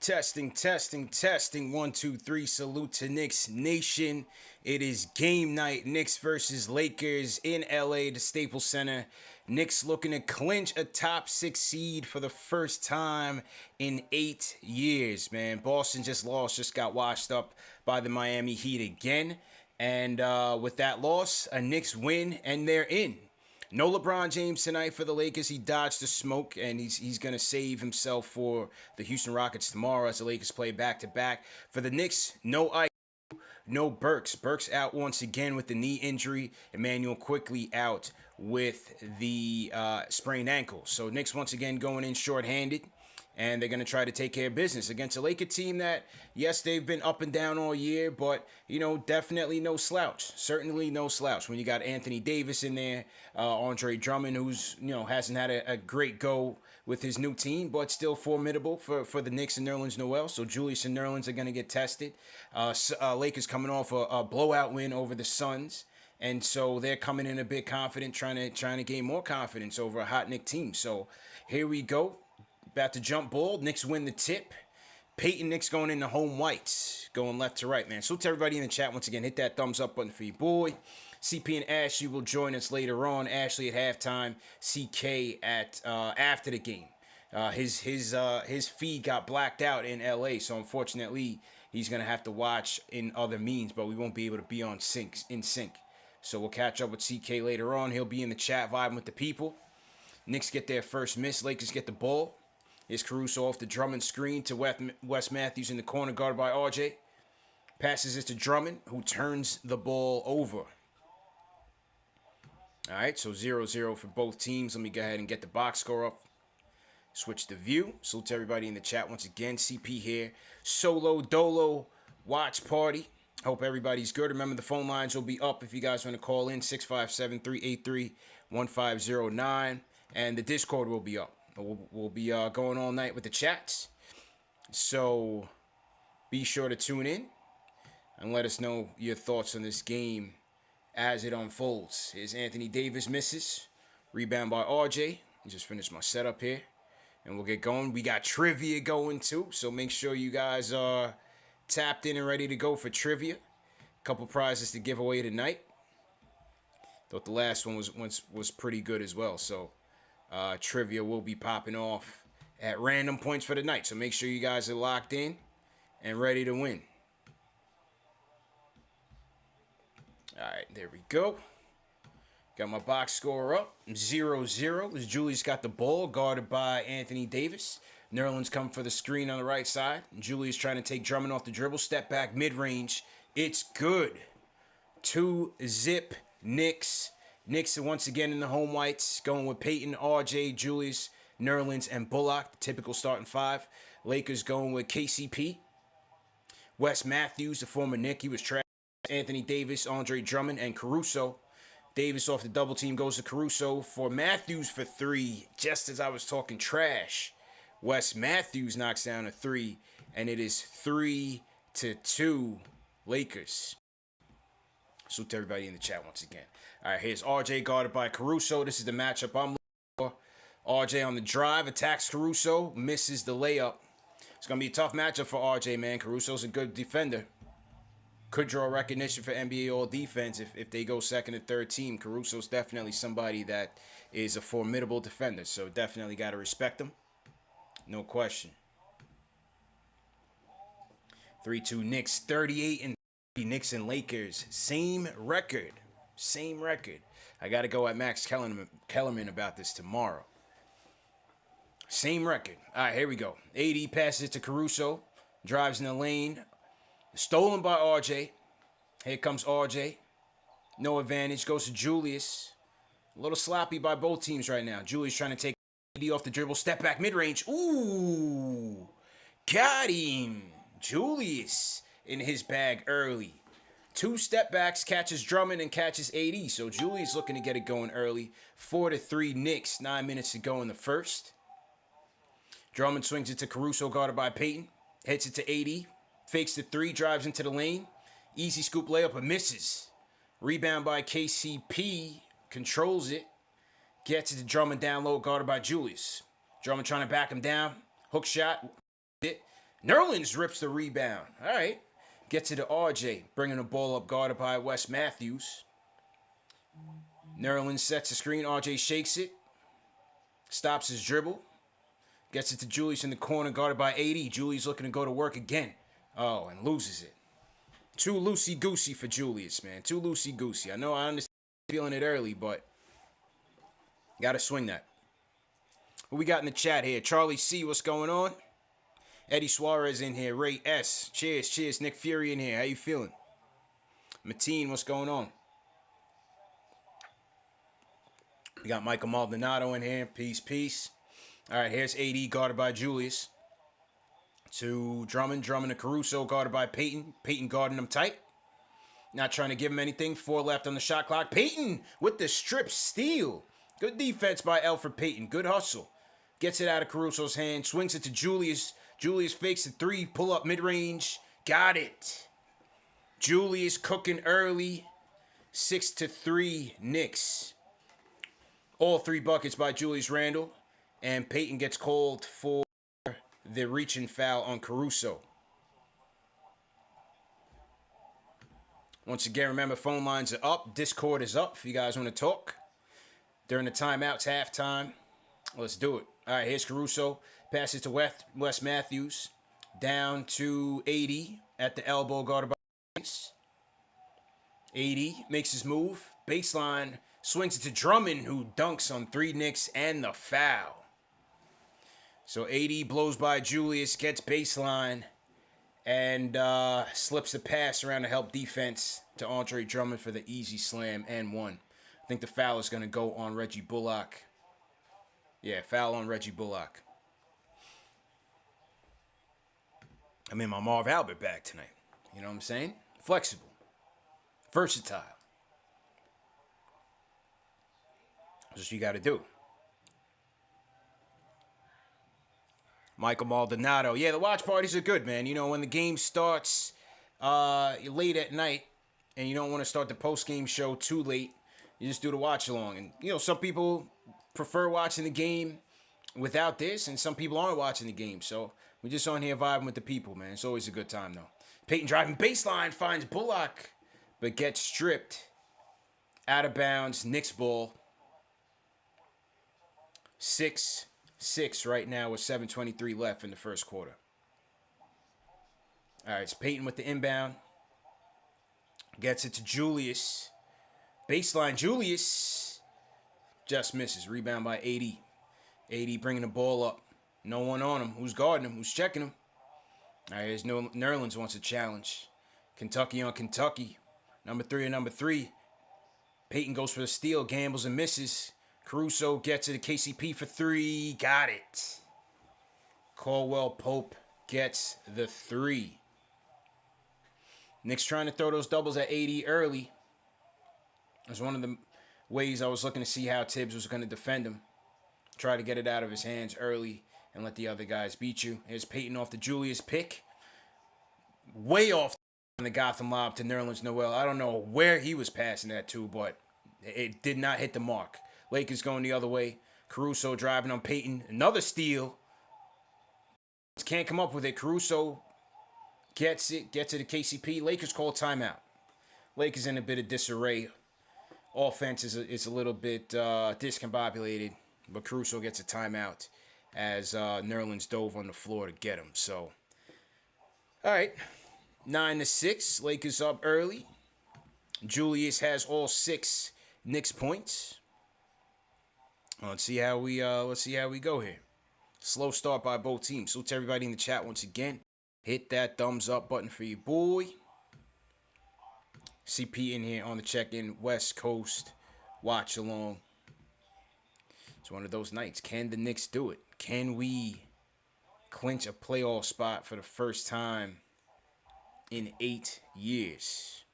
Testing, testing, testing. 1, 2, 3. Salute to Knicks Nation. It is game night. Knicks versus Lakers in LA, the Staples Center. Knicks looking to clinch a top 6 seed for the first time in 8 years, man. Boston just lost, just got washed up by the Miami Heat again. And with that loss, a Knicks win, and they're in. No LeBron James tonight for the Lakers. He dodged the smoke, and he's going to save himself for the Houston Rockets tomorrow as the Lakers play back-to-back. For the Knicks, no IQ, no Burks. Burks out once again with the knee injury. Emmanuel quickly out with the sprained ankle. So Knicks once again going in shorthanded. And they're going to try to take care of business against a Laker team that, yes, they've been up and down all year, but, you know, definitely no slouch. Certainly no slouch. When you got Anthony Davis in there, Andre Drummond, who's, you know, hasn't had a great go with his new team, but still formidable for the Knicks and Nerlens Noel. So Julius and Nerlens are going to get tested. Lakers coming off a blowout win over the Suns. And so they're coming in a bit confident, trying to gain more confidence over a hot Knicks team. So here we go. About to jump ball. Knicks win the tip. Peyton Knicks going in the home whites. Going left to right, man. So to everybody in the chat, once again, hit that thumbs up button for your boy. CP and Ashley will join us later on. Ashley at halftime. CK at after the game. His feed got blacked out in LA, so unfortunately he's gonna have to watch in other means, but we won't be able to be in sync. So we'll catch up with CK later on. He'll be in the chat vibing with the people. Knicks get their first miss. Lakers get the ball. Here's Caruso off the Drummond screen to Wes Matthews in the corner, guarded by RJ. Passes it to Drummond, who turns the ball over. All right, so 0-0 for both teams. Let me go ahead and get the box score up. Switch the view. Salute to everybody in the chat once again. CP here. Solo Dolo watch party. Hope everybody's good. Remember, the phone lines will be up if you guys want to call in. 657-383-1509. And the Discord will be up. We'll be going all night with the chats. So be sure to tune in and let us know your thoughts on this game as it unfolds. Here's Anthony Davis misses. Rebound by RJ. I just finished my setup here. And we'll get going. We got trivia going too. So make sure you guys are tapped in and ready to go for trivia. A couple prizes to give away tonight. Thought the last one was pretty good as well. So trivia will be popping off at random points for the night. So make sure you guys are locked in and ready to win. All right, there we go. Got my box score up. 0-0 as Julius got the ball, guarded by Anthony Davis. Nerlens come for the screen on the right side. Julius trying to take Drummond off the dribble. Step back, mid-range. It's good. 2-zip Knicks. Knicks are once again in the home whites, going with Peyton, RJ, Julius, Nerlens, and Bullock, the typical starting five. Lakers going with KCP, Wes Matthews, the former Knick, he was trash. Anthony Davis, Andre Drummond, and Caruso. Davis off the double team goes to Caruso for Matthews for 3, just as I was talking trash. Wes Matthews knocks down a 3, and it is 3-2 Lakers. Salute to everybody in the chat once again. All right, here's RJ guarded by Caruso. This is the matchup I'm looking for. RJ on the drive, attacks Caruso, misses the layup. It's going to be a tough matchup for RJ, man. Caruso's a good defender. Could draw recognition for NBA All-Defense if they go second and third team. Caruso's definitely somebody that is a formidable defender, so definitely got to respect him. No question. 3-2 Knicks, 38-30 Knicks and Lakers. Same record. Same record. I got to go at Max Kellerman about this tomorrow. Same record. All right, here we go. AD passes it to Caruso. Drives in the lane. Stolen by RJ. Here comes RJ. No advantage. Goes to Julius. A little sloppy by both teams right now. Julius trying to take AD off the dribble. Step back mid-range. Ooh. Got him. Julius in his bag early. 2 step backs, catches Drummond and catches AD. So Julius looking to get it going early. 4-3 Knicks. 9 minutes to go in the first. Drummond swings it to Caruso, guarded by Peyton. Hits it to AD. Fakes the 3, drives into the lane. Easy scoop layup, but misses. Rebound by KCP. Controls it. Gets it to Drummond down low, guarded by Julius. Drummond trying to back him down. Hook shot. Nerlens rips the rebound. All right. Gets it to RJ, bringing the ball up, guarded by Wes Matthews. Nerlens sets the screen. RJ shakes it. Stops his dribble. Gets it to Julius in the corner, guarded by 80. Julius looking to go to work again. Oh, and loses it. Too loosey-goosey for Julius, man. Too loosey-goosey. I know I understand feeling it early, but got to swing that. What we got in the chat here? Charlie C, what's going on? Eddie Suarez in here. Ray S, cheers, cheers. Nick Fury in here. How you feeling? Mateen, what's going on? We got Michael Maldonado in here. Peace, peace. All right, here's AD guarded by Julius. To Drummond. Drummond to Caruso guarded by Peyton. Peyton guarding him tight. Not trying to give him anything. 4 left on the shot clock. Peyton with the strip steal. Good defense by Elfrid Payton. Good hustle. Gets it out of Caruso's hand. Swings it to Julius. Julius fakes the 3. Pull up mid-range. Got it. Julius cooking early. 6-3 Knicks. All 3 buckets by Julius Randle. And Payton gets called for the reaching foul on Caruso. Once again, remember, phone lines are up. Discord is up if you guys want to talk. During the timeouts, halftime. Let's do it. All right, here's Caruso. Passes to Wes Matthews. Down to 80 at the elbow, guarded by 80 makes his move. Baseline. Swings it to Drummond, who dunks on 3 Knicks and the foul. So 80 blows by Julius, gets baseline, and slips the pass around to help defense to Andre Drummond for the easy slam and 1. I think the foul is going to go on Reggie Bullock. Yeah, foul on Reggie Bullock. I'm in my Marv Albert bag tonight. You know what I'm saying? Flexible. Versatile. That's what you got to do. Michael Maldonado. Yeah, the watch parties are good, man. You know, when the game starts late at night and you don't want to start the post-game show too late, you just do the watch-along. And, you know, some people prefer watching the game without this, and some people aren't watching the game. So we're just on here vibing with the people, man. It's always a good time, though. Peyton driving baseline, finds Bullock, but gets stripped. Out of bounds, Knicks ball. 6-6 right now with 7:23 left in the first quarter. All right, it's Peyton with the inbound. Gets it to Julius. Baseline, Julius just misses. Rebound by 80. 80 bringing the ball up. No one on him. Who's guarding him? Who's checking him? All right, here's Nerlens wants a challenge. Kentucky on Kentucky. Number 3 and number 3. Peyton goes for the steal. Gambles and misses. Caruso gets it to KCP for 3. Got it. Caldwell Pope gets the 3. Knicks trying to throw those doubles at 80 early. That's one of the ways I was looking to see how Tibbs was going to defend him. Try to get it out of his hands early and let the other guys beat you. Here's Peyton off the Julius pick. Way off the Gotham lob to Nerlens Noel. I don't know where he was passing that to, but it did not hit the mark. Lakers going the other way. Caruso driving on Peyton. Another steal. Can't come up with it. Caruso gets it to KCP. Lakers call timeout. Lakers in a bit of disarray. Offense is a little bit discombobulated, but Caruso gets a timeout as Nerlens dove on the floor to get him. So, all right, 9-6. Lakers up early. Julius has all 6 Knicks points. Let's see how we go here. Slow start by both teams. So to everybody in the chat once again, hit that thumbs up button for your boy. CP in here on the check-in, West Coast watch along. It's one of those nights. Can the Knicks do it? Can we clinch a playoff spot for the first time in 8 years?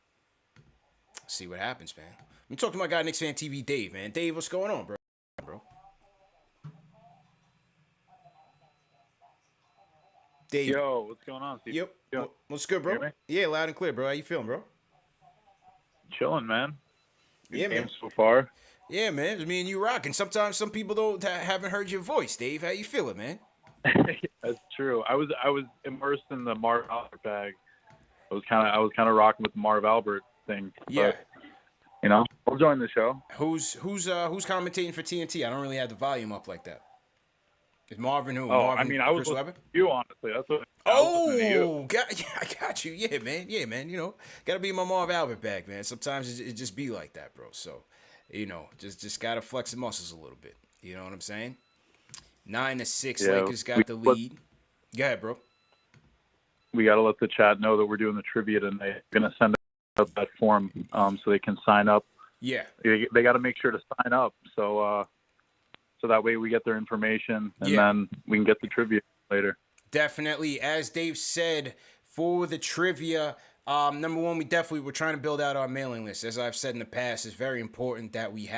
Let's see what happens, man. Let me talk to my guy, KnicksFanTV, Dave, man. Dave, what's going on, bro? Dave. Yo, what's going on, Steve? Yep. Yo. What's good, bro? Yeah, loud and clear, bro. How you feeling, bro? Chilling, man. Good game man. So far. Yeah, man. It's me and you rocking. Sometimes some people haven't heard your voice, Dave. How you feeling, man? That's true. I was immersed in the Marv Albert bag. I was kind of rocking with the Marv Albert thing. Yeah. But, I'll join the show. Who's commentating for TNT? I don't really have the volume up like that. Is Marvin who? Oh, Marvin, I was Chris listening Webber? to you, honestly. That's what I was listening to you. I got you. Yeah, man. Yeah, man. Gotta be my Marv Albert back, man. Sometimes it just be like that, bro. So, just gotta flex the muscles a little bit. You know what I'm saying? 9-6, Yeah, Lakers got the lead. Go ahead, bro. We got to let the chat know that we're doing the trivia tonight. We're going to send out that form so they can sign up. Yeah. They got to make sure to sign up so that way we get their information and then we can get the trivia later. Definitely. As Dave said, for the trivia, number one, we're trying to build out our mailing list. As I've said in the past, it's very important that we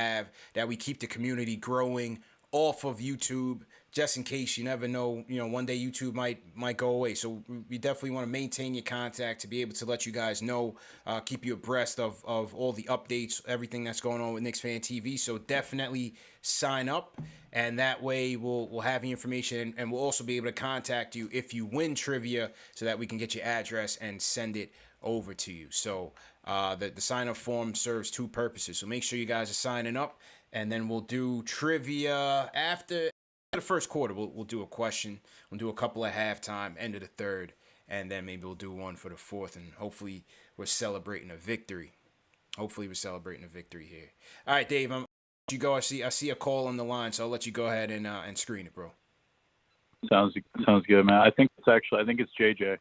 keep the community growing off of YouTube, just in case. You never know, one day YouTube might go away. So we definitely want to maintain your contact to be able to let you guys know, keep you abreast of all the updates, everything that's going on with KnicksFanTV. So definitely sign up, and that way we'll have your information, and we'll also be able to contact you if you win trivia, so that we can get your address and send it over to you. So the sign up form serves two purposes. So make sure you guys are signing up, and then we'll do trivia after the first quarter. We'll do a question. We'll do a couple at halftime, end of the third, and then maybe we'll do one for the fourth, and hopefully we're celebrating a victory. Here. All right, Dave, you go. I see a call on the line, so I'll let you go ahead and screen it, bro. Sounds good, man. I think it's JJ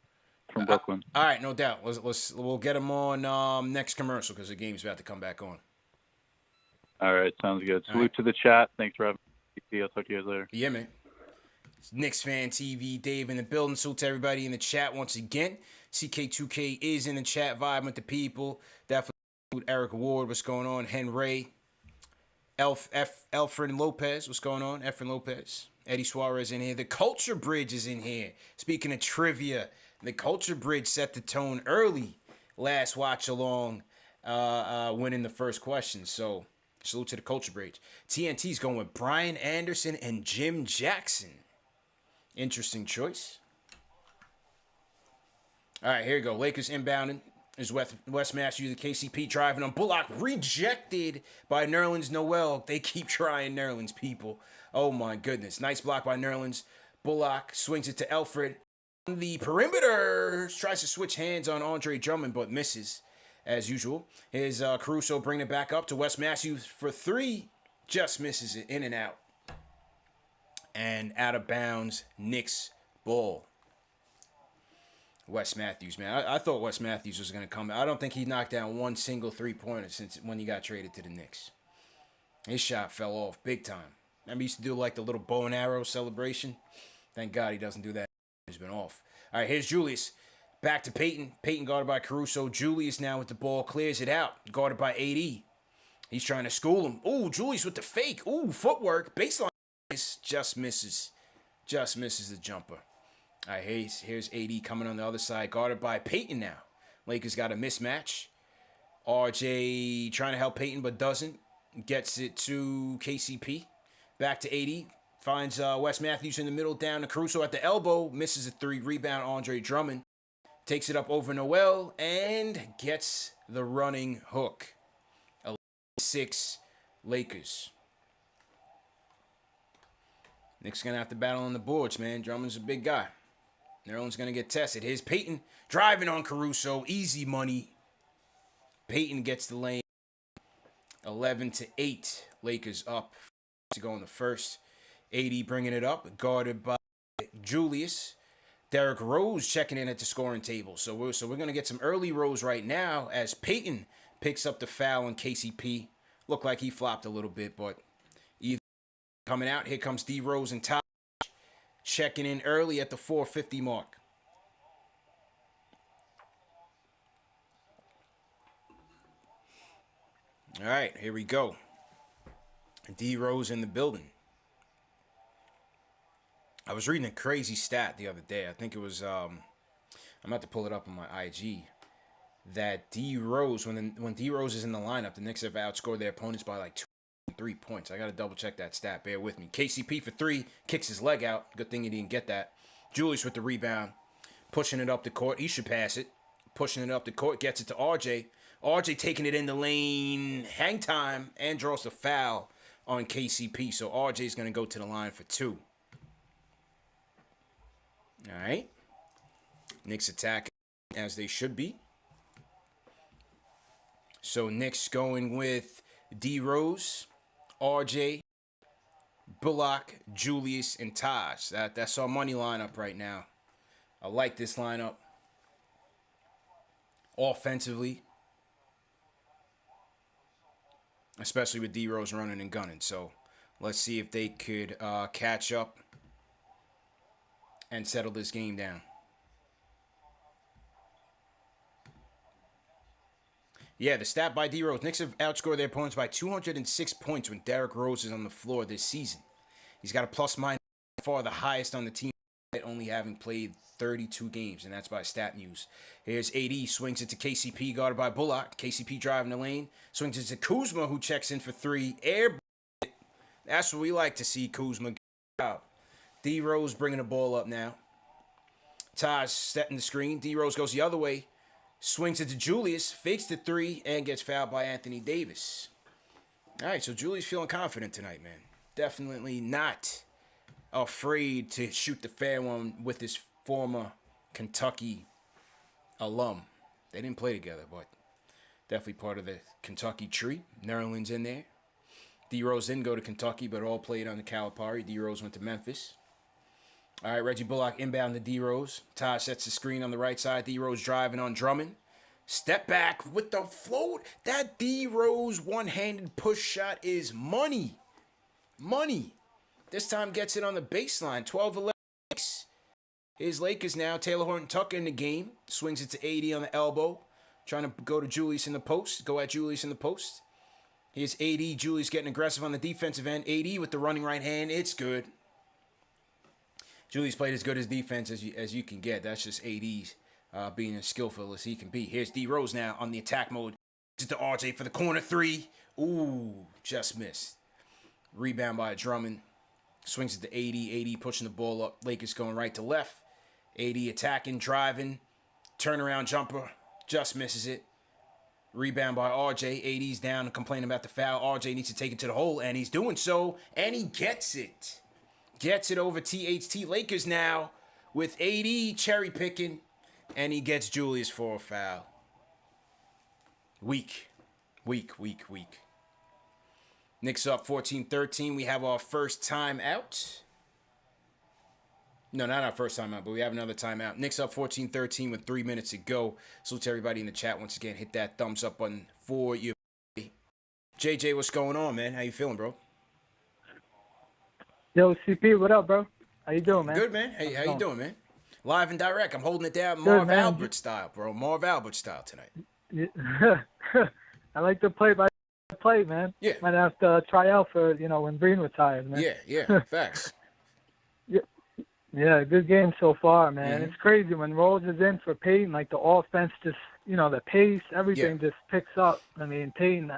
from Brooklyn. All right, no doubt. We'll get him on next commercial because the game's about to come back on. All right, sounds good. Salute to the chat. Thanks for having me. I'll talk to you guys later. Yeah, man. It's KnicksFanTV, Dave in the building. Salute to everybody in the chat once again. CK2K is in the chat, vibing with the people. Definitely Eric Ward, what's going on? Henry, Elfrin Lopez, what's going on? Efren Lopez. Eddie Suarez in here. The Culture Bridge is in here. Speaking of trivia, the Culture Bridge set the tone early last watch along, winning the first question. So salute to the Culture Bridge. TNT's going with Brian Anderson and Jim Jackson. Interesting choice. All right, here we go. Lakers inbounding. Is Wes Matthews, the KCP driving on Bullock, rejected by Nerlens Noel. They keep trying Nerlens, people. Oh my goodness. Nice block by Nerlens. Bullock swings it to Alfred. On the perimeter, tries to switch hands on Andre Drummond, but misses as usual. Here's Caruso bringing it back up to Wes Matthews for three. Just misses it, in and out. And out of bounds, Knicks ball. Wes Matthews, man. I thought Wes Matthews was going to come. I don't think he knocked down one single three-pointer since when he got traded to the Knicks. His shot fell off big time. Remember, he used to do like the little bow and arrow celebration? Thank God he doesn't do that. He's been off. All right, here's Julius. Back to Peyton. Peyton guarded by Caruso. Julius now with the ball. Clears it out. Guarded by AD. He's trying to school him. Ooh, Julius with the fake. Ooh, footwork. Baseline. Just misses. Just misses the jumper. All right, here's AD coming on the other side, guarded by Peyton now. Lakers got a mismatch. RJ trying to help Peyton, but doesn't. Gets it to KCP. Back to AD. Finds Wes Matthews in the middle, down to Caruso at the elbow. Misses a three. Rebound, Andre Drummond. Takes it up over Noel and gets the running hook. 11-6 Lakers. Knicks going to have to battle on the boards, man. Drummond's a big guy. Nerlens going to get tested. Here's Peyton driving on Caruso. Easy money. Peyton gets the lane. 11-8. Lakers up to go in the first. AD bringing it up. Guarded by Julius. Derrick Rose checking in at the scoring table. So we're going to get some early Rose right now as Peyton picks up the foul on KCP. Looked like he flopped a little bit, but either coming out. Here comes D Rose and Taj. Checking in early at the 4:50 mark. All right, here we go. D Rose in the building. I was reading a crazy stat the other day. I think it was I'm about to pull it up on my IG. That D Rose, when D Rose is in the lineup, the Knicks have outscored their opponents by like 3 points. I got to double check that stat. Bear with me. KCP for 3, kicks his leg out. Good thing he didn't get that. Julius with the rebound, pushing it up the court. He should pass it. Pushing it up the court, gets it to RJ. RJ taking it in the lane. Hang time and draws the foul on KCP. So RJ's going to go to the line for 2. All right. Knicks attack as they should be. So Knicks going with D Rose, RJ, Bullock, Julius, and Taj. That's our money lineup right now. I like this lineup. Offensively, especially with D Rose running and gunning. So let's see if they could catch up and settle this game down. Yeah, the stat by D Rose. Knicks have outscored their opponents by 206 points when Derrick Rose is on the floor this season. He's got a plus-minus far the highest on the team, only having played 32 games, and that's by StatMuse. Here's AD, swings it to KCP, guarded by Bullock. KCP driving the lane, swings it to Kuzma, who checks in for 3. Air. That's what we like to see, Kuzma get out. D Rose bringing the ball up now. Taj setting the screen. D Rose goes the other way. Swings it to Julius, fakes the 3, and gets fouled by Anthony Davis. All right, so Julius feeling confident tonight, man. Definitely not afraid to shoot the fair one with his former Kentucky alum. They didn't play together, but definitely part of the Kentucky tree. Nerlens in there. D Rose didn't go to Kentucky, but all played on the Calipari. D Rose went to Memphis. All right, Reggie Bullock inbound to D Rose. Taj sets the screen on the right side. D Rose driving on Drummond. Step back with the float. That D Rose one-handed push shot is money. Money. This time gets it on the baseline. 12-11. Here's Lakers now. Taylor Horton-Tucker in the game. Swings it to AD on the elbow. Trying to go to Julius in the post. Go at Julius in the post. Here's AD. Julius getting aggressive on the defensive end. AD with the running right hand. It's good. Julius played as good as defense as you can get. That's just AD's being as skillful as he can be. Here's D Rose now on the attack mode. To RJ for the corner 3. Ooh, just missed. Rebound by Drummond. Swings it to AD. AD pushing the ball up. Lakers going right to left. AD attacking, driving. Turnaround jumper. Just misses it. Rebound by RJ. AD's down and complaining about the foul. RJ needs to take it to the hole, and he's doing so. And he gets it. Gets it over THT. Lakers now with AD cherry picking, and he gets Julius for a foul. Weak. Knicks up 14-13. We have our first timeout. No, not our first timeout, but we have another timeout. Knicks up 14-13 with 3 minutes to go. Salute to everybody in the chat once again. Hit that thumbs up button for you. JJ, what's going on, man? How you feeling, bro? Yo, CP, what up, bro? How you doing, man? Good, man. Hey, how you doing, man? Live and direct. I'm holding it down Good, Marv man. Albert style, bro. Marv Albert style tonight. Yeah. I like to play by play, man. Yeah. Might have to try out for, when Breen retires, man. Yeah. Facts. Yeah, good game so far, man. Mm-hmm. It's crazy when Rose is in for Payton, like the offense just, the pace, everything just picks up. I mean, Payton,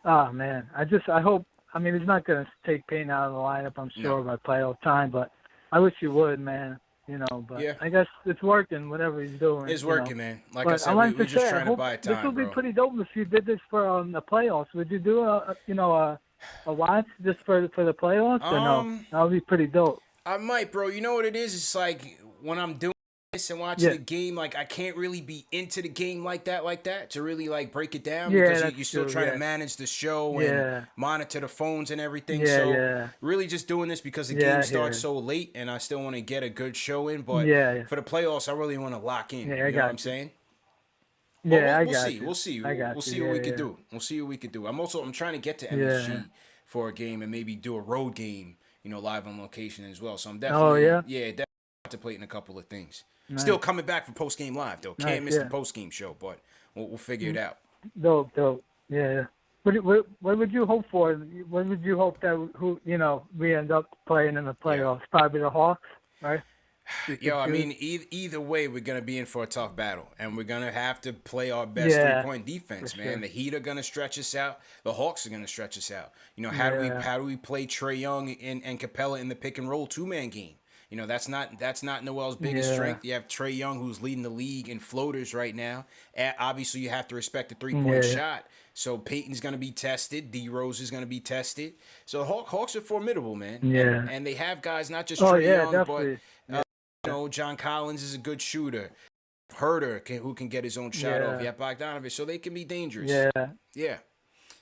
oh, man. I hope, he's not going to take Payton out of the lineup, I'm sure, by playoff time, but I wish he would, man. But I guess it's working, whatever he's doing. It's working, man. Like but I said, we're just trying to buy time, this would be bro. pretty dope if you did this for the playoffs. Would you do a watch just for the playoffs or no? That would be pretty dope. I might, bro. You know what it is? It's like when I'm doing this and watching the game, like I can't really be into the game like that to really like break it down because you're still trying to manage the show and monitor the phones and everything. Really just doing this because the game starts so late and I still want to get a good show in. But for the playoffs, I really want to lock in. You know what I'm saying? Yeah, We'll see what we could do. We'll see what we could do. I'm trying to get to MSG for a game and maybe do a road game, live on location as well. So I'm definitely definitely contemplating a couple of things. Nice. Still coming back for post game live though. Can't miss the post game show, but we'll figure it out. Dope. Yeah. What would you hope for? What would you hope that we end up playing in the playoffs? Probably the Hawks, right? Yo, I mean, either way, we're gonna be in for a tough battle, and we're gonna have to play our best 3-point defense, man. Sure. The Heat are gonna stretch us out. The Hawks are gonna stretch us out. You know, Yeah. how do we play Trae Young and Capella in the pick and roll 2-man game? You know, that's not Noel's biggest strength. You have Trae Young, who's leading the league in floaters right now. Obviously, you have to respect the 3-point shot. So Peyton's going to be tested. D Rose is going to be tested. So Hawks are formidable, man. Yeah. And they have guys, not just Trae Young, definitely. but you know, John Collins is a good shooter. Herter who can get his own shot off. Yeah, Bogdanovich, so they can be dangerous. Yeah.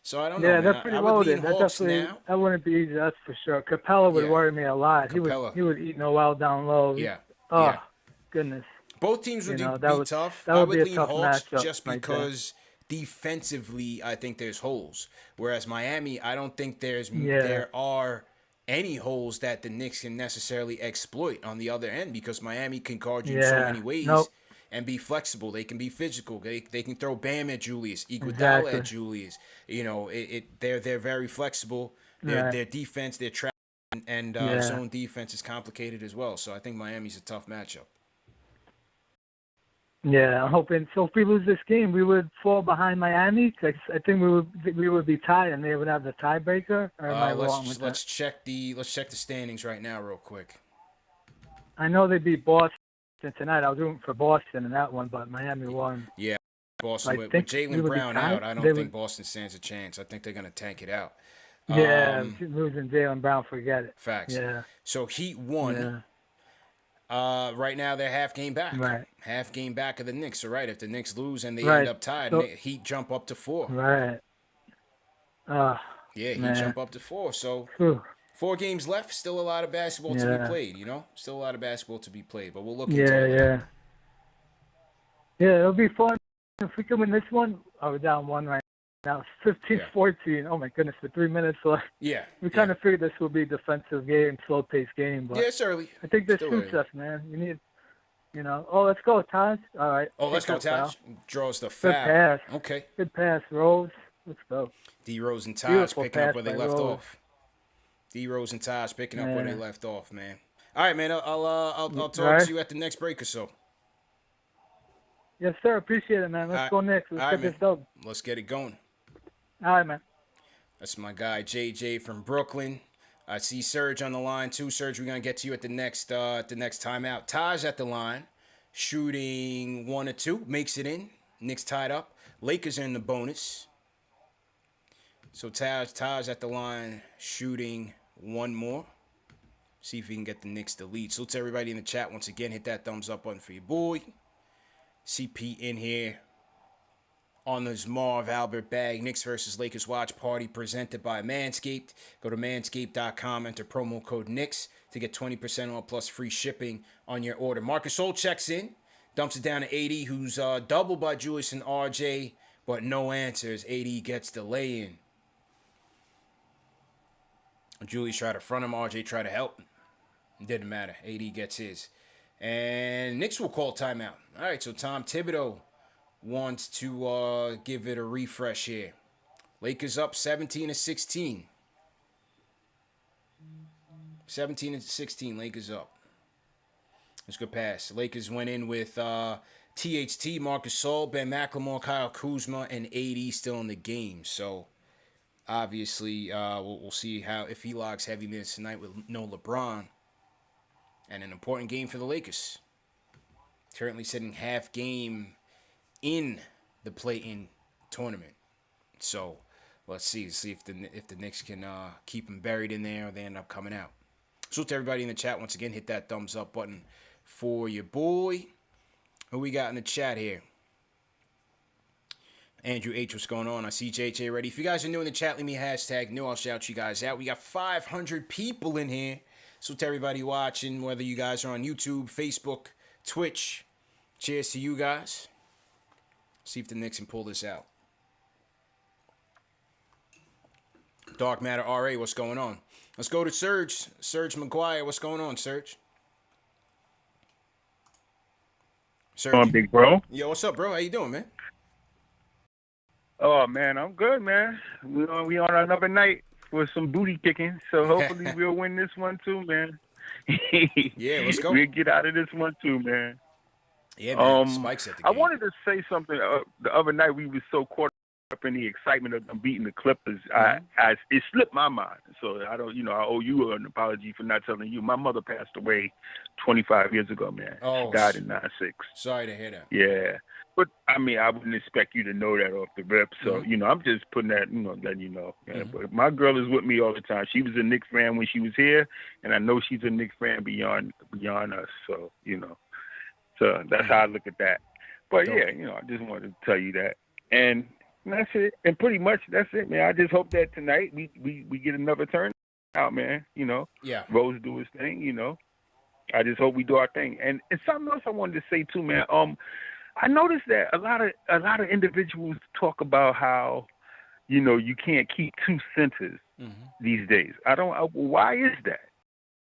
So I don't know. Yeah, man. they're pretty loaded. That wouldn't be easy, that's for sure. Capella would worry me a lot. He would eat Noel down low. Goodness. Both teams would be tough. That would be a lean tough Hawks matchup just because defensively I think there's holes. Whereas Miami, I don't think there are any holes that the Knicks can necessarily exploit on the other end, because Miami can guard you in so many ways. And be flexible. They can be physical. They can throw Bam at Julius, Iguodala at Julius. You know, they're very flexible. Their defense, their trap and zone defense is complicated as well. So I think Miami's a tough matchup. Yeah, I'm hoping. So if we lose this game, we would fall behind Miami. Cause I think we would be tied, and they would have the tiebreaker. Or am I wrong with let's check the standings right now, real quick. I know they beat Boston tonight. I was rooting for Boston in that one, but Miami won. Yeah, Boston. With Jaylen Brown out, I don't think Boston stands a chance. I think they're going to tank it out. Yeah, losing Jaylen Brown, forget it. Facts. Yeah. So Heat won. Right now they're half game back. Right. Half game back of the Knicks. So if the Knicks lose and they end up tied, Heat jump up to 4. Right. Heat jump up to 4. So 4 games left, still a lot of basketball to be played, you know? Still a lot of basketball to be played, but we'll look into it. Yeah, it'll be fun. If we can win this one, we're down 1 right now. It's 15-14. Oh, my goodness, with 3 minutes left. Yeah. We kind of figured this would be a defensive game, slow-paced game. But it's early. I think this suits us, man. You need, let's go, Taj. All right. Oh, let's go, Taj. Draws the foul. Good pass. Okay. Good pass, Rose. Let's go. D Rose and Taj picking up where they left off. D Rose and Taj picking up where they left off, man. All right, man. I'll talk to you at the next break or so. Yes, sir. Appreciate it, man. Let's go Knicks. Let's get this dub. Let's get it going. All right, man. That's my guy JJ from Brooklyn. I see Serge on the line too. Serge, we're gonna get to you at the next timeout. Taj at the line, shooting 1 or 2, makes it in. Knicks tied up. Lakers are in the bonus. So Taj at the line, shooting 1 more. See if he can get the Knicks to lead. So to everybody in the chat, once again, hit that thumbs up button for your boy. CP in here on this Marv Albert bag. Knicks versus Lakers watch party presented by Manscaped. Go to manscaped.com, enter promo code Knicks to get 20% off plus free shipping on your order. Marcus Sol checks in, dumps it down to 80, who's doubled by Julius and RJ, but no answers. 80 gets the lay-in. Julius tried to front him, RJ tried to help. It didn't matter. 80 gets his. And Knicks will call timeout. All right, so Tom Thibodeau wants to give it a refresh here. Lakers up 17-16. 17-16, Lakers up. That's a good pass. Lakers went in with THT, Marcus Sol, Ben McLemore, Kyle Kuzma, and AD still in the game. So obviously we'll see if he logs heavy minutes tonight with no LeBron. And an important game for the Lakers. Currently sitting half game in the play-in tournament. So let's see if the Knicks can keep them buried in there or they end up coming out. So to everybody in the chat, once again, hit that thumbs up button for your boy. Who we got in the chat here? Andrew H, what's going on? I see JJ ready. If you guys are new in the chat, leave me a hashtag new. I'll shout you guys out. We got 500 people in here. So to everybody watching, whether you guys are on YouTube, Facebook, Twitch, cheers to you guys. See if the Knicks can pull this out. Dark Matter RA, what's going on? Let's go to Serge. Serge McGuire, what's going on, Serge? Serge. Come on, big bro. Yo, what's up, bro? How you doing, man? Oh, man, I'm good, man. We on another night with some booty kicking, so hopefully we'll win this one too, man. Yeah, let's go. We'll get out of this one too, man. Yeah, man. Spike's at the game. I wanted to say something. The other night we were so caught up in the excitement of them beating the Clippers. It slipped my mind. So I don't, I owe you an apology for not telling you. My mother passed away 25 years ago, man. Oh, she died in 96. Sorry to hear that. Yeah. But, I mean, I wouldn't expect you to know that off the rip. So, I'm just putting that, letting you know. Yeah. But my girl is with me all the time. She was a Knicks fan when she was here, and I know she's a Knicks fan beyond us. So, So that's how I look at that. But, yeah, I just wanted to tell you that. And that's it. And pretty much that's it, man. I just hope that tonight we get another turn out, man. Yeah. Rose do his thing, I just hope we do our thing. And something else I wanted to say, too, man. I noticed that a lot of individuals talk about how, you can't keep two centers these days. Why is that?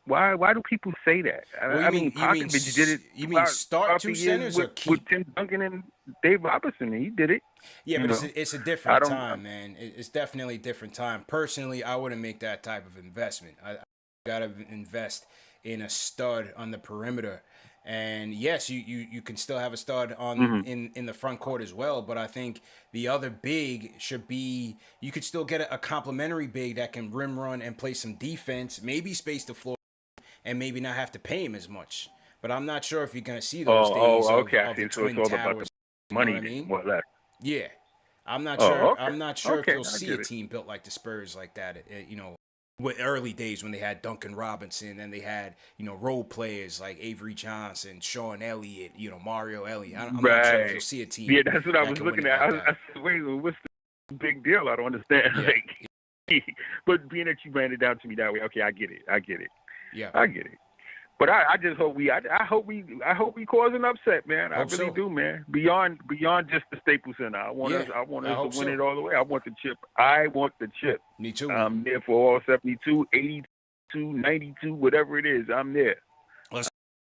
Why do people say that? Well, Popovich did it. You mean start two centers or keep? With Tim Duncan and Dave Robertson, he did it. Yeah, but it's a different time, man. It's definitely a different time. Personally, I wouldn't make that type of investment. I got to invest in a stud on the perimeter. And yes, you can still have a stud on in the front court as well, but I think the other big should be, you could still get a complimentary big that can rim run and play some defense, maybe space the floor, and maybe not have to pay him as much. But I'm not sure if you're going to see those days of the Twin Towers. Money, you know what I mean? More or less. Yeah, I'm not sure. Okay. I'm not sure if you'll I see get a it. team built like the Spurs like that. With early days when they had Duncan Robinson and they had, role players like Avery Johnson, Sean Elliott, Mario Elliott. I'm not sure if you'll see a team. Yeah, that's what I was can win looking it at. like I said, wait, what's the big deal? I don't understand. Yeah. But being that you ran it down to me that way, okay, I get it. Yeah. I get it. But I just hope I hope we cause an upset, man. I Hope really so. do, man. Beyond just the Staples Center. I want us to win it all the way. I want the chip. Me too. I'm there for all 72, 82, 92, whatever it is. I'm there.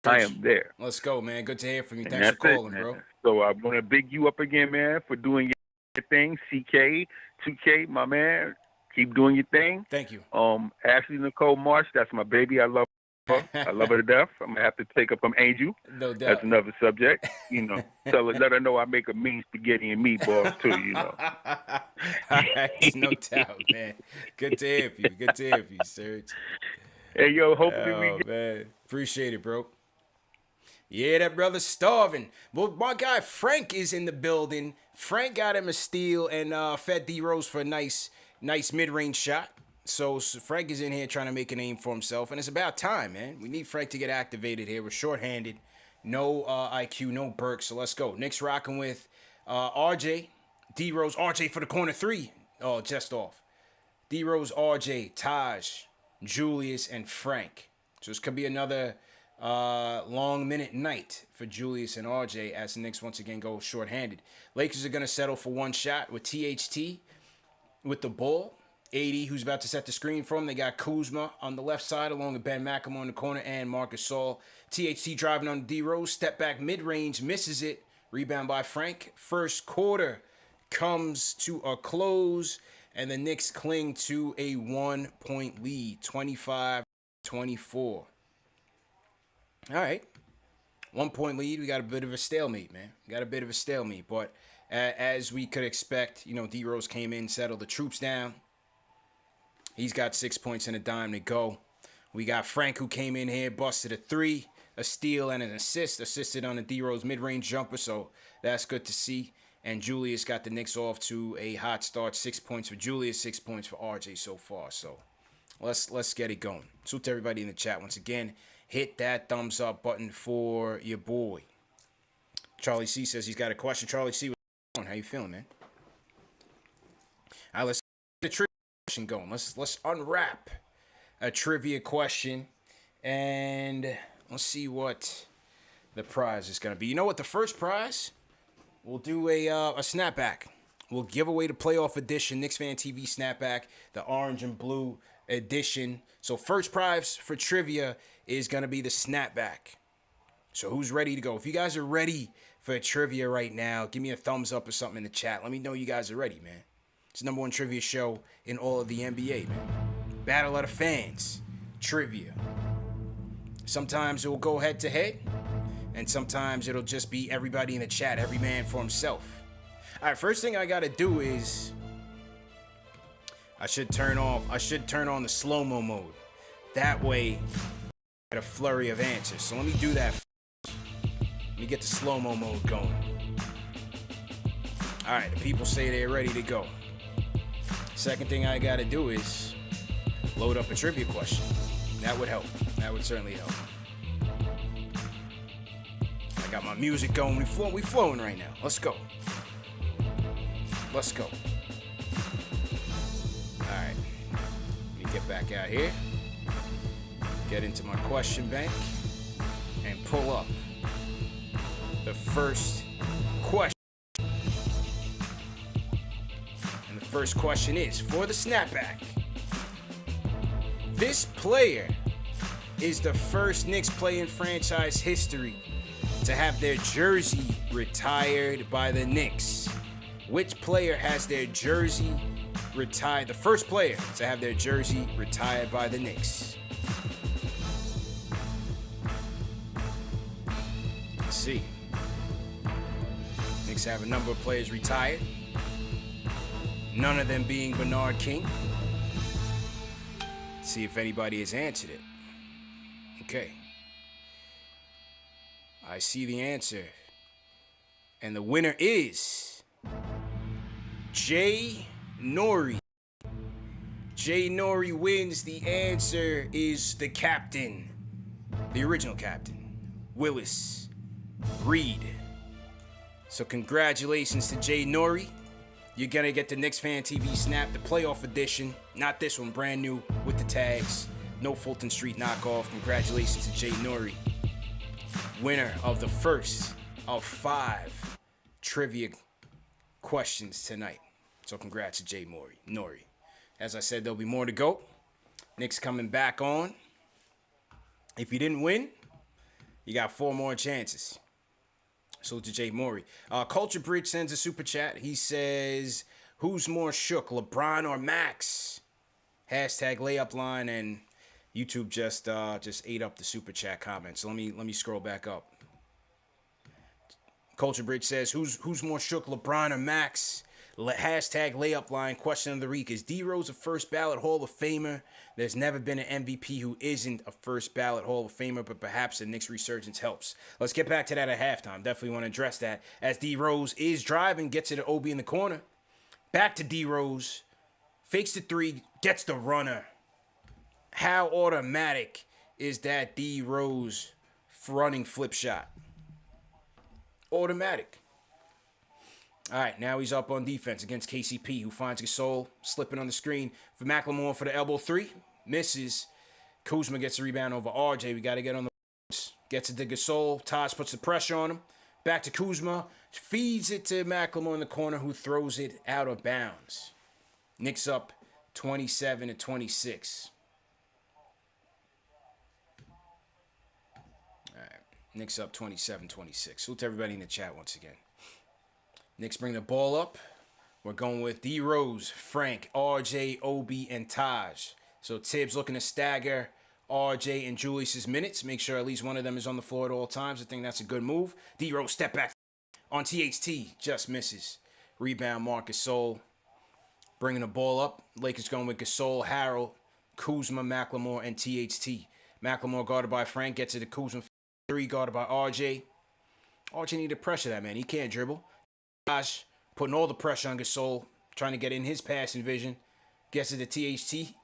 I am there. Let's go, man. Good to hear from you. And Thanks for that's calling, it, bro. man. So I want to big you up again, man, for doing your thing. CK, 2K, my man. Keep doing your thing. Thank you. Ashley Nicole Marsh, that's my baby. I love her. I love her to death. I'm gonna have to take her from Angel. No doubt. That's another subject. Let her know I make a mean spaghetti and meatballs too. All right, no doubt, man. Good to hear from you. Good to hear from you, Serge. Hey, yo, hopefully we get. Man. Appreciate it, bro. Yeah, that brother's starving. Well, my guy Frank is in the building. Frank got him a steal and fed D Rose for a nice mid-range shot. So Frank is in here trying to make a name for himself, and it's about time, man. We need Frank to get activated here. We're shorthanded. No IQ, no Burke, so let's go. Knicks rocking with RJ, D-Rose, RJ for the corner three. Oh, just off. D-Rose, RJ, Taj, Julius, and Frank. So this could be another long minute night for Julius and RJ as the Knicks once again go shorthanded. Lakers are going to settle for one shot with THT with the ball. 80, who's about to set the screen for him. They got Kuzma on the left side, along with Ben McLemore in the corner, and Marcus Saul. THT driving on D-Rose. Step back mid-range, misses it. Rebound by Frank. First quarter comes to a close, and the Knicks cling to a 1-point lead, 25-24. All right. 1-point lead. We got a bit of a stalemate, man. But as we could expect, D-Rose came in, settled the troops down. He's got 6 points and a dime to go. We got Frank, who came in here, busted a three, a steal, and an assist. Assisted on a D-Rose mid-range jumper, so that's good to see. And Julius got the Knicks off to a hot start. 6 points for Julius, 6 points for RJ so far. So let's get it going. So to everybody in the chat, once again, hit that thumbs up button for your boy. Charlie C says he's got a question. Charlie C, what's going on? How you feeling, man? All right, let's get the trivia question going. Let's unwrap a trivia question, and let's see what the prize is going to be. You know what? The first prize, we'll do a snapback. We'll give away the playoff edition, KnicksFanTV snapback, the orange and blue edition. So first prize for trivia is going to be the snapback. So who's ready to go? If you guys are ready for trivia right now, give me a thumbs up or something in the chat. Let me know you guys are ready, man. It's the #1 trivia show in all of the NBA, man. Battle of the fans. Trivia. Sometimes it will go head to head, and sometimes it'll just be everybody in the chat, every man for himself. All right, first thing I gotta do is I should turn on the slow-mo mode. That way, I get a flurry of answers. So let me do that. Let me get the slow-mo mode going. All right, the people say they're ready to go. Second thing I gotta do is load up a trivia question. That would help. That would certainly help. I got my music going. We flowing right now. Let's go. Let's go. All right. Let me get back out here. Get into my question bank and pull up the first question. And the first question is, for the snapback, this player is the first Knicks player in franchise history to have their jersey retired by the Knicks. Which player has their jersey retired? The first player to have their jersey retired by the Knicks. Let's see. Knicks have a number of players retired. None of them being Bernard King. Let's see if anybody has answered it. Okay. I see the answer. And the winner is Jay Nori. Jay Nori wins. The answer is the captain. The original captain. Willis Reed. So congratulations to Jay Nori. You're gonna get the KnicksFanTV Snap, the playoff edition. Not this one, brand new with the tags. No Fulton Street knockoff. Congratulations to Jay Nori. Winner of the first of 5 trivia questions tonight. So congrats to Jay Nori. As I said, there'll be more to go. Knicks coming back on. If you didn't win, you got 4 more chances. So to Jay Maury. Culture Bridge sends a super chat. He says, who's more shook, LeBron or Max? Hashtag layup line, and YouTube just ate up the super chat comments. So let me scroll back up. Culture Bridge says, who's more shook, LeBron or Max? Hashtag layup line. Question of the week, is D Rose a first ballot Hall of Famer? There's never been an MVP who isn't a first ballot Hall of Famer, but perhaps the Knicks resurgence helps. Let's get back to that at halftime. Definitely want to address that as D Rose is driving, gets it to Obi in the corner. Back to D Rose, fakes the 3, gets the runner. How automatic is that D Rose running flip shot? Automatic. All right, now he's up on defense against KCP, who finds Gasol slipping on the screen for McLemore for the elbow 3. Misses. Kuzma gets the rebound over RJ. We got to get on the boards. Gets it to Gasol. Taj puts the pressure on him. Back to Kuzma. Feeds it to McLemore in the corner, who throws it out of bounds. Knicks up 27-26. All right, Knicks up 27-26. Salute to everybody in the chat once again. Knicks bring the ball up. We're going with D Rose, Frank, RJ, Obi, and Taj. So Tibbs looking to stagger RJ and Julius's minutes. Make sure at least one of them is on the floor at all times. I think that's a good move. D Rose step back on THT. Just misses. Rebound, Marcus Gasol. Bringing the ball up. Lakers going with Gasol, Harrell, Kuzma, McLemore, and THT. McLemore guarded by Frank. Gets it to Kuzma. 3 guarded by RJ. RJ need to pressure that man. He can't dribble. Josh putting all the pressure on Gasol, trying to get in his passing vision. Gets it to THT.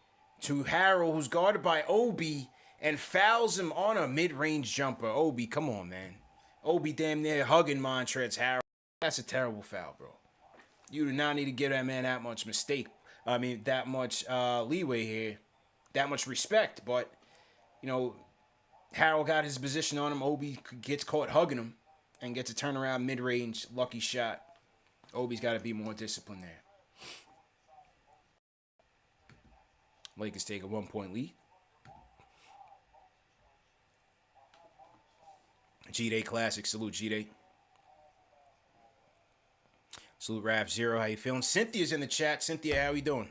To Harrell, who's guarded by Obi, and fouls him on a mid-range jumper. Obi, come on, man. Obi damn near hugging Montrezl Harrell. That's a terrible foul, bro. You do not need to give that man that much that much leeway here. That much respect. But, Harrell got his position on him. Obi gets caught hugging him and gets a turnaround mid-range lucky shot. Obi's got to be more disciplined there. Lakers take a 1-point lead. G-Day Classic. Salute, G-Day. Salute, Rav Zero. How you feeling? Cynthia's in the chat. Cynthia, how you doing?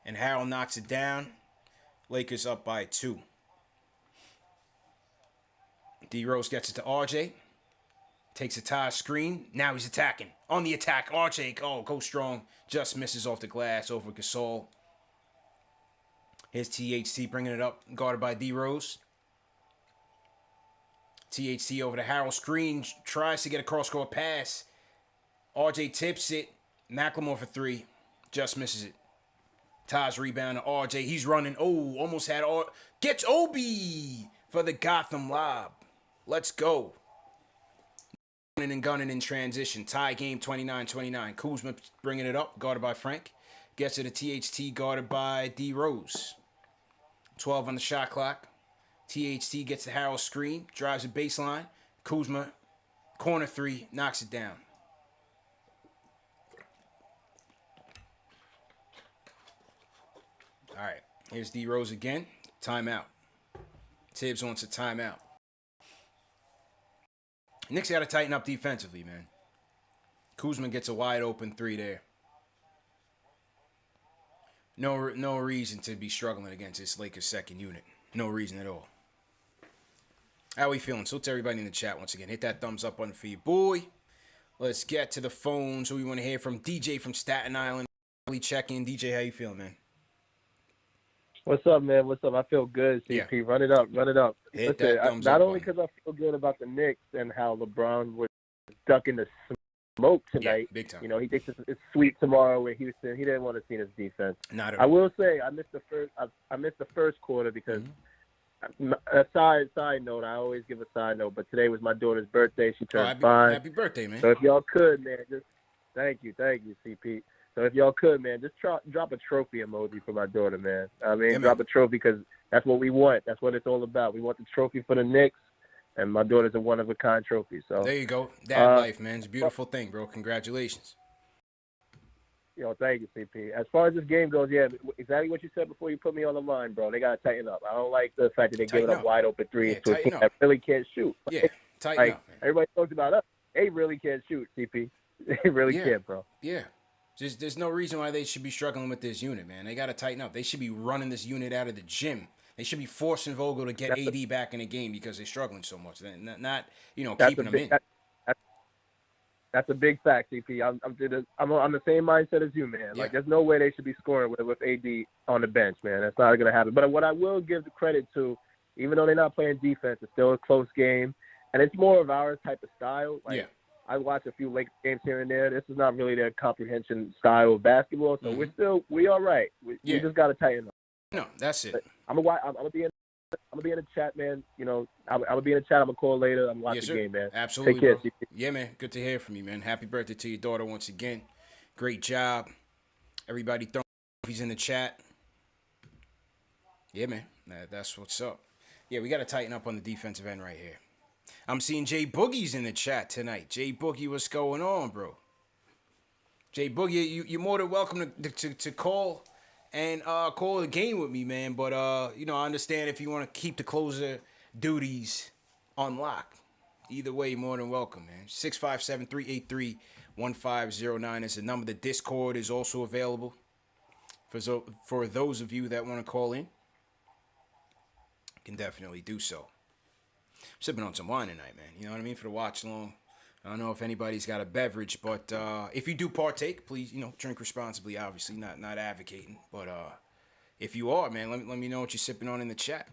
And Harold knocks it down. Lakers up by 2. D Rose gets it to RJ. Takes a tie screen. Now he's attacking. On the attack, RJ, go strong. Just misses off the glass over Gasol. Here's THT bringing it up, guarded by D Rose. THT over the Harrell screen, tries to get a cross-court pass. RJ tips it. Macklemore for three. Just misses it. Ty's rebound to RJ. He's running. Oh, almost had gets Obi for the Gotham lob. Let's go. Gunning and gunning in transition. Tie game 29-29. Kuzma bringing it up, guarded by Frank. Gets it to THT, guarded by D Rose. 12 on the shot clock. THT gets the Harrell screen, drives a baseline. Kuzma, corner three, knocks it down. All right, here's D Rose again. Timeout. Tibbs wants a timeout. Knicks got to tighten up defensively, man. Kuzma gets a wide open three there. No reason to be struggling against this Lakers second unit. No reason at all. How we feeling? So to everybody in the chat once again, hit that thumbs up button for your boy. Let's get to the phones. Who we want to hear from? DJ from Staten Island. Check in. DJ, how you feeling, man? What's up, man? What's up? I feel good, CP. Yeah. Run it up. Hit Listen, that thumbs not up only because I feel good about the Knicks and how LeBron was stuck in the smoke tonight. Yeah, big time. You know, he thinks it's sweet tomorrow with Houston. He didn't want to see his defense. Not at all. I will say I missed the first. I missed the first quarter because a side note. I always give a side note, but today was my daughter's birthday. She turned 5. Happy birthday, man. So if y'all could, man, just thank you, CP. So if y'all could, man, just drop a trophy emoji for my daughter, man. I mean, yeah, drop a trophy because that's what we want. That's what it's all about. We want the trophy for the Knicks, and my daughter's a one-of-a-kind trophy. So there you go. Dad life, man. It's a beautiful thing, bro. Congratulations. Thank you, CP. As far as this game goes, yeah, exactly what you said before you put me on the line, bro. They got to tighten up. I don't like the fact that they're giving up wide open threes to a team that really can't shoot. Yeah, tighten up, man. Everybody talks about us. They really can't shoot, CP. They really can't, bro. Yeah. There's no reason why they should be struggling with this unit, man. They got to tighten up. They should be running this unit out of the gym. They should be forcing Vogel to get AD back in the game because they're struggling so much. Not keeping them in. That's a big fact, CP. I'm on the same mindset as you, man. Yeah. Like, there's no way they should be scoring with AD on the bench, man. That's not going to happen. But what I will give the credit to, even though they're not playing defense, it's still a close game. And it's more of our type of style. Like, I watch a few Lakers games here and there. This is not really their comprehension style of basketball. So we all right. We just got to tighten up. No, that's it. I'm gonna be in the chat, man. You know, I'm gonna be in the chat. I'm gonna call later. I'm watching the game, man. Absolutely. Take care. Yeah, man. Good to hear from you, man. Happy birthday to your daughter once again. Great job. Everybody throwing trophies in the chat. Yeah, man. That's what's up. Yeah, we got to tighten up on the defensive end right here. I'm seeing Jay Boogie's in the chat tonight. Jay Boogie, what's going on, bro? Jay Boogie, you're more than welcome to call and call the game with me, man. But, I understand if you want to keep the closer duties on lock. Either way, more than welcome, man. 657-383-1509 is the number. The Discord is also available for those of you that want to call in. You can definitely do so. I'm sipping on some wine tonight, man. You know what I mean? For the watch long. I don't know if anybody's got a beverage, but if you do partake, please, drink responsibly. Obviously, not advocating, but if you are, man, let me know what you're sipping on in the chat.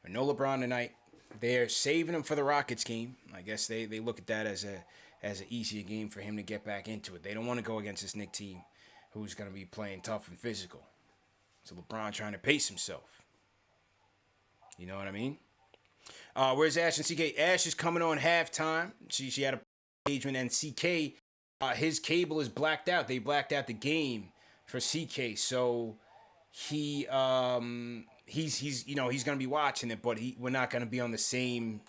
But no LeBron tonight. They're saving him for the Rockets game. I guess they look at that as an easier game for him to get back into it. They don't want to go against this Knicks team, who's going to be playing tough and physical. So LeBron trying to pace himself. You know what I mean? Where's Ash and CK? Ash is coming on halftime. She had a engagement, and CK, his cable is blacked out. They blacked out the game for CK, so he's gonna be watching it, but we're not gonna be on the same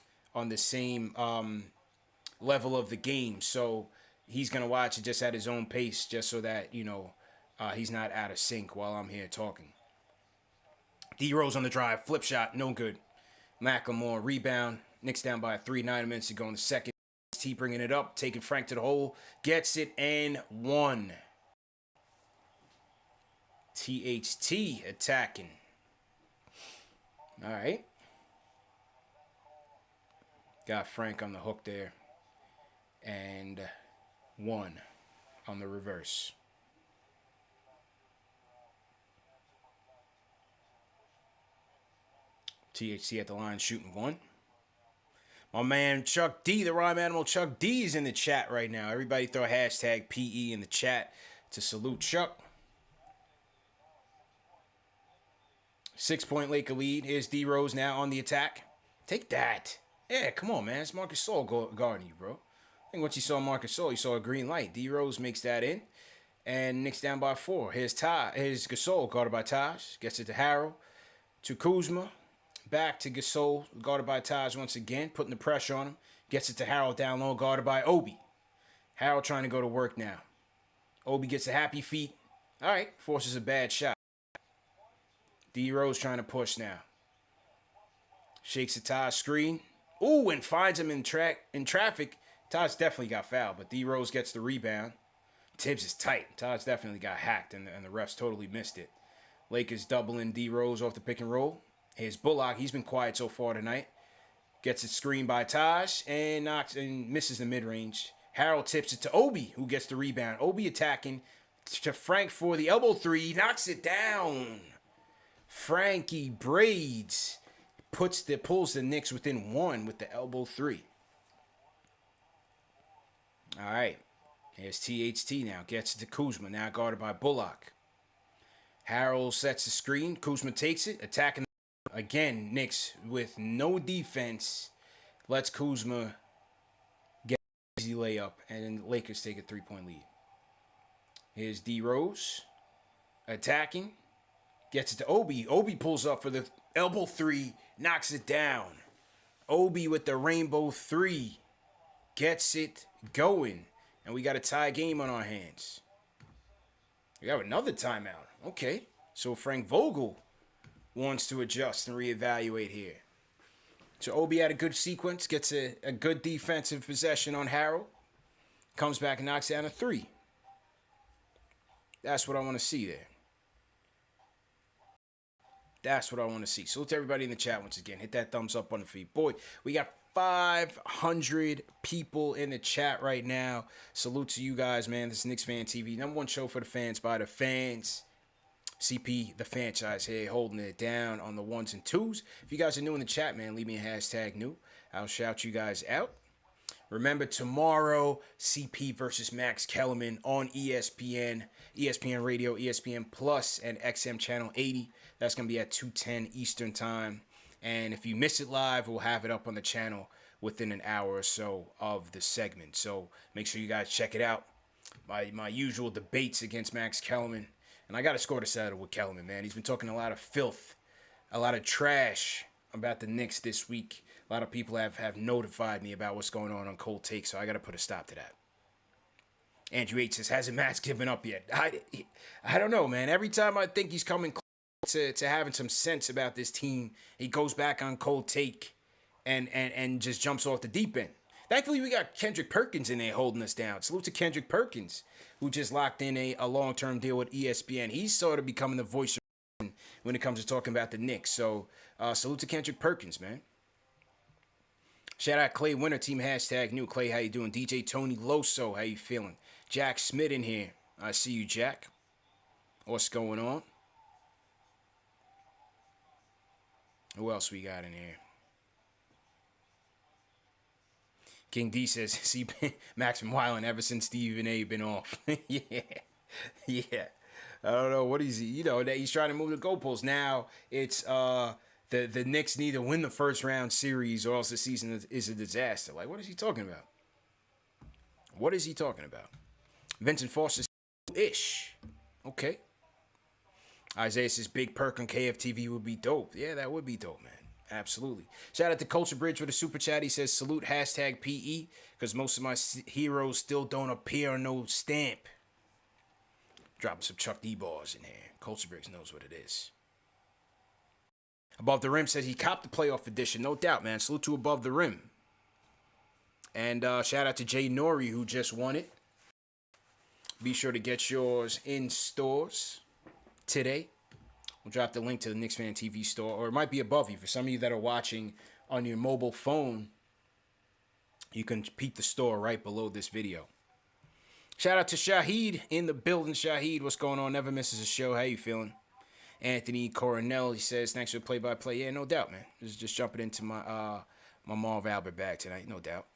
level of the game. So he's gonna watch it just at his own pace, just so that he's not out of sync while I'm here talking. D Rose on the drive, flip shot, no good. Macklemore rebound. Knicks down by 3, 9 minutes to go in the second. T bringing it up, taking Frank to the hole, gets it and one. THT attacking. All right. Got Frank on the hook there. And 1 on the reverse. THC at the line shooting 1. My man Chuck D, the rhyme animal Chuck D, is in the chat right now. Everybody throw hashtag PE in the chat to salute Chuck. 6-point Laker lead. Here's D Rose now on the attack. Take that. Yeah, come on, man. It's Marcus Sol guarding you, bro. I think once you saw Marcus Sol, you saw a green light. D Rose makes that in. And Knicks down by 4. Here's Gasol, guarded by Taj. Gets it to Harrell. To Kuzma. Back to Gasol, guarded by Taj once again, putting the pressure on him. Gets it to Harrell down low, guarded by Obi. Harrell trying to go to work now. Obi gets a happy feet. All right, forces a bad shot. D Rose trying to push now. Shakes the Taj screen. Ooh, and finds him in traffic. Taj definitely got fouled, but D Rose gets the rebound. Tibbs is tight. Taj definitely got hacked, and the refs totally missed it. Lakers doubling D Rose off the pick and roll. Here's Bullock. He's been quiet so far tonight. Gets it screened by Taj and knocks and misses the mid-range. Harrell tips it to Obi, who gets the rebound. Obi attacking to Frank for the elbow 3. Knocks it down. Frankie braids. Pulls the Knicks within 1 with the elbow 3. All right. Here's THT now. Gets it to Kuzma. Now guarded by Bullock. Harrell sets the screen. Kuzma takes it. Attacking. Again, Knicks with no defense lets Kuzma get an easy layup, and then the Lakers take a 3-point lead. Here's D Rose attacking, gets it to Obi. Obi pulls up for the elbow 3, knocks it down. Obi with the rainbow 3 gets it going, and we got a tie game on our hands. We got another timeout. Okay, so Frank Vogel wants to adjust and reevaluate here. So Obi had a good sequence, gets a good defensive possession on Harrell. Comes back and knocks down a 3. That's what I want to see there. That's what I want to see. Salute to everybody in the chat once again. Hit that thumbs up on the feed. Boy, we got 500 people in the chat right now. Salute to you guys, man. This is KnicksFanTV, #1 show for the fans by the fans. CP, the franchise here, holding it down on the 1s and 2s. If you guys are new in the chat, man, leave me a hashtag new. I'll shout you guys out. Remember, tomorrow, CP versus Max Kellerman on ESPN, ESPN Radio, ESPN Plus, and XM Channel 80. That's going to be at 2:10 Eastern Time. And if you miss it live, we'll have it up on the channel within an hour or so of the segment. So make sure you guys check it out. My usual debates against Max Kellerman. And I got to score to settle with Kellerman, man. He's been talking a lot of filth, a lot of trash about the Knicks this week. A lot of people have notified me about what's going on Cold Take, so I got to put a stop to that. Andrew H says, hasn't Max given up yet? I don't know, man. Every time I think he's coming close to having some sense about this team, he goes back on Cold Take and just jumps off the deep end. Thankfully, we got Kendrick Perkins in there holding us down. Salute to Kendrick Perkins, who just locked in a long-term deal with ESPN. He's sort of becoming the voice of when it comes to talking about the Knicks. So, salute to Kendrick Perkins, man. Shout out Clay Winter, team hashtag new. Clay, how you doing? DJ Tony Loso, how you feeling? Jack Smith in here. I see you, Jack. What's going on? Who else we got in here? King D says, see, Max been wilding ever since Stephen A been off. Yeah. I don't know. What is he? You know, that he's trying to move the goalposts. Now it's the Knicks need to win the first round series or else the season is a disaster. Like, what is he talking about? What is he talking about? Vincent Foster ish. Okay. Isaiah says big perk on KFTV would be dope. Yeah, that would be dope, man. Absolutely. Shout out to Culture Bridge for the super chat. He says, salute hashtag PE, because most of my heroes still don't appear on no stamp. Dropping some Chuck D bars in here. Culture Bridge knows what it is. Above the Rim says he copped the playoff edition. No doubt, man. Salute to Above the Rim. And shout out to Jay Nori, who just won it. Be sure to get yours in stores today We'll drop the link to the Knicks Fan TV store, or it might be above you. For some of you that are watching on your mobile phone, you can peek the store right below this video. Shout out to Shahid in the building. Shahid, what's going on? Never misses a show. How you feeling? Anthony Coronel, he says, thanks for the play-by-play. Yeah, no doubt, man. This is just jumping into my my Marv Albert bag tonight, no doubt.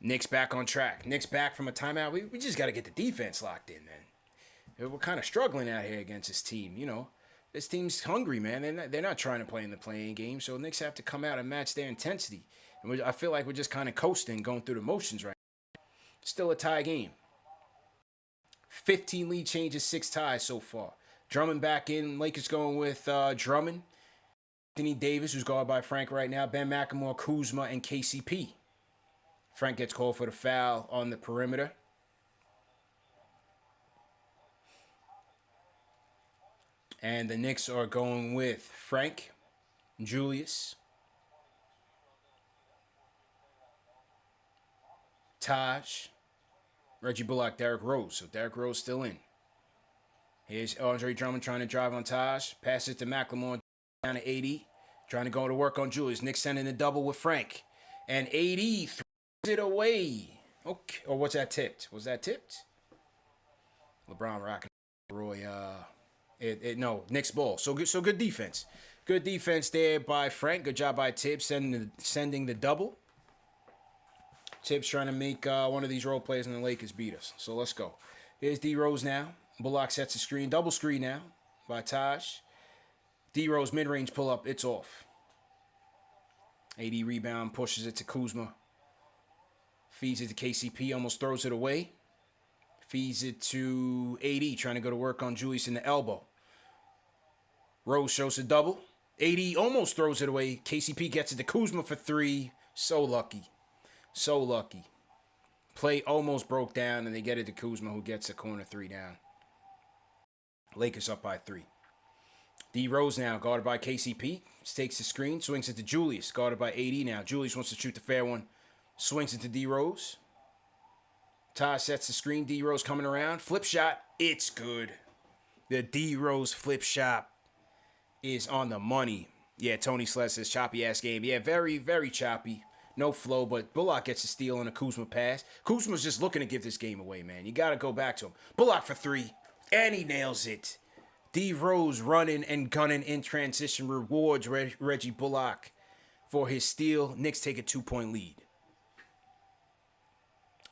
Knicks back on track. Knicks back from a timeout. We just got to get the defense locked in, man. We're kind of struggling out here against this team, you know. This team's hungry, man. They're not trying to play in the playing game, so Knicks have to come out and match their intensity. And I feel like we're just kind of coasting, going through the motions right now. Still a tie game. 15 lead changes, 6 ties so far. Drummond back in. Lakers going with Drummond. Anthony Davis, who's guarded by Frank right now. Ben McLemore, Kuzma, and KCP. Frank gets called for the foul on the perimeter. And the Knicks are going with Frank, Julius, Taj, Reggie Bullock, Derrick Rose. So Derrick Rose still in. Here's Andre Drummond trying to drive on Taj. Passes to McLemore down to 80. Trying to go to work on Julius. Knicks sending the double with Frank. And 80 throws it away. Okay. Or was that tipped? Was that tipped? LeBron rocking Roy. No, Knicks ball. So good defense. Good defense there by Frank. Good job by Tibbs sending the double. Tibbs trying to make one of these role players in the Lakers beat us. So let's go. Here's D Rose now. Bullock sets the screen. Double screen now by Taj. D Rose mid-range pull up. It's off. AD rebound, pushes it to Kuzma. Feeds it to KCP, almost throws it away. Feeds it to AD, trying to go to work on Julius in the elbow. Rose shows a double. AD almost throws it away. KCP gets it to Kuzma for 3. So lucky. So lucky. Play almost broke down, and they get it to Kuzma, who gets a corner 3 down. Lakers up by 3. D Rose now, guarded by KCP. Takes the screen, swings it to Julius, guarded by AD now. Julius wants to shoot the fair one. Swings it to D Rose. Ty sets the screen. D Rose coming around. Flip shot. It's good. The D Rose flip shot is on the money. Yeah, Tony Sled says choppy ass game. Yeah, very, very choppy. No flow, but Bullock gets a steal on a Kuzma pass. Kuzma's just looking to give this game away, man. You got to go back to him. Bullock for 3, and he nails it. D Rose running and gunning in transition rewards Reggie Bullock for his steal. Knicks take a 2-point lead.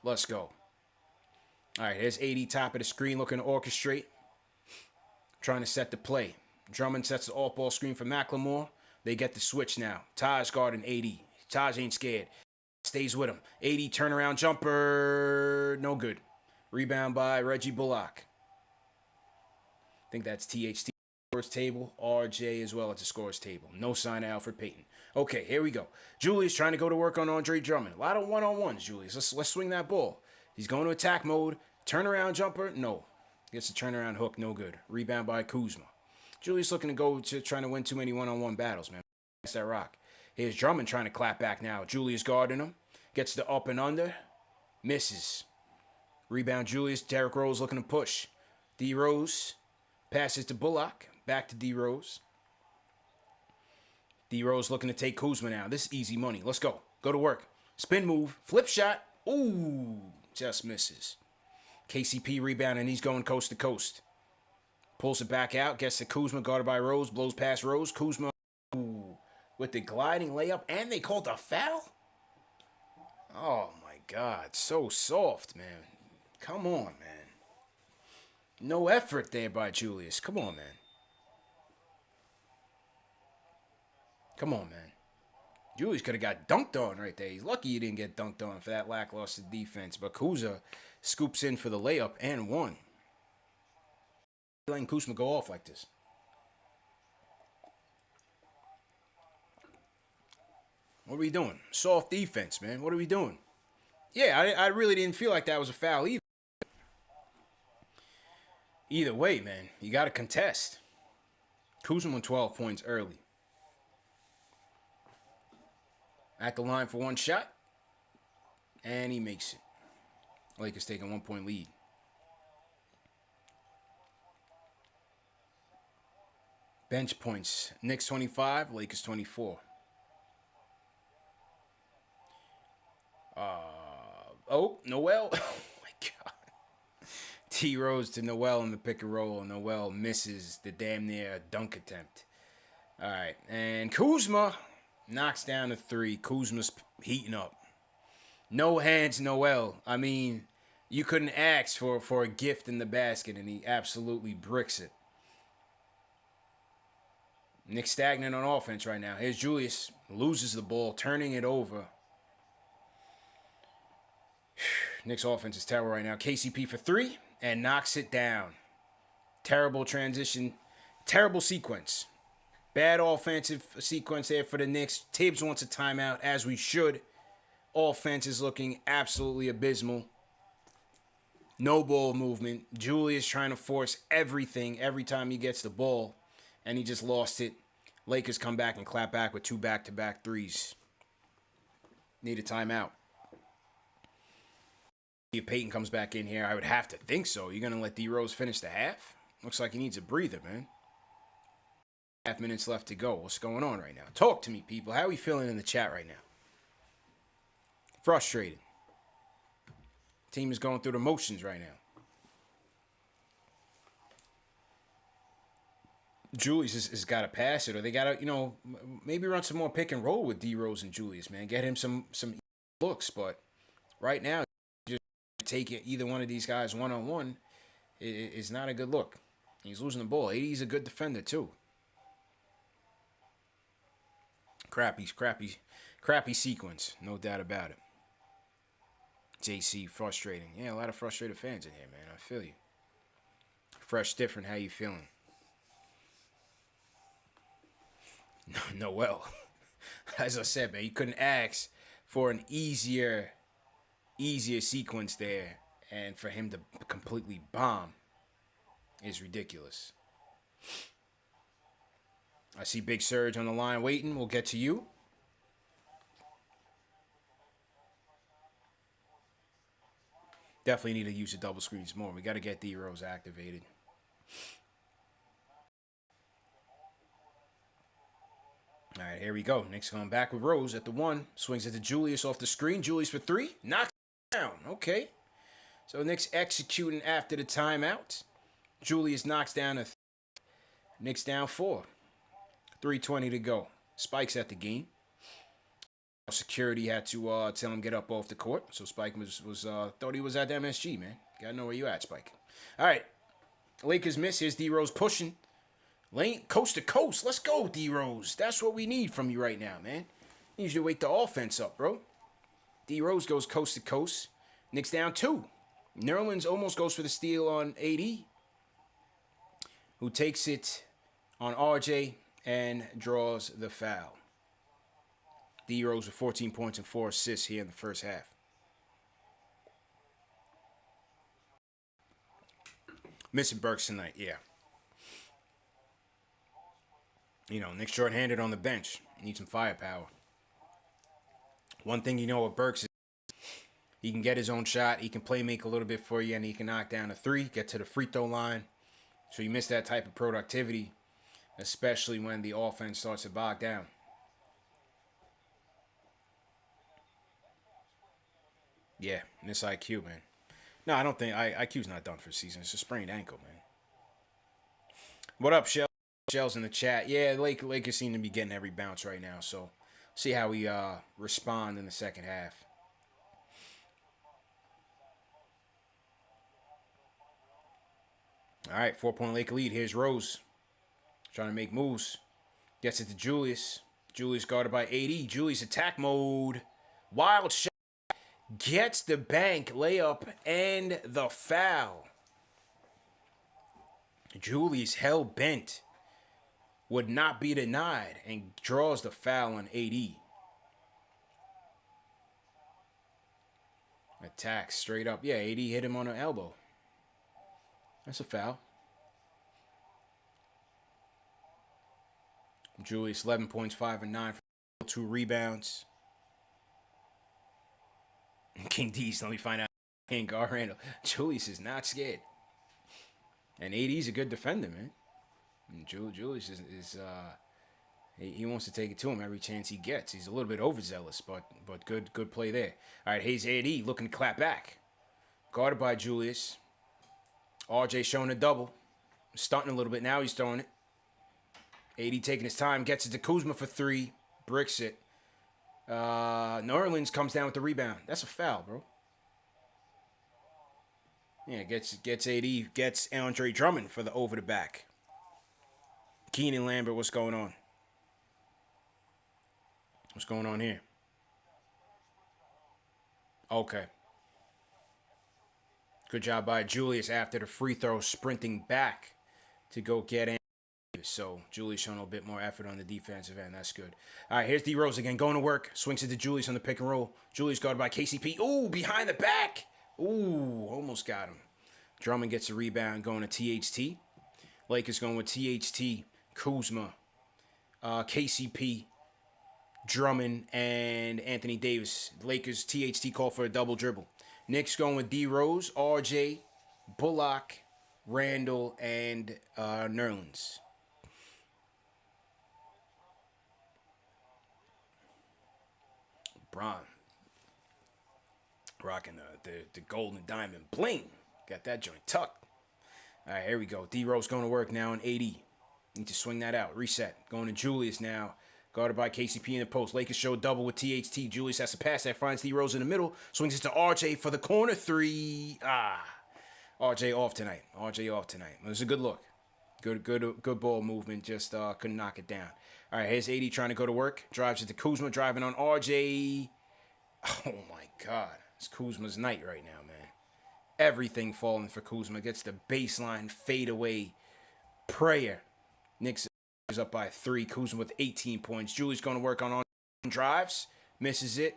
Let's go. All right, here's AD top of the screen looking to orchestrate. Trying to set the play. Drummond sets the off-ball screen for McLemore. They get the switch now. Taj guarding AD. Taj ain't scared. Stays with him. AD turnaround jumper. No good. Rebound by Reggie Bullock. I think that's THT scores table. RJ as well at the scores table. No sign of Alfred Payton. Okay, here we go. Julius trying to go to work on Andre Drummond. A lot of one-on-ones, Julius. Let's swing that ball. He's going to attack mode. Turnaround jumper. No. Gets a turnaround hook. No good. Rebound by Kuzma. Julius looking to go to trying to win too many one-on-one battles, man. That's that rock. Here's Drummond trying to clap back now. Julius guarding him. Gets the up and under. Misses. Rebound Julius. Derrick Rose looking to push. D Rose passes to Bullock. Back to D Rose. D Rose looking to take Kuzma now. This is easy money. Let's go. Go to work. Spin move. Flip shot. Ooh. Just misses. KCP rebound, and he's going coast to coast. Pulls it back out. Gets to Kuzma, guarded by Rose. Blows past Rose. Kuzma with the gliding layup, and they called a foul? Oh, my God. So soft, man. Come on, man. No effort there by Julius. Come on, man. Come on, man. Julius could have got dunked on right there. He's lucky he didn't get dunked on for that lackluster defense. But Kuzma scoops in for the layup and one. Letting Kuzma go off like this. What are we doing? Soft defense, man. What are we doing? Yeah, I really didn't feel like that was a foul either. Either way, man, you got to contest. Kuzma won 12 points early. At the line for one shot. And he makes it. Lakers taking 1-point lead. Bench points. Knicks 25, Lakers 24. Noel. Oh, my God. T Rose to Noel in the pick and roll. Noel misses the damn near dunk attempt. All right. And Kuzma knocks down a three. Kuzma's heating up. No hands, Noel. I mean, you couldn't ask for a gift in the basket, and he absolutely bricks it. Knicks stagnant on offense right now. Here's Julius. Loses the ball, turning it over. Knicks offense is terrible right now. KCP for three and knocks it down. Terrible transition. Terrible sequence. Bad offensive sequence there for the Knicks. Tibbs wants a timeout, as we should. Offense is looking absolutely abysmal. No ball movement. Julius trying to force everything every time he gets the ball, and he just lost it. Lakers come back and clap back with 2 back-to-back threes. Need a timeout. If Peyton comes back in here, I would have to think so. You're going to let D Rose finish the half? Looks like he needs a breather, man. 5 minutes left to go. What's going on right now? Talk to me, people. How are we feeling in the chat right now? Frustrated. Team is going through the motions right now. Julius has got to pass it, or they got to, maybe run some more pick and roll with D Rose and Julius, man. Get him some looks, but right now, just take it, either one of these guys one-on-one is not a good look. He's losing the ball. AD's a good defender, too. Crappy sequence. No doubt about it. JC, frustrating. Yeah, a lot of frustrated fans in here, man. I feel you. Fresh, different. How you feeling? Noel. As I said, man, you couldn't ask for an easier sequence there, and for him to completely bomb is ridiculous. I see Big Surge on the line waiting. We'll get to you. Definitely need to use the double screens more. We got to get D Rose activated. All right, here we go. Knicks going back with Rose at the 1. Swings it to Julius off the screen. Julius for 3. Knocks it down. Okay. So Knicks executing after the timeout. Julius knocks down a Knicks down 4. 3:20 to go. Spike's at the game. Security had to tell him get up off the court. So Spike was thought he was at the MSG, man. Gotta know where you at, Spike. All right. Lakers miss. Here's D Rose pushing. Lane coast to coast. Let's go, D Rose. That's what we need from you right now, man. You need to wake the offense up, bro. D Rose goes coast to coast. Knicks down 2. Nerlens almost goes for the steal on AD, who takes it on RJ and draws the foul. D Rose with 14 points and 4 assists here in the first half. Missing Burks tonight, yeah. Knicks short-handed on the bench. Need some firepower. One thing you know with Burks is he can get his own shot. He can play make a little bit for you, and he can knock down a 3, get to the free throw line. So you miss that type of productivity, especially when the offense starts to bog down. Yeah, miss IQ, man. No, I don't think IQ's not done for the season. It's a sprained ankle, man. What up, Shell? Shell's in the chat. Yeah, Lakers seem to be getting every bounce right now, so see how we respond in the second half. All right, 4-point Laker lead. Here's Rose. Trying to make moves. Gets it to Julius. Julius guarded by AD. Julius attack mode. Wild shot. Gets the bank layup and the foul. Julius hell bent. Would not be denied and draws the foul on AD. Attacks straight up. Yeah, AD hit him on an elbow. That's a foul. Julius 11 points, 5 and 9 for 2 rebounds. King Deej, let me find out. Can't guard Randle. Julius is not scared. And AD's a good defender, man. And Julius he wants to take it to him every chance he gets. He's a little bit overzealous, but good play there. All right, here's AD looking to clap back. Guarded by Julius. RJ showing a double. Stunting a little bit. Now he's throwing it. AD taking his time. Gets it to Kuzma for 3. Bricks it. New Orleans comes down with the rebound. That's a foul, bro. Yeah, gets AD. Gets Andre Drummond for the over the back. Keenan Lambert, what's going on? What's going on here? Okay. Good job by Julius after the free throw, sprinting back to go get in. So Julius showing a little bit more effort on the defensive end. That's good. All right, here's D Rose again, going to work. Swings it to Julius on the pick and roll. Julius guarded by KCP. Ooh, behind the back. Ooh, almost got him. Drummond gets a rebound, going to THT. Lakers going with THT, Kuzma, KCP, Drummond, and Anthony Davis. Lakers, THT call for a double dribble. Knicks going with D Rose, RJ, Bullock, Randle, and Nerlens. Bron rocking the gold and diamond bling. Got that joint tucked. All right, here we go. D Rose going to work now on 80. Need to swing that out. Reset. Going to Julius now. Guarded by KCP in the post. Lakers show double with THT. Julius has to pass that. Finds D Rose in the middle. Swings it to RJ for the corner 3. RJ off tonight. It was a good look. Good ball movement. Just couldn't knock it down. All right, here's 80 trying to go to work. Drives it to Kuzma. Driving on RJ. Oh, my God. It's Kuzma's night right now, man. Everything falling for Kuzma. Gets the baseline fadeaway prayer. Knicks is up by 3. Kuzma with 18 points. Julius going to work on drives. Misses it.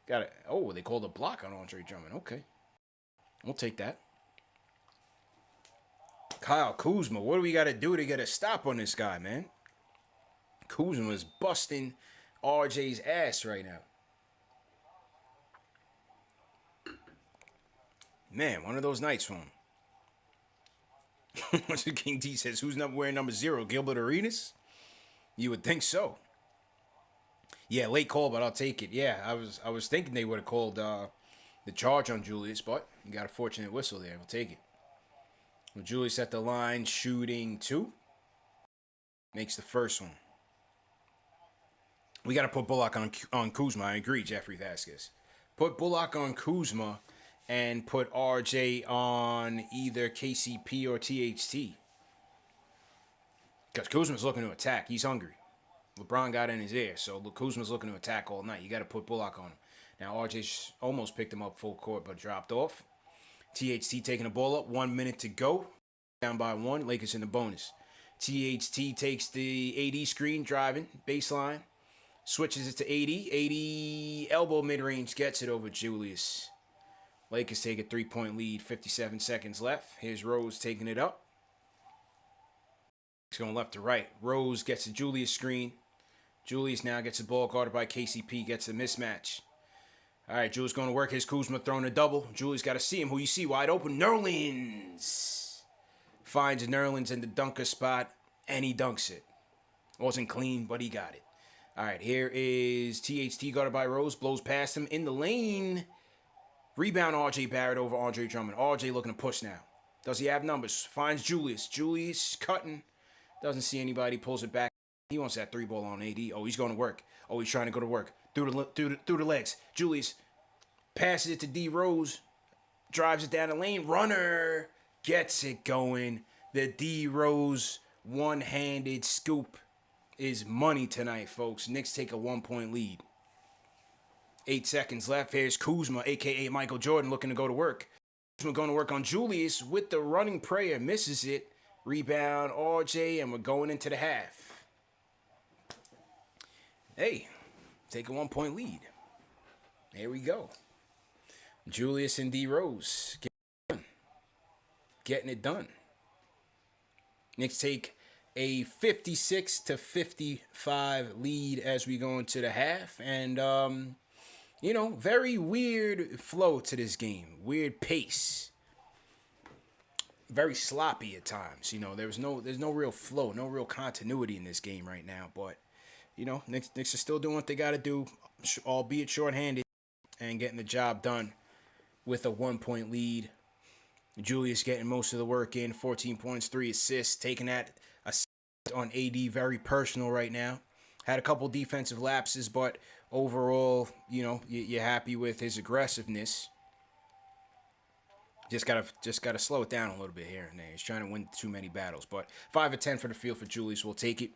Got it. Oh, they called a block on Andre Drummond. Okay. We'll take that. Kyle Kuzma. What do we got to do to get a stop on this guy, man? Kuzma is busting RJ's ass right now. Man, one of those nights for him. King D says, who's wearing number 0? Gilbert Arenas? You would think so. Yeah, late call, but I'll take it. Yeah, I was thinking they would have called the charge on Julius, but you got a fortunate whistle there. We'll take it. Well, Julius at the line, shooting 2. Makes the first one. We got to put Bullock on Kuzma. I agree, Jeffrey Vasquez. Put Bullock on Kuzma and put RJ on either KCP or THT. Because Kuzma's looking to attack. He's hungry. LeBron got in his ear, so Kuzma's looking to attack all night. You got to put Bullock on him. Now, RJ almost picked him up full court, but dropped off. THT taking the ball up. 1 minute to go. Down by 1. Lakers in the bonus. THT takes the AD screen, driving, baseline. Switches it to 80. 80 elbow mid-range, gets it over Julius. Lakers take a 3-point lead, 57 seconds left. Here's Rose taking it up. He's going left to right. Rose gets the Julius screen. Julius now gets the ball guarded by KCP, gets a mismatch. All right, Julius going to work his Kuzma, throwing a double. Julius got to see him. Who you see wide open? Nerlens. Finds Nerlens in the dunker spot, and he dunks it. Wasn't clean, but he got it. All right, here is THT guarded by Rose. Blows past him in the lane. Rebound RJ Barrett over Andre Drummond. RJ looking to push now. Does he have numbers? Finds Julius. Julius cutting. Doesn't see anybody. Pulls it back. He wants that 3-ball on AD. Oh, he's going to work. Oh, he's trying to go to work. Through the legs. Julius passes it to D Rose. Drives it down the lane. Runner gets it going. The D Rose one-handed scoop is money tonight, folks. Knicks take a 1-point lead. 8 seconds left. Here's Kuzma, a.k.a. Michael Jordan, looking to go to work. Kuzma going to work on Julius with the running prayer. Misses it. Rebound, RJ, and we're going into the half. Hey, take a 1-point lead. Here we go. Julius and D Rose getting it done. Knicks take a 56-55 lead as we go into the half. And, very weird flow to this game. Weird pace. very sloppy at times. You know, there's no real flow, no real continuity in this game right now. But you know, Knicks are still doing what they got to do, albeit shorthanded, and getting the job done with a 1-point lead. Julius getting most of the work in, 14 points, 3 assists, taking that assist on AD very personal right now. Had a couple defensive lapses, but overall, you know, you're happy with his aggressiveness. Just gotta slow it down a little bit here and there. He's trying to win too many battles, but 5 of 10 for the field for Julius. We'll take it.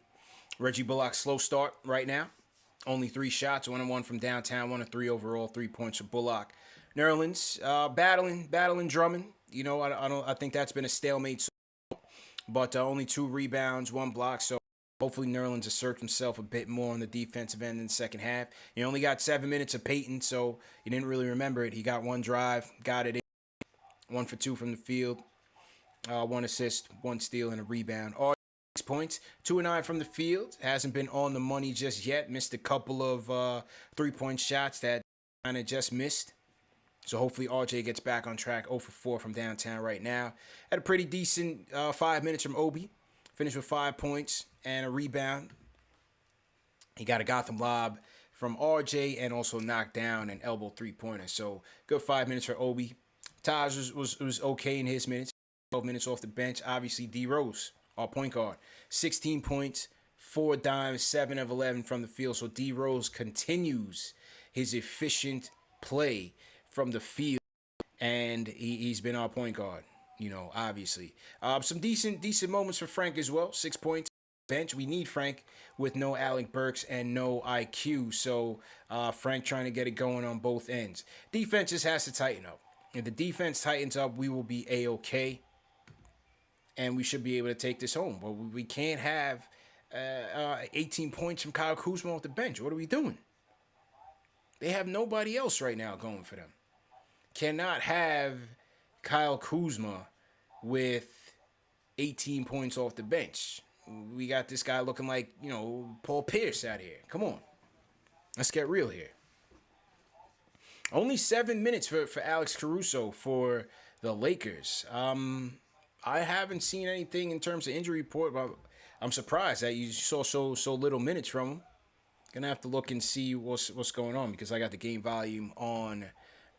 Reggie Bullock slow start right now. Only 3 shots, 1 of 1 from downtown, 1 of 3 overall, 3 points for Bullock. Nerlens battling Drummond. You know, I think that's been a stalemate. But only 2 rebounds, 1 block. So hopefully Nerlens asserts himself a bit more on the defensive end in the second half. He only got 7 minutes of Peyton, so you didn't really remember it. He got 1 drive, got it in, 1 for 2 from the field, 1 assist, 1 steal, and a rebound. All 6 points, 2 of 9 from the field. Hasn't been on the money just yet. Missed a couple of 3-point shots that kind of just missed. So hopefully RJ gets back on track. 0 for 4 from downtown right now. Had a pretty decent 5 minutes from Obi. Finished with 5 points and a rebound. He got a Gotham lob from RJ and also knocked down an elbow 3-pointer. So good 5 minutes for Obi. Taj was okay in his minutes. 12 minutes off the bench. Obviously D Rose, our point guard. 16 points, 4 dimes, 7 of 11 from the field. So D Rose continues his efficient play from the field, and he's been our point guard, you know, obviously. Some decent moments for Frank as well. 6 points bench. We need Frank with no Alec Burks and no IQ, so Frank trying to get it going on both ends. Defense just has to tighten up. If the defense tightens up, we will be A-okay, and we should be able to take this home. But we can't have 18 points from Kyle Kuzma off the bench. What are we doing? They have nobody else right now going for them. Cannot have Kyle Kuzma with 18 points off the bench. We got this guy looking like, you know, Paul Pierce out here. Come on. Let's get real here. Only 7 minutes for Alex Caruso for the Lakers. I haven't seen anything in terms of injury report, but I'm surprised that you saw so little minutes from him. Gonna have to look and see what's going on because I got the game volume on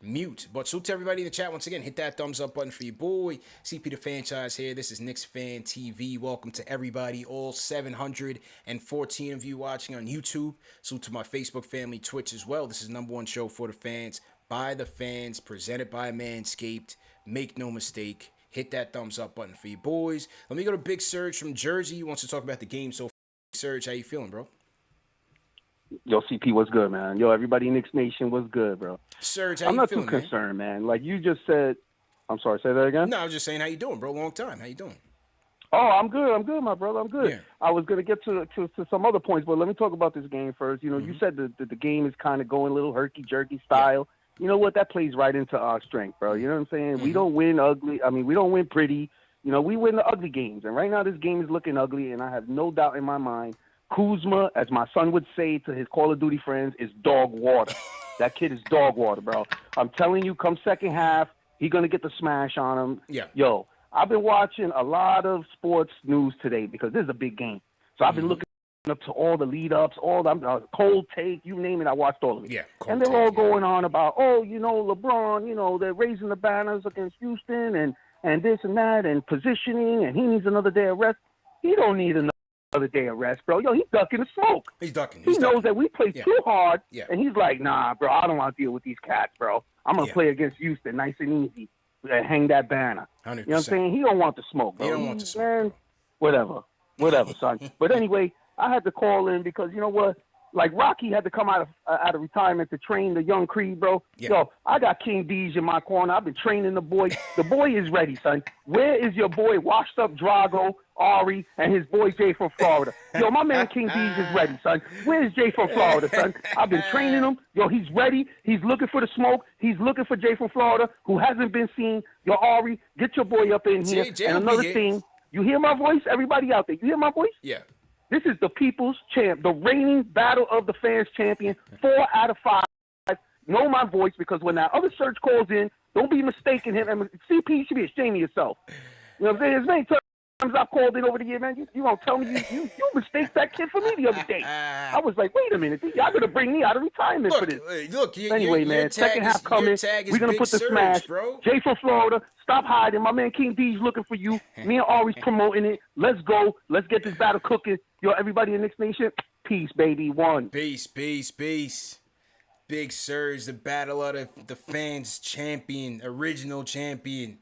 mute. But salute to everybody in the chat once again. Hit that thumbs up button for your boy. CP the Franchise here. This is KnicksFanTV. Welcome to everybody, all 714 of you watching on YouTube. Salute to my Facebook family, Twitch as well. This is #1 show for the fans, by the fans, presented by Manscaped. Make no mistake. Hit that thumbs up button for your boys. Let me go to Big Surge from Jersey. He wants to talk about the game so far. Surge, how you feeling, bro? Yo, CP, what's good, man? Yo, everybody in Knicks Nation, what's good, bro? Serge, how I'm you not feeling, too concerned, man. Like you just said, I'm sorry, say that again? No, I was just saying, how you doing, bro? Long time. How you doing? Oh, I'm good, my brother. I'm good. Yeah. I was going to get to some other points, but let me talk about this game first. You know, you said the game is kind of going a little herky-jerky style. Yeah. You know what? That plays right into our strength, bro. You know what I'm saying? We don't win ugly. I mean, we don't win pretty. You know, we win the ugly games. And right now this game is looking ugly, and I have no doubt in my mind Kuzma, as my son would say to his Call of Duty friends, is dog water. That kid is dog water, bro. I'm telling you, come second half, he's going to get the smash on him. Yeah. Yo, I've been watching a lot of sports news today because this is a big game. So I've been looking up to all the lead-ups, all the cold take, you name it, I watched all of it. Yeah, and they're all going on about, you know, LeBron, you know, they're raising the banners against Houston and this and that and positioning, and he needs another day of rest. He don't need another day of rest, bro. Yo, he's ducking the smoke. He knows that we play too hard, and he's like, nah, bro, I don't want to deal with these cats, bro. I'm going to play against Houston nice and easy and hang that banner. 100%. You know what I'm saying? He don't want the smoke, bro. He don't want the smoke, man, whatever, son. But anyway, I had to call in because, you know what? Like Rocky had to come out of retirement to train the young Creed, bro. Yeah. Yo, I got King Deej in my corner. I've been training the boy. The boy is ready, son. Where is your boy, washed up Drago, Ari, and his boy Jay from Florida? Yo, my man King Deej is ready, son. Where's Jay from Florida, son? I've been training him. Yo, he's ready. He's looking for the smoke. He's looking for Jay from Florida, who hasn't been seen. Yo, Ari, get your boy up in here. Jay and another thing, you hear my voice? Everybody out there, you hear my voice? Yeah. This is the people's champ, the reigning Battle of the Fans champion, 4 out of 5. Know my voice because when that other search calls in, don't be mistaking him. And CP, you should be ashamed of yourself. You know You know what I'm saying? As many times I've called in over the year, man, you don't tell me you mistake that kid for me the other day. I was like, wait a minute, y'all gonna bring me out of retirement for this. Look, Anyway, man, second half coming. We're gonna put the smash, bro. Jay from Florida, stop hiding. My man King Deej looking for you. Me and Ari's promoting it. Let's go. Let's get this battle cooking. Yo, everybody in Knicks Nation, peace, baby. One. Peace. Big Surge, the battle of the fans champion, original champion.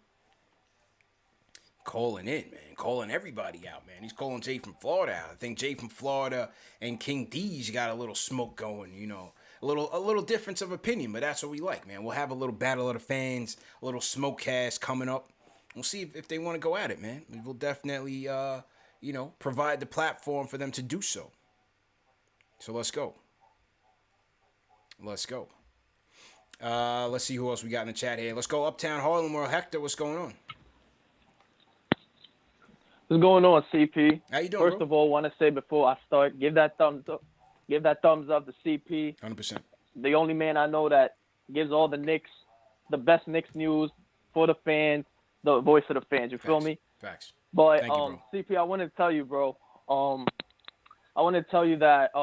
Calling in, man. Calling everybody out, man. He's calling Jay from Florida out. I think Jay from Florida and King Deej got a little smoke going, you know. A little difference of opinion, but that's what we like, man. We'll have a little battle of the fans, a little smoke cast coming up. We'll see if they want to go at it, man. We will definitely, provide the platform for them to do so. So let's go. Let's see who else we got in the chat here. Let's go Uptown Harlem or Hector. What's going on? What's going on, CP? How you doing, First of all, want to say before I start, give that thumbs up. Give that thumbs up to CP. 100%. The only man I know that gives all the Knicks, the best Knicks news for the fans, the voice of the fans. You feel me? Facts. But Thank you, bro. CP, I want to tell you, bro. I want to tell you that,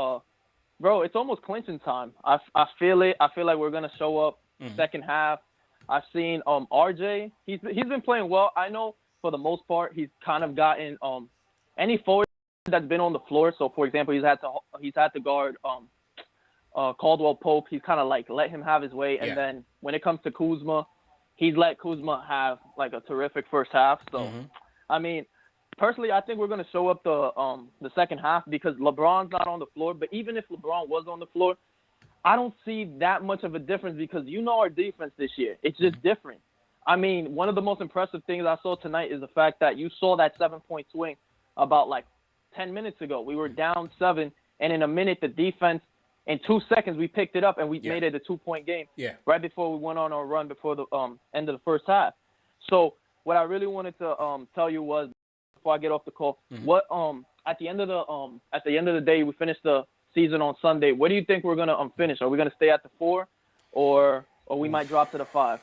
bro, it's almost clinching time. I feel it. I feel like we're gonna show up second half. I've seen RJ. He's been playing well. I know for the most part he's kind of gotten any forward that's been on the floor. So for example, he's had to guard Caldwell Pope. He's kind of like let him have his way. And then when it comes to Kuzma, he's let Kuzma have like a terrific first half. So I mean, personally, I think we're going to show up the second half because LeBron's not on the floor. But even if LeBron was on the floor, I don't see that much of a difference because you know our defense this year. It's just different. I mean, one of the most impressive things I saw tonight is the fact that you saw that 7-point swing about like 10 minutes ago. We were down 7, and in a minute, the defense, in 2 seconds, we picked it up, and we made it a 2-point game right before we went on our run before the end of the first half. So what I really wanted to tell you was, before I get off the call, what at the end of the day, we finished the season on Sunday. What do you think we're gonna finish? Are we gonna stay at the 4, or we might drop to the 5?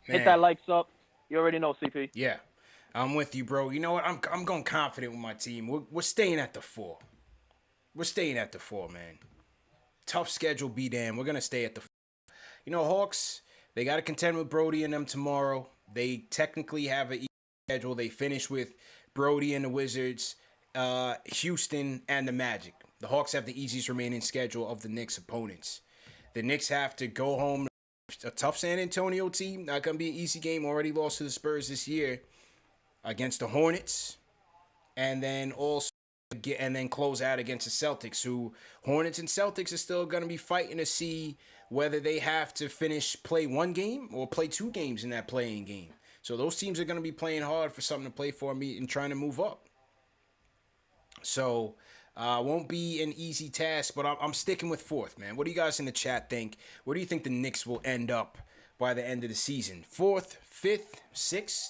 Hit that likes up. You already know, CP. Yeah, I'm with you, bro. You know what? I'm going confident with my team. We're staying at the 4. We're staying at the 4, man. Tough schedule, be damn. We're gonna stay at the 4. You know, Hawks, they got to contend with Brody and them tomorrow. They technically have an easy schedule. They finish with Brody and the Wizards, Houston, and the Magic. The Hawks have the easiest remaining schedule of the Knicks opponents. The Knicks have to go home. A tough San Antonio team. Not going to be an easy game. Already lost to the Spurs this year against the Hornets. And then also close out against the Celtics, who Hornets and Celtics are still going to be fighting to see whether they have to play 1 game or play 2 games in that playing game. So those teams are going to be playing hard for something to play for me and trying to move up. So won't be an easy task, but I'm sticking with 4th, man. What do you guys in the chat think? Where do you think the Knicks will end up by the end of the season? 4th, 5th, 6th,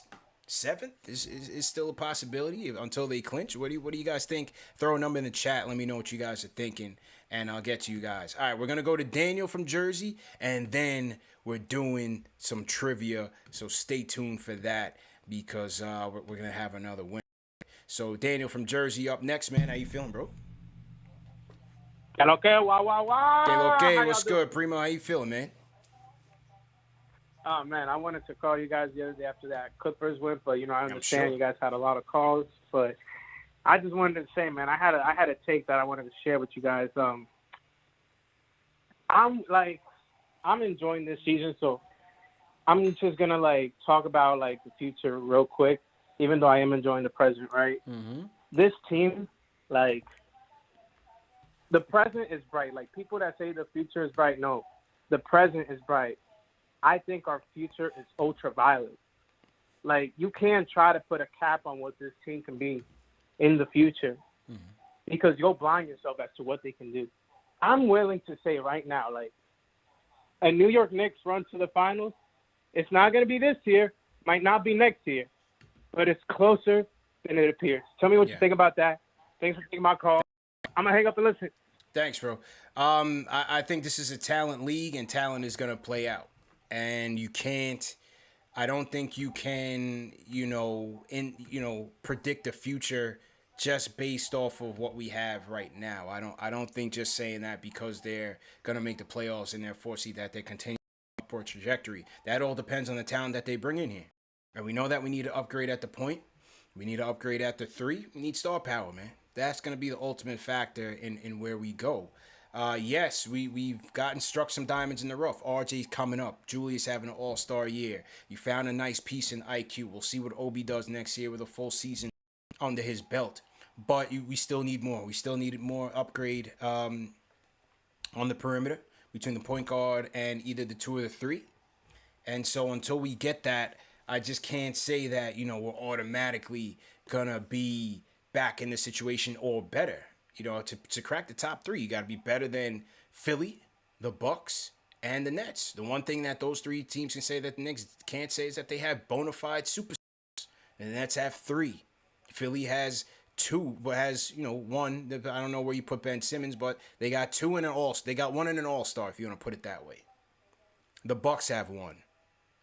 7th is still a possibility until they clinch. What do you guys think? Throw a number in the chat. Let me know what you guys are thinking, and I'll get to you guys. All right, we're going to go to Daniel from Jersey, and then we're doing some trivia, so stay tuned for that because we're going to have another win. So Daniel from Jersey up next, man. How you feeling, bro? Okay, wow. Okay, what's good, Primo? How you feeling, man? Oh man, I wanted to call you guys the other day after that Clippers win, but I understand sure. you guys had a lot of calls, but I just wanted to say, man, I had a take that I wanted to share with you guys. I'm enjoying this season, so I'm just gonna talk about the future real quick, even though I am enjoying the present, right? This team, the present is bright. People that say the future is bright, no, the present is bright. I think our future is ultraviolet. You can't try to put a cap on what this team can be in the future because you'll blind yourself as to what they can do. I'm willing to say right now, a New York Knicks run to the finals, it's not going to be this year, might not be next year, but it's closer than it appears. Tell me what you think about that. Thanks for taking my call. I'm going to hang up and listen. Thanks, bro. I think this is a talent league, and talent is going to play out. And you can't I don't think you can, predict the future just based off of what we have right now. I don't think just saying that because they're gonna make the playoffs and therefore see that they continue upward trajectory. That all depends on the talent that they bring in here. And we know that we need to upgrade at the point. We need to upgrade at the 3. We need star power, man. That's gonna be the ultimate factor in where we go. Yes, we've struck some diamonds in the rough. RJ's coming up. Julius having an all-star year. You found a nice piece in IQ. We'll see what Obi does next year with a full season under his belt. But we still need more. We still need more upgrade on the perimeter between the point guard and either the 2 or the 3. And so until we get that, I just can't say that, we're automatically going to be back in the situation or better. To crack the top 3, you got to be better than Philly, the Bucks, and the Nets. The one thing that those 3 teams can say that the Knicks can't say is that they have bona fide superstars. And the Nets have 3. Philly has 2, but has, 1. I don't know where you put Ben Simmons, but they got 2 and an all-star. They got 1 and an all-star, if you want to put it that way. The Bucks have 1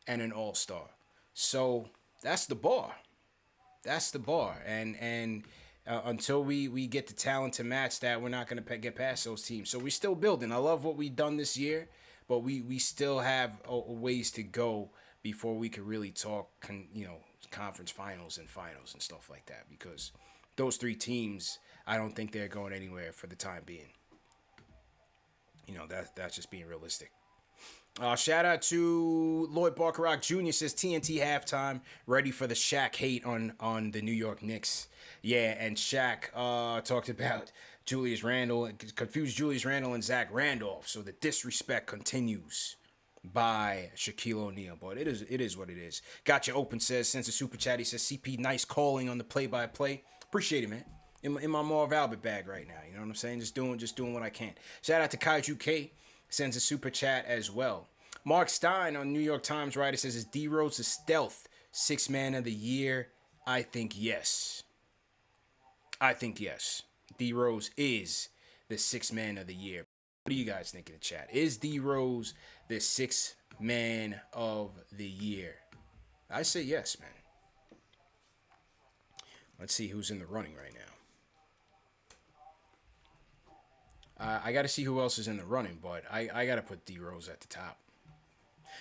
and an all-star. So that's the bar. That's the bar. And until we get the talent to match that, we're not going to get past those teams. So we're still building. I love what we've done this year, but we still have a ways to go before we can really talk, conference finals and stuff like that. Because those 3 teams, I don't think they're going anywhere for the time being. That's just being realistic. Shout out to Lloyd Barker Jr. says TNT halftime ready for the Shaq hate on the New York Knicks. Yeah, and Shaq talked about Julius Randle, confused Julius Randle and Zach Randolph. So the disrespect continues by Shaquille O'Neal, but it is what it is. Gotcha Open says, since the super chat, he says CP nice calling on the play-by-play. Appreciate it, man. In my Marv Albert bag right now, you know what I'm saying? Just doing what I can. Shout out to Kaiju K. Sends a super chat as well. Mark Stein on New York Times writer says, is D Rose a stealth 6th man of the year? I think yes. D Rose is the 6th man of the year. What do you guys think in the chat? Is D Rose the 6th man of the year? I say yes, man. Let's see who's in the running right now. I got to see who else is in the running, but I got to put D Rose at the top.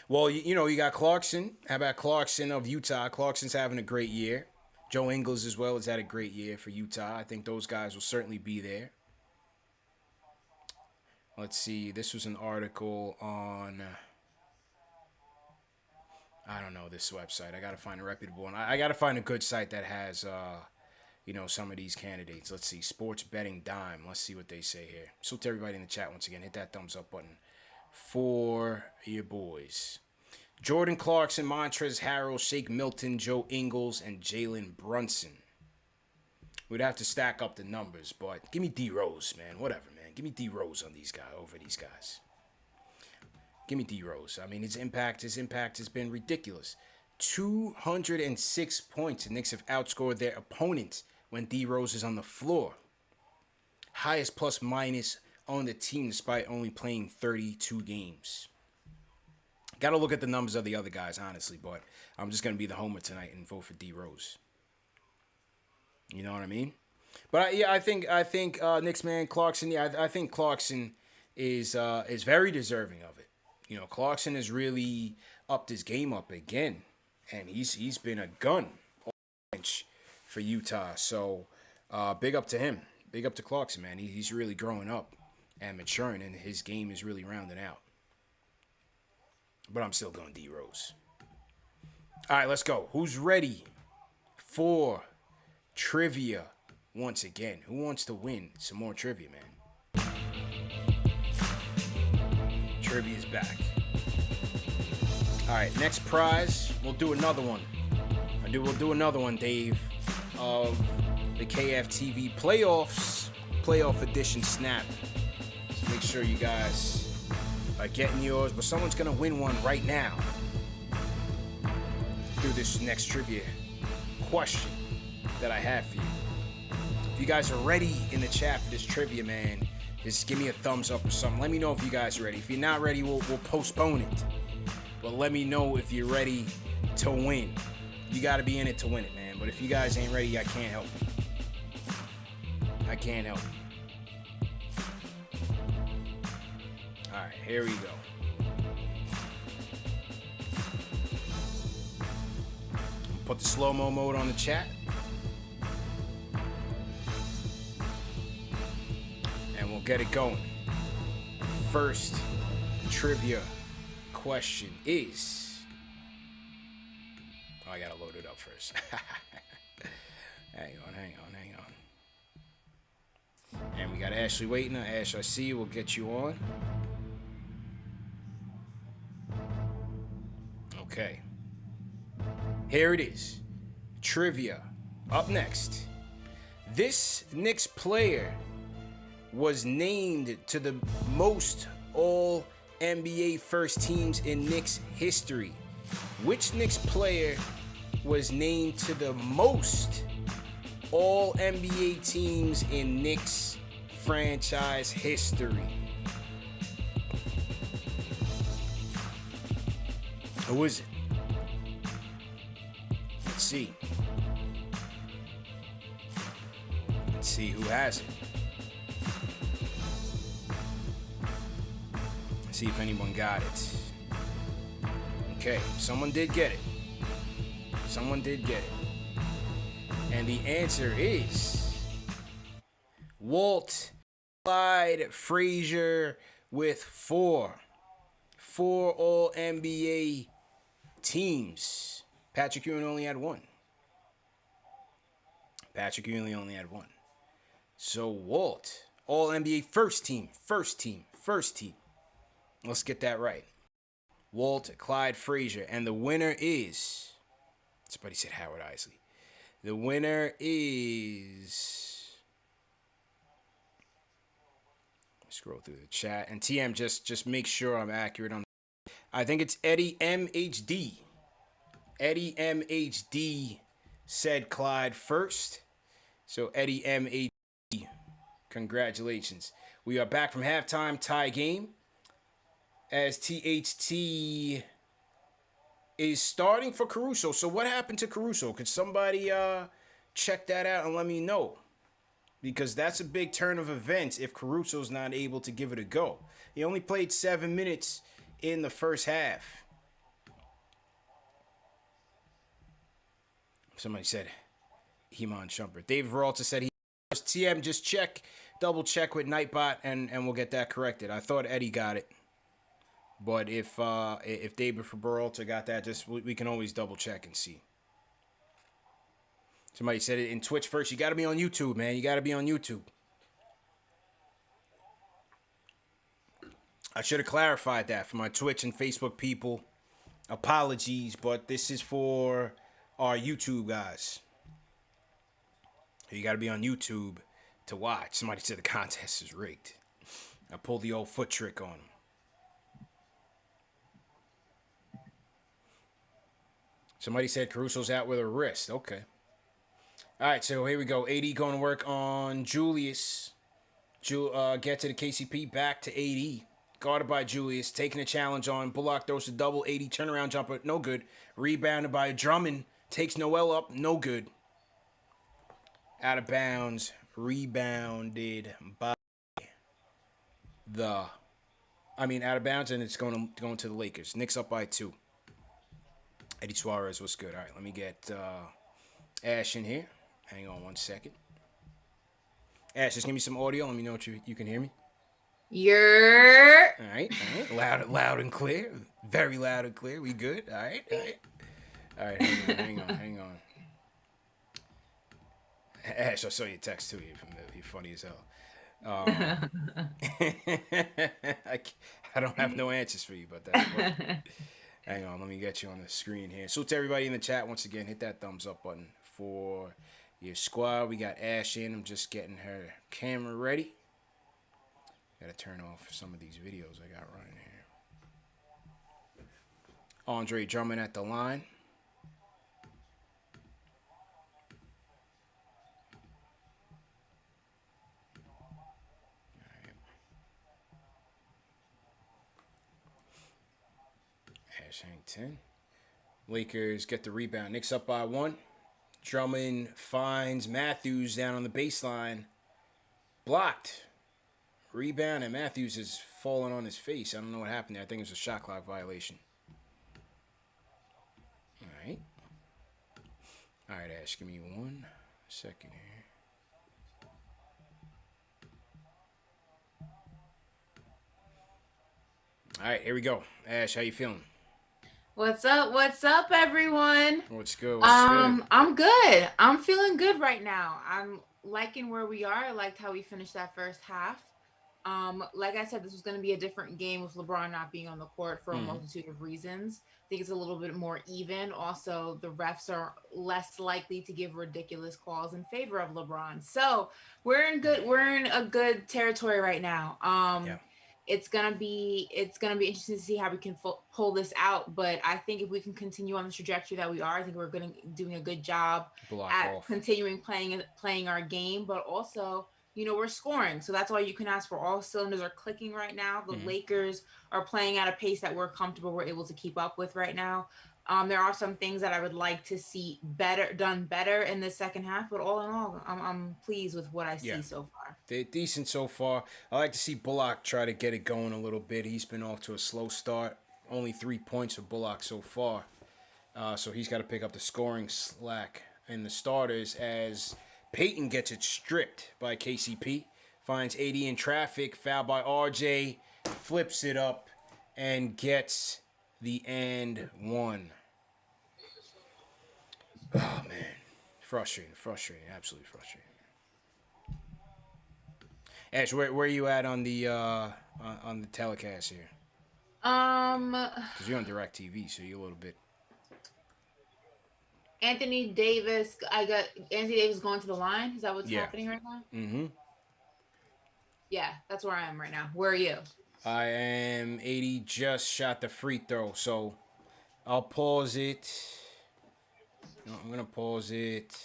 Well, you got Clarkson. How about Clarkson of Utah? Clarkson's having a great year. Joe Ingles as well has had a great year for Utah. I think those guys will certainly be there. Let's see. This was an article on, I don't know this website. I got to find a reputable one. I got to find a good site that has, some of these candidates. Let's see. Sports Betting Dime. Let's see what they say here. So to everybody in the chat, once again, hit that thumbs up button for your boys. Jordan Clarkson, Montrezl Harrell, Shake Milton, Joe Ingles, and Jalen Brunson. We'd have to stack up the numbers, but give me D Rose, man. Whatever, man. Give me D Rose on these guys over these guys. Give me D Rose. I mean, his impact has been ridiculous. 206 points. The Knicks have outscored their opponents when D Rose is on the floor. Highest plus minus on the team despite only playing 32 games. Got to look at the numbers of the other guys, honestly, but I'm just going to be the homer tonight and vote for D Rose. You know what I mean? But I think Knicks man Clarkson. Yeah, I think Clarkson is very deserving of it. Clarkson has really upped his game up again, and he's been a gun on the bench for Utah. So big up to him. Big up to Clarkson, man. He's really growing up and maturing, and his game is really rounding out. But I'm still going D Rose. All right, let's go. Who's ready for trivia once again? Who wants to win some more trivia, man? Trivia's back. All right, next prize. We'll do another one. We'll do another one, Dave, of the KFTV playoff edition snap. So make sure you guys are getting yours, but someone's going to win one right now through this next trivia question that I have for you. If you guys are ready in the chat for this trivia, man, just give me a thumbs up or something. Let me know if you guys are ready. If you're not ready, we'll postpone it. But let me know if you're ready to win. You got to be in it to win it, man. But if you guys ain't ready, I can't help you. I can't help you. All right, here we go. Put the slow-mo mode on the chat. And we'll get it going. First trivia question is... Oh, I gotta load it up first. Hang on. And we got Ashley waiting. Ash, I see you. We'll get you on. Okay. Here it is. Trivia. Up next. This Knicks player was named to the most All-NBA first teams in Knicks history. Which Knicks player was named to the most All-NBA teams in Knicks franchise history? Who is it? Let's see. Let's see who has it. Let's see if anyone got it. Okay, someone did get it. And the answer is Walt Clyde Frazier with four All-NBA teams. Patrick Ewing only had one. So Walt, All-NBA first team. Let's get that right. Walt Clyde Frazier. And the winner is... Somebody said Howard Isley. The winner is... Scroll through the chat. And TM, just make sure I'm accurate on... I think it's Eddie MHD. Eddie MHD said Clyde first. So Eddie MHD, congratulations. We are back from halftime, tie game. As THT is starting for Caruso. So what happened to Caruso? Could somebody check that out and let me know? Because that's a big turn of events if Caruso's not able to give it a go. He only played 7 minutes in the first half. Somebody said Heman Shumpert. Dave Veralta said he... TM, just double check with Nightbot and we'll get that corrected. I thought Eddie got it. But if David Veralta got that, we can always double check and see. Somebody said it in Twitch first. You got to be on YouTube, man. You got to be on YouTube. I should have clarified that for my Twitch and Facebook people. Apologies, but this is for our YouTube guys. You got to be on YouTube to watch. Somebody said the contest is rigged. I pulled the old foot trick on them. Somebody said Caruso's out with a wrist. Okay. All right, so here we go. AD going to work on Julius. Get to the KCP, back to AD. Guarded by Julius, taking a challenge on. Bullock throws the double. AD turnaround jumper, no good. Rebounded by Drummond. Takes Noel up, no good. Out of bounds. Rebounded by out of bounds, and it's going to the Lakers. Knicks up by 2. Eddie Suarez was good. All right, let me get Ash in here. Hang on 1 second. Ash, just give me some audio. Let me know what you can hear me. You're... All right. Loud and clear. Very loud and clear. We good? All right. Hang on. Ash, I saw your text too. You're funny as hell. I don't have no answers for you, but that's funny. Hang on, let me get you on the screen here. So to everybody in the chat, once again, hit that thumbs up button for your squad. We got Ash in. I'm just getting her camera ready. Got to turn off some of these videos I got running here. Andre Drummond at the line. Ash Hankton. Lakers get the rebound. Knicks up by 1. Drummond finds Matthews down on the baseline. Blocked. Rebound, and Matthews is falling on his face. I don't know what happened there. I think it was a shot clock violation. All right. All right, Ash, give me 1 second here. All right, here we go. Ash, how you feeling? What's up? What's up, everyone? What's good? What's good? I'm good. I'm feeling good right now. I'm liking where we are. I liked how we finished that first half. Like I said, this was going to be a different game with LeBron not being on the court for a multitude of reasons. I think it's a little bit more even. Also, the refs are less likely to give ridiculous calls in favor of LeBron. So we're in a good territory right now. It's gonna be interesting to see how we can pull this out. But I think if we can continue on the trajectory that we are, I think we're doing a good job continuing playing our game. But also, we're scoring, so that's all you can ask for. All cylinders are clicking right now. The Lakers are playing at a pace that we're comfortable. We're able to keep up with right now. There are some things that I would like to see done better in the second half, but all in all, I'm pleased with what I see so far. They're decent so far. I like to see Bullock try to get it going a little bit. He's been off to a slow start. Only 3 points for Bullock so far. So he's got to pick up the scoring slack in the starters as Peyton gets it stripped by KCP. Finds AD in traffic. Fouled by RJ. Flips it up and gets the and one. Oh, man. Frustrating. Absolutely frustrating. Ash, where are you at on the telecast here? Because you're on DirecTV, so you're a little bit. Anthony Davis. I got Anthony Davis going to the line. Is that what's happening right now? Mm-hmm. Yeah, that's where I am right now. Where are you? I am 80. Just shot the free throw, so I'll pause it. No, I'm gonna pause it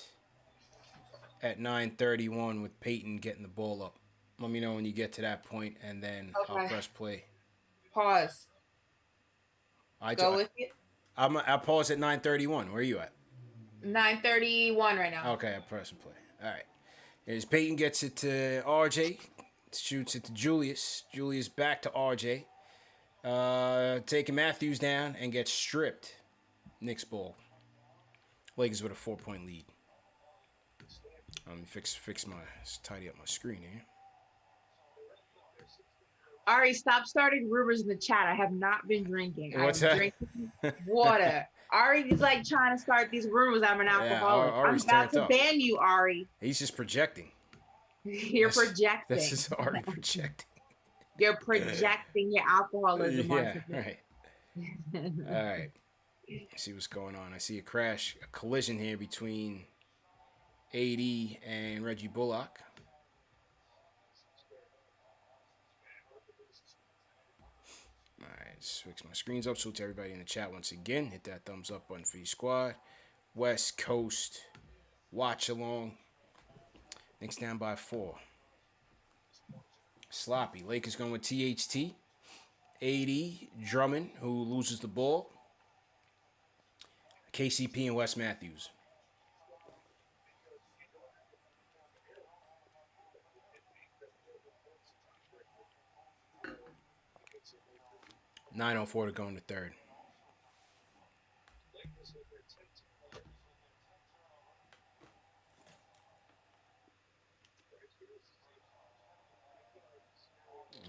at 9:31 with Peyton getting the ball up. Let me know when you get to that point, and then I'll press play. Pause. Go with it. I'll pause at 9:31. Where are you at? 9:31 right now. Okay, I'm pressing play. All right. Here's Peyton gets it to RJ. Shoots it to Julius. Julius back to RJ. Taking Matthews down and gets stripped. Knicks ball. Lakers with a 4-point lead. Let me tidy up my screen here. Ari, stop starting rumors in the chat. I have not been drinking. What's I'm that? drinking water. Ari is like trying to start these rumors. I'm an alcoholic. I'm about to ban you, Ari. He's just projecting. You're projecting. This is Ari projecting. You're projecting your alcoholism. Yeah, right. All right. Let's see what's going on. I see a collision here between AD and Reggie Bullock. All right, let's fix my screens up. So to everybody in the chat once again, hit that thumbs up button for your squad. West Coast watch along. Knicks down by 4. Sloppy. Lakers going with THT. AD, Drummond, who loses the ball. KCP and Wes Matthews. .904 to go in the third.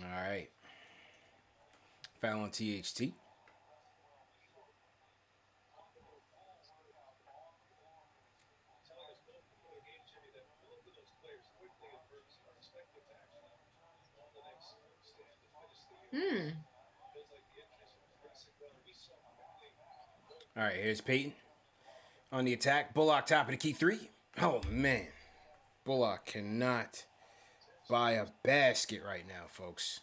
All right. Foul on THT. All right, here's Peyton on the attack. Bullock top of the key 3. Oh, man. Bullock cannot buy a basket right now, folks.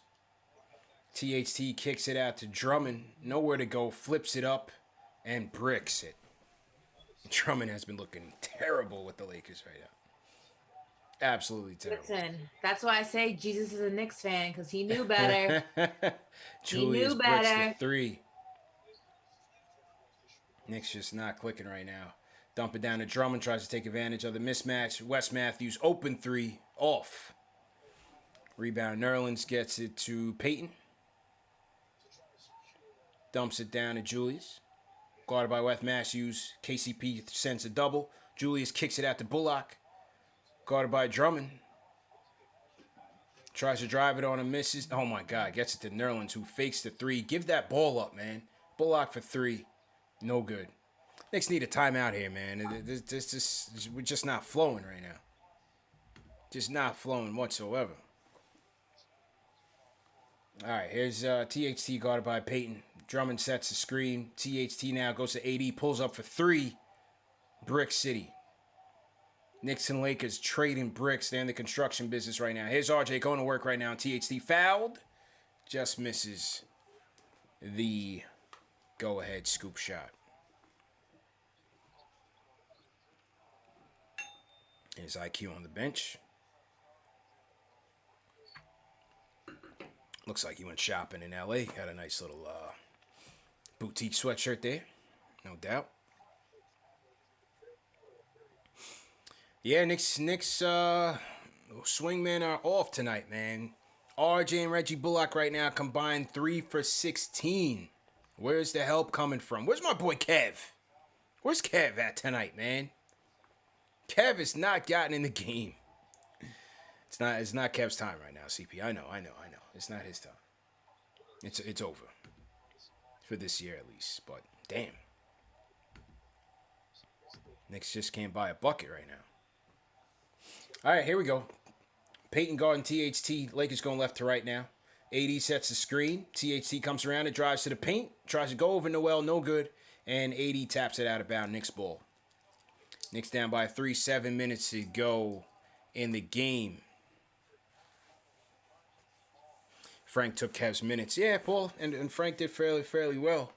THT kicks it out to Drummond. Nowhere to go. Flips it up and bricks it. Drummond has been looking terrible with the Lakers right now. Absolutely terrible. Listen, that's why I say Jesus is a Knicks fan, because he knew better. Julius bricks the 3. Knicks just not clicking right now. Dump it down to Drummond, tries to take advantage of the mismatch. Wes Matthews, open three, off. Rebound, Nerlens gets it to Peyton. Dumps it down to Julius. Guarded by Wes Matthews. KCP sends a double. Julius kicks it out to Bullock. Guarded by Drummond. Tries to drive it on and misses. Oh my God, gets it to Nerlens, who fakes the three. Give that ball up, man. Bullock for three. No good. Knicks need a timeout here, man. We're just not flowing right now. Just not flowing whatsoever. All right, here's THT guarded by Peyton. Drummond sets the screen. THT now goes to AD, pulls up for three. Brick City. Knicks and Lakers trading bricks. They're in the construction business right now. Here's RJ going to work right now. THT fouled. Just misses the go-ahead scoop shot. Here's IQ on the bench. Looks like he went shopping in LA. Got a nice little boutique sweatshirt there. No doubt. Yeah, Knicks swingmen are off tonight, man. RJ and Reggie Bullock right now combined 3 for 16. Where's the help coming from? Where's my boy Kev? Where's Kev at tonight, man? Kev has not gotten in the game. It's not Kev's time right now, CP. I know. It's not his time. It's over. For this year at least. But damn. Knicks just can't buy a bucket right now. All right, here we go. Peyton guarding THT. Lakers going left to right now. AD sets the screen. THT comes around and drives to the paint. Tries to go over Noel. No good. And AD taps it out of bounds. Knicks ball. Knicks down by 3. 7 minutes to go in the game. Frank took Kev's minutes. Yeah, Paul. And Frank did fairly well.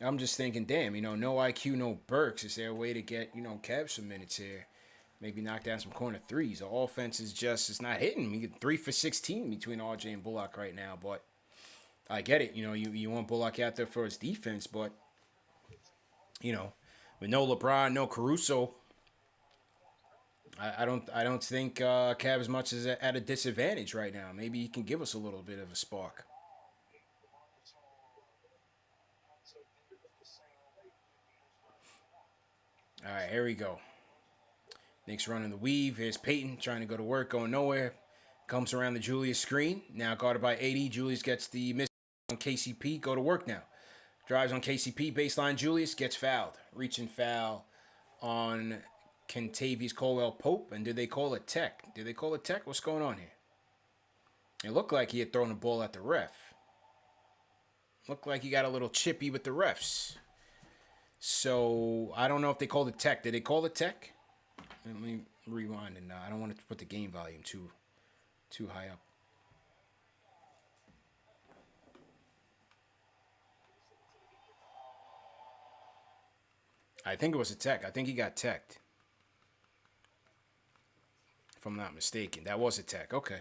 I'm just thinking, damn, no IQ, no Burks. Is there a way to get, Kev some minutes here? Maybe knock down some corner threes. The offense is not hitting. We get 3 for 16 between RJ and Bullock right now. But I get it. You want Bullock out there for his defense. But, with no LeBron, no Caruso, I don't think Cavs much is at a disadvantage right now. Maybe he can give us a little bit of a spark. All right, here we go. Knicks running the weave. Here's Peyton trying to go to work, going nowhere. Comes around the Julius screen. Now guarded by AD. Julius gets the miss on KCP. Go to work now. Drives on KCP. Baseline Julius gets fouled. Reaching foul on Kentavious Caldwell-Pope. And did they call it tech? What's going on here? It looked like he had thrown the ball at the ref. Looked like he got a little chippy with the refs. So, I don't know if they called it tech. Did they call it tech? Let me rewind, and I don't want to put the game volume too high up. I think it was a tech. I think he got teched. If I'm not mistaken. That was a tech. Okay.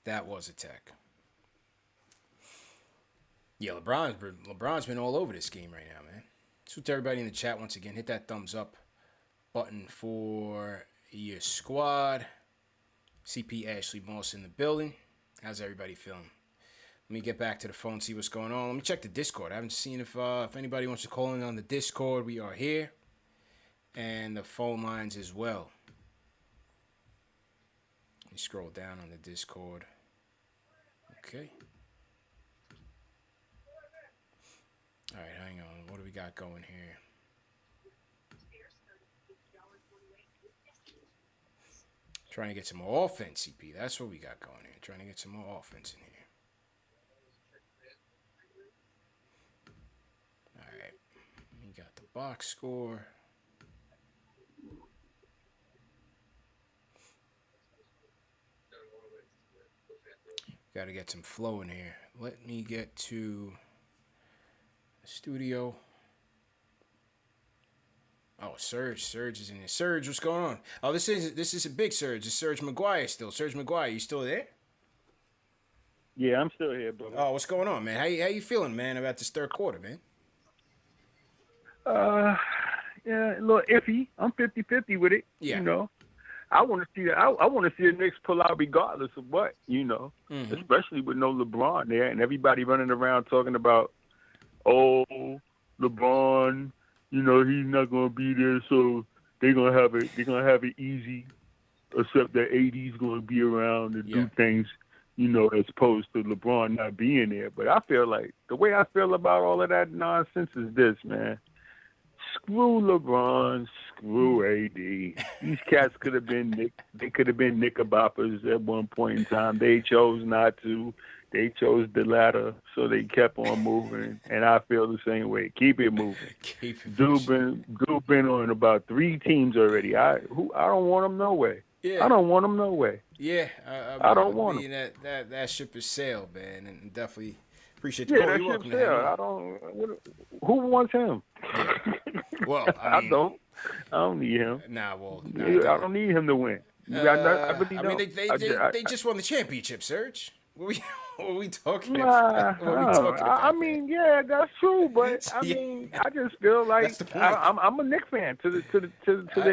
That was a tech. Yeah, LeBron's been all over this game right now, man. So to everybody in the chat once again, hit that thumbs up button for your squad. CP Ashley Moss in the building. How's everybody feeling? Let me get back to the phone, see what's going on. Let me check the Discord. I haven't seen if anybody wants to call in on the Discord. We are here. And the phone lines as well. Let me scroll down on the Discord. Okay. All right, hang on. What do we got going here? Trying to get some more offense, CP. That's what we got going here. Trying to get some more offense in here. All right. We got the box score. Got to get some flow in here. Let me get to the studio. Oh, Serge is in here. Serge, what's going on? Oh, this is a big Serge. It's Serge McGuire still. Serge McGuire, you still there? Yeah, I'm still here, brother. Oh, what's going on, man? How you feeling, man, about this third quarter, man? Yeah, a little iffy. I'm 50-50 with it. Yeah. You know, I want to see I want to see the Knicks pull out regardless of what. You know, especially with no LeBron there and everybody running around talking about, oh, LeBron, you know, he's not gonna be there, so they're gonna have it easy. Except that AD's gonna be around to do things, you know, as opposed to LeBron not being there. But I feel like the way I feel about all of that nonsense is this, man. Screw LeBron, screw AD. These cats could have been Knickerbockers at one point in time. They chose not to. They chose the latter, so they kept on moving. And I feel the same way. Keep it moving. Dude been on about 3 teams already. I don't want him no way. Yeah. I don't want him no way. Yeah, I don't want him. That ship has sailed, man, and definitely appreciate the call. call. That ship sailed. Who wants him? Yeah. Well, I don't need him. Nah, I don't need him to win. They just won the championship, Serge. What are we talking about? I mean, yeah, that's true, but I mean, I just feel like I'm a Knicks fan to the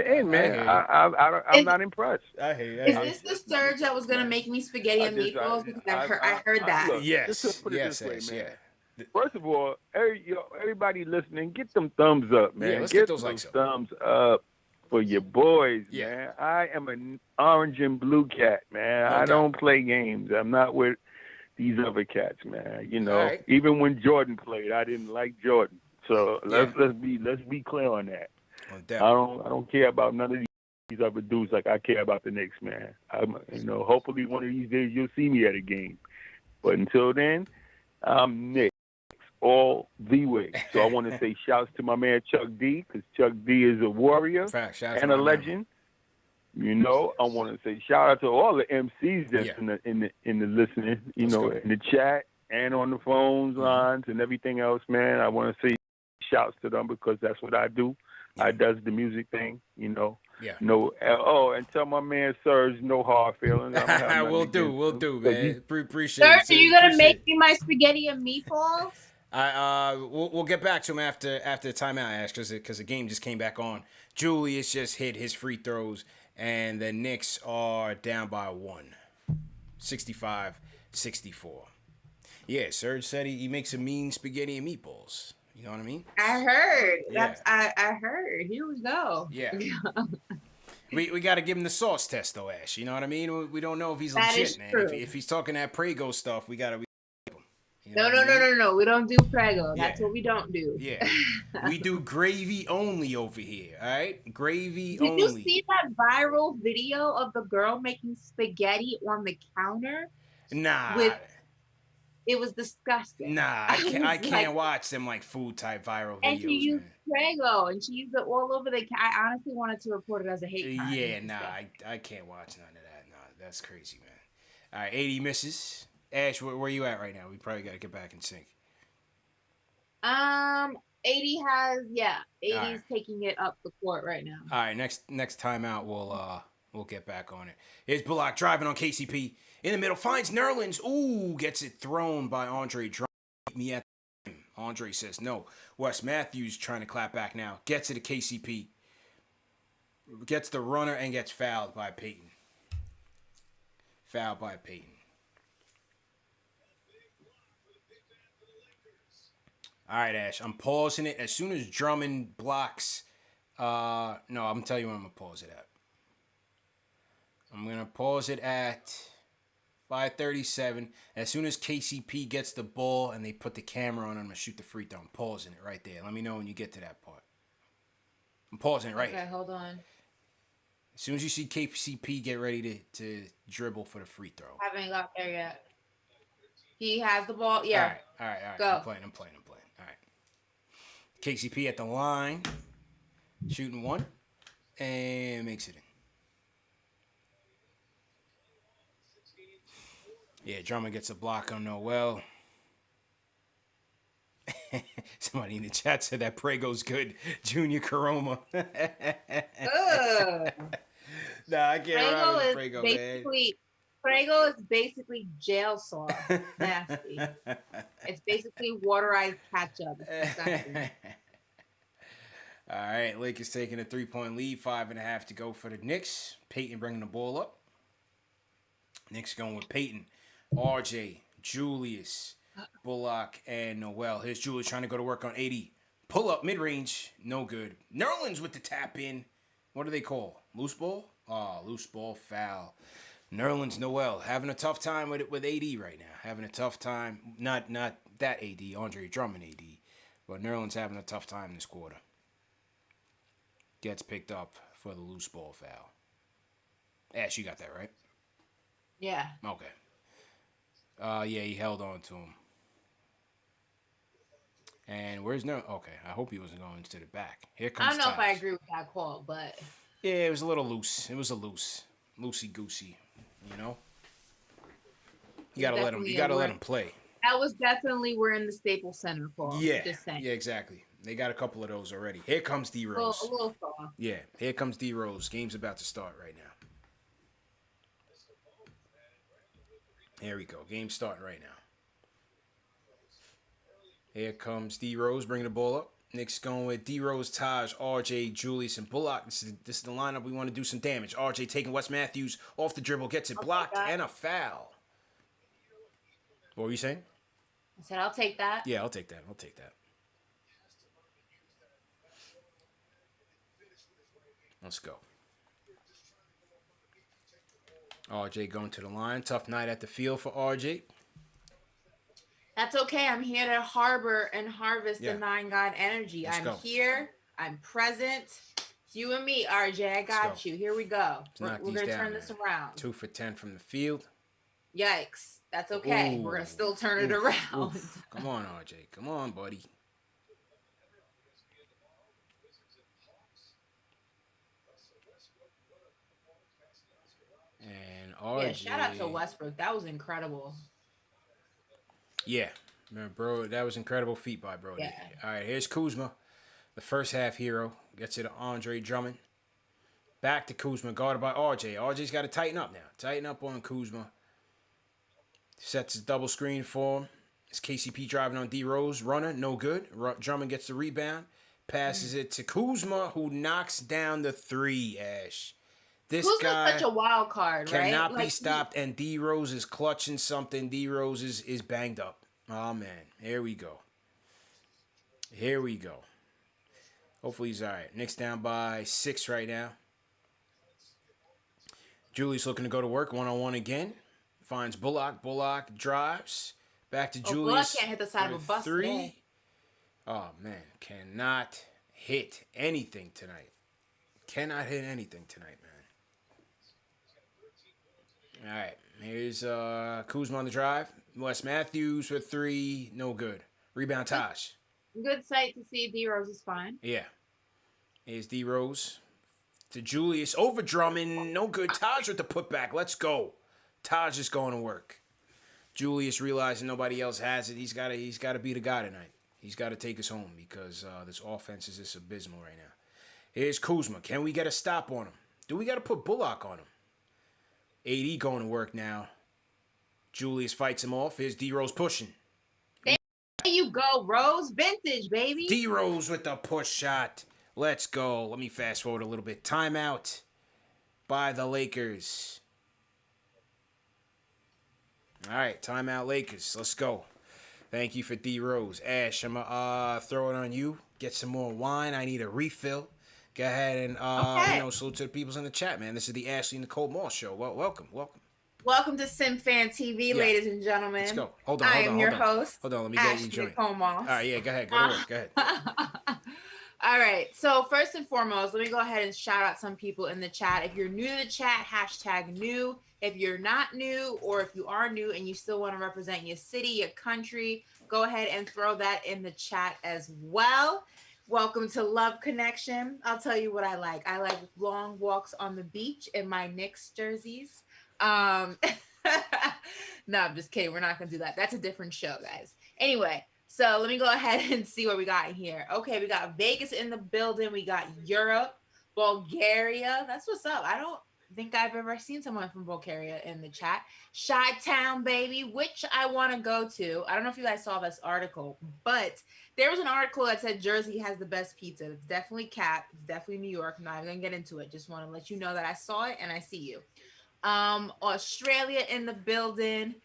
end, man. I'm not impressed. I hate that. Is this the Serge that was gonna make me spaghetti and meatballs? Because I heard that. Look, yes, put it yes, this way, man. Yeah. First of all, everybody listening, get them thumbs up, man. Yeah, let's get those those likes thumbs up for your boys, Yeah. man. I am an orange and blue cat, man. Okay. I don't play games. I'm not with these other cats, man. You know, right. Even when Jordan played, I didn't like Jordan. So let's be clear on that. I don't care about none of these other dudes like I care about the Knicks, man. Hopefully one of these days you'll see me at a game. But until then, I'm Knicks all the way. So I want to say shouts to my man Chuck D, because Chuck D is a warrior and a legend. You know, I want to say shout out to all the MCs that's in the listening, in the chat and on the phones lines and everything else, man. I want to say shouts to them because that's what I do. I does the music thing, you know. Yeah. No. And tell my man Serge no hard feelings. We'll do, man. Appreciate Serge, it. are you gonna make me my spaghetti and meatballs? We'll get back to him after the timeout, Ash, because the game just came back on. Julius just hit his free throws, and the Knicks are down by 1, 65-64. Yeah, Serge said he makes a mean spaghetti and meatballs. You know what I mean? I heard. Yeah. I heard. Here we go. Yeah. We got to give him the sauce test, though, Ash. You know what I mean? We don't know if he's legit, man. If he's talking that Prego stuff, we got to... No. We don't do Prego. That's what we don't do. Yeah. We do gravy only over here, all right? Gravy only. Did you see that viral video of the girl making spaghetti on the counter? Nah. It was disgusting. Nah, I can't watch them like food type viral videos. And she used Prego, and she used it all over the. I honestly wanted to report it as a hate crime. Yeah, nah, I can't watch none of that. Nah, that's crazy, man. All right, 80 misses. Ash, where you at right now? We probably got to get back in sync. 80 80's taking it up the court right now. All right, next time out, we'll get back on it. Here's Bullock driving on KCP. In the middle, finds Nerlens. Ooh, gets it thrown by Andre. Drop me at him. Andre says no. Wes Matthews trying to clap back now. Gets it to KCP. Gets the runner and gets fouled by Payton. All right, Ash. I'm pausing it as soon as Drummond blocks. No, I'm going to tell you when I'm going to pause it at. I'm going to pause it at 5:37. As soon as KCP gets the ball and they put the camera on, I'm going to shoot the free throw. I'm pausing it right there. Let me know when you get to that part. I'm pausing it right here. Okay, hold on. As soon as you see KCP get ready to dribble for the free throw. Haven't got there yet. He has the ball. Yeah. All right. Go. I'm playing. All right. KCP at the line. Shooting one. And makes it in. Yeah, Drummond gets a block on Noel. Somebody in the chat said that Prego's good. Junior Caroma. Nah, I can't Prego ride with is Prego, basically, Prego is basically jail sauce. Nasty. It's basically waterized ketchup. It's disgusting. All right, Lakers taking a 3-point lead, 5.5 to go for the Knicks. Peyton bringing the ball up. Knicks going with Peyton, RJ, Julius, Bullock, and Noel. Here's Julius trying to go to work on 80. Pull up mid-range, no good. Nerlens with the tap in. What do they call? Loose ball? Oh, loose ball foul. Nerlens Noel having a tough time with AD right now. Having a tough time. Not that AD, Andre Drummond AD. But Nerlens having a tough time this quarter. Gets picked up for the loose ball foul. Ash, you got that, right? Yeah. Okay. Yeah, he held on to him. And where's Okay, I hope he wasn't going to the back. Here comes I don't know if I Taj. agree with that call, but... Yeah, it was a little loose. It was a loosey-goosey, you know? You gotta let him play. That was definitely we're in the Staples Center call. Yeah, Just saying. yeah, exactly. They got a couple of those already. Here comes D Rose. A little soft. Yeah, here comes D Rose. Game's about to start right now. Here we go. Game's starting right now. Here comes D Rose bringing the ball up. Knicks going with D Rose, Taj, RJ, Julius, and Bullock. This is the lineup. We want to do some damage. RJ taking Wes Matthews off the dribble, gets it blocked, and a foul. What were you saying? I said I'll take that. Yeah, I'll take that. Let's go. RJ going to the line. Tough night at the field for RJ. That's okay. I'm here to harbor and harvest the Nine God energy. I'm here. I'm present. It's you and me, RJ. I got you. Here we go. We're going to turn this around. 2 for 10 from the field. Yikes. That's okay. We're going to still turn it around. Come on, RJ. Come on, buddy. And RJ. Yeah, shout out to Westbrook. That was incredible. Yeah, man, bro, that was incredible feat by Brody. Yeah. All right, here's Kuzma, the first half hero. Gets it to Andre Drummond. Back to Kuzma, guarded by RJ. RJ's got to tighten up now. Tighten up on Kuzma. Sets his double screen for him. It's KCP driving on D Rose. Runner, no good. Drummond gets the rebound. Passes it to Kuzma, who knocks down the three, Ash. This Kuzma's guy such a wild card, right? cannot be stopped, and D Rose is clutching something. D Rose is banged up. Oh, man. Here we go. Hopefully he's all right. Knicks down by 6 right now. Julius looking to go to work. 1-on-1 again. Finds Bullock. Bullock drives. Back to Julius. Bullock can't hit the side of a bus 3. today. Oh, man. Cannot hit anything tonight. Man. All right. Here's Kuzma on the drive. Wes Matthews for 3. No good. Rebound, Taj. Good sight to see. D Rose is fine. Yeah. Here's D Rose to Julius over Drummond. No good. Taj with the putback. Let's go. Taj is going to work. Julius realizing nobody else has it. He's got to be the guy tonight. He's got to take us home because this offense is just abysmal right now. Here's Kuzma. Can we get a stop on him? Do we got to put Bullock on him? AD going to work now. Julius fights him off. Here's D Rose pushing. There you go, Rose. Vintage, baby. D Rose with the push shot. Let's go. Let me fast forward a little bit. Timeout by the Lakers. All right, timeout Lakers. Let's go. Thank you for D Rose. Ash, I'm going to throw it on you. Get some more wine. I need a refill. Go ahead and salute to the peoples in the chat, man. This is the Ashley Nicole Moss Show. Well, welcome. Welcome to CashFanTV, ladies and gentlemen. Let's go. Hold on. I am your host. Hold on, let me get you joined. Nicole Moss. All right, yeah, go ahead. Go to work. Go ahead. All right. So first and foremost, let me go ahead and shout out some people in the chat. If you're new to the chat, #new. If you're not new, or if you are new and you still want to represent your city, your country, go ahead and throw that in the chat as well. Welcome to Love Connection. I'll tell you what I like. I like long walks on the beach in my Knicks jerseys. No, I'm just kidding. We're not going to do that. That's a different show, guys. Anyway, so let me go ahead and see what we got here. Okay, we got Vegas in the building. We got Europe, Bulgaria. That's what's up. I think I've ever seen someone from Bulgaria in the chat. Chi-Town, baby, which I want to go to. I don't know if you guys saw this article, but there was an article that said Jersey has the best pizza. It's definitely Cap. It's definitely New York. I'm not even going to get into it. Just want to let you know that I saw it and I see you. Australia in the building.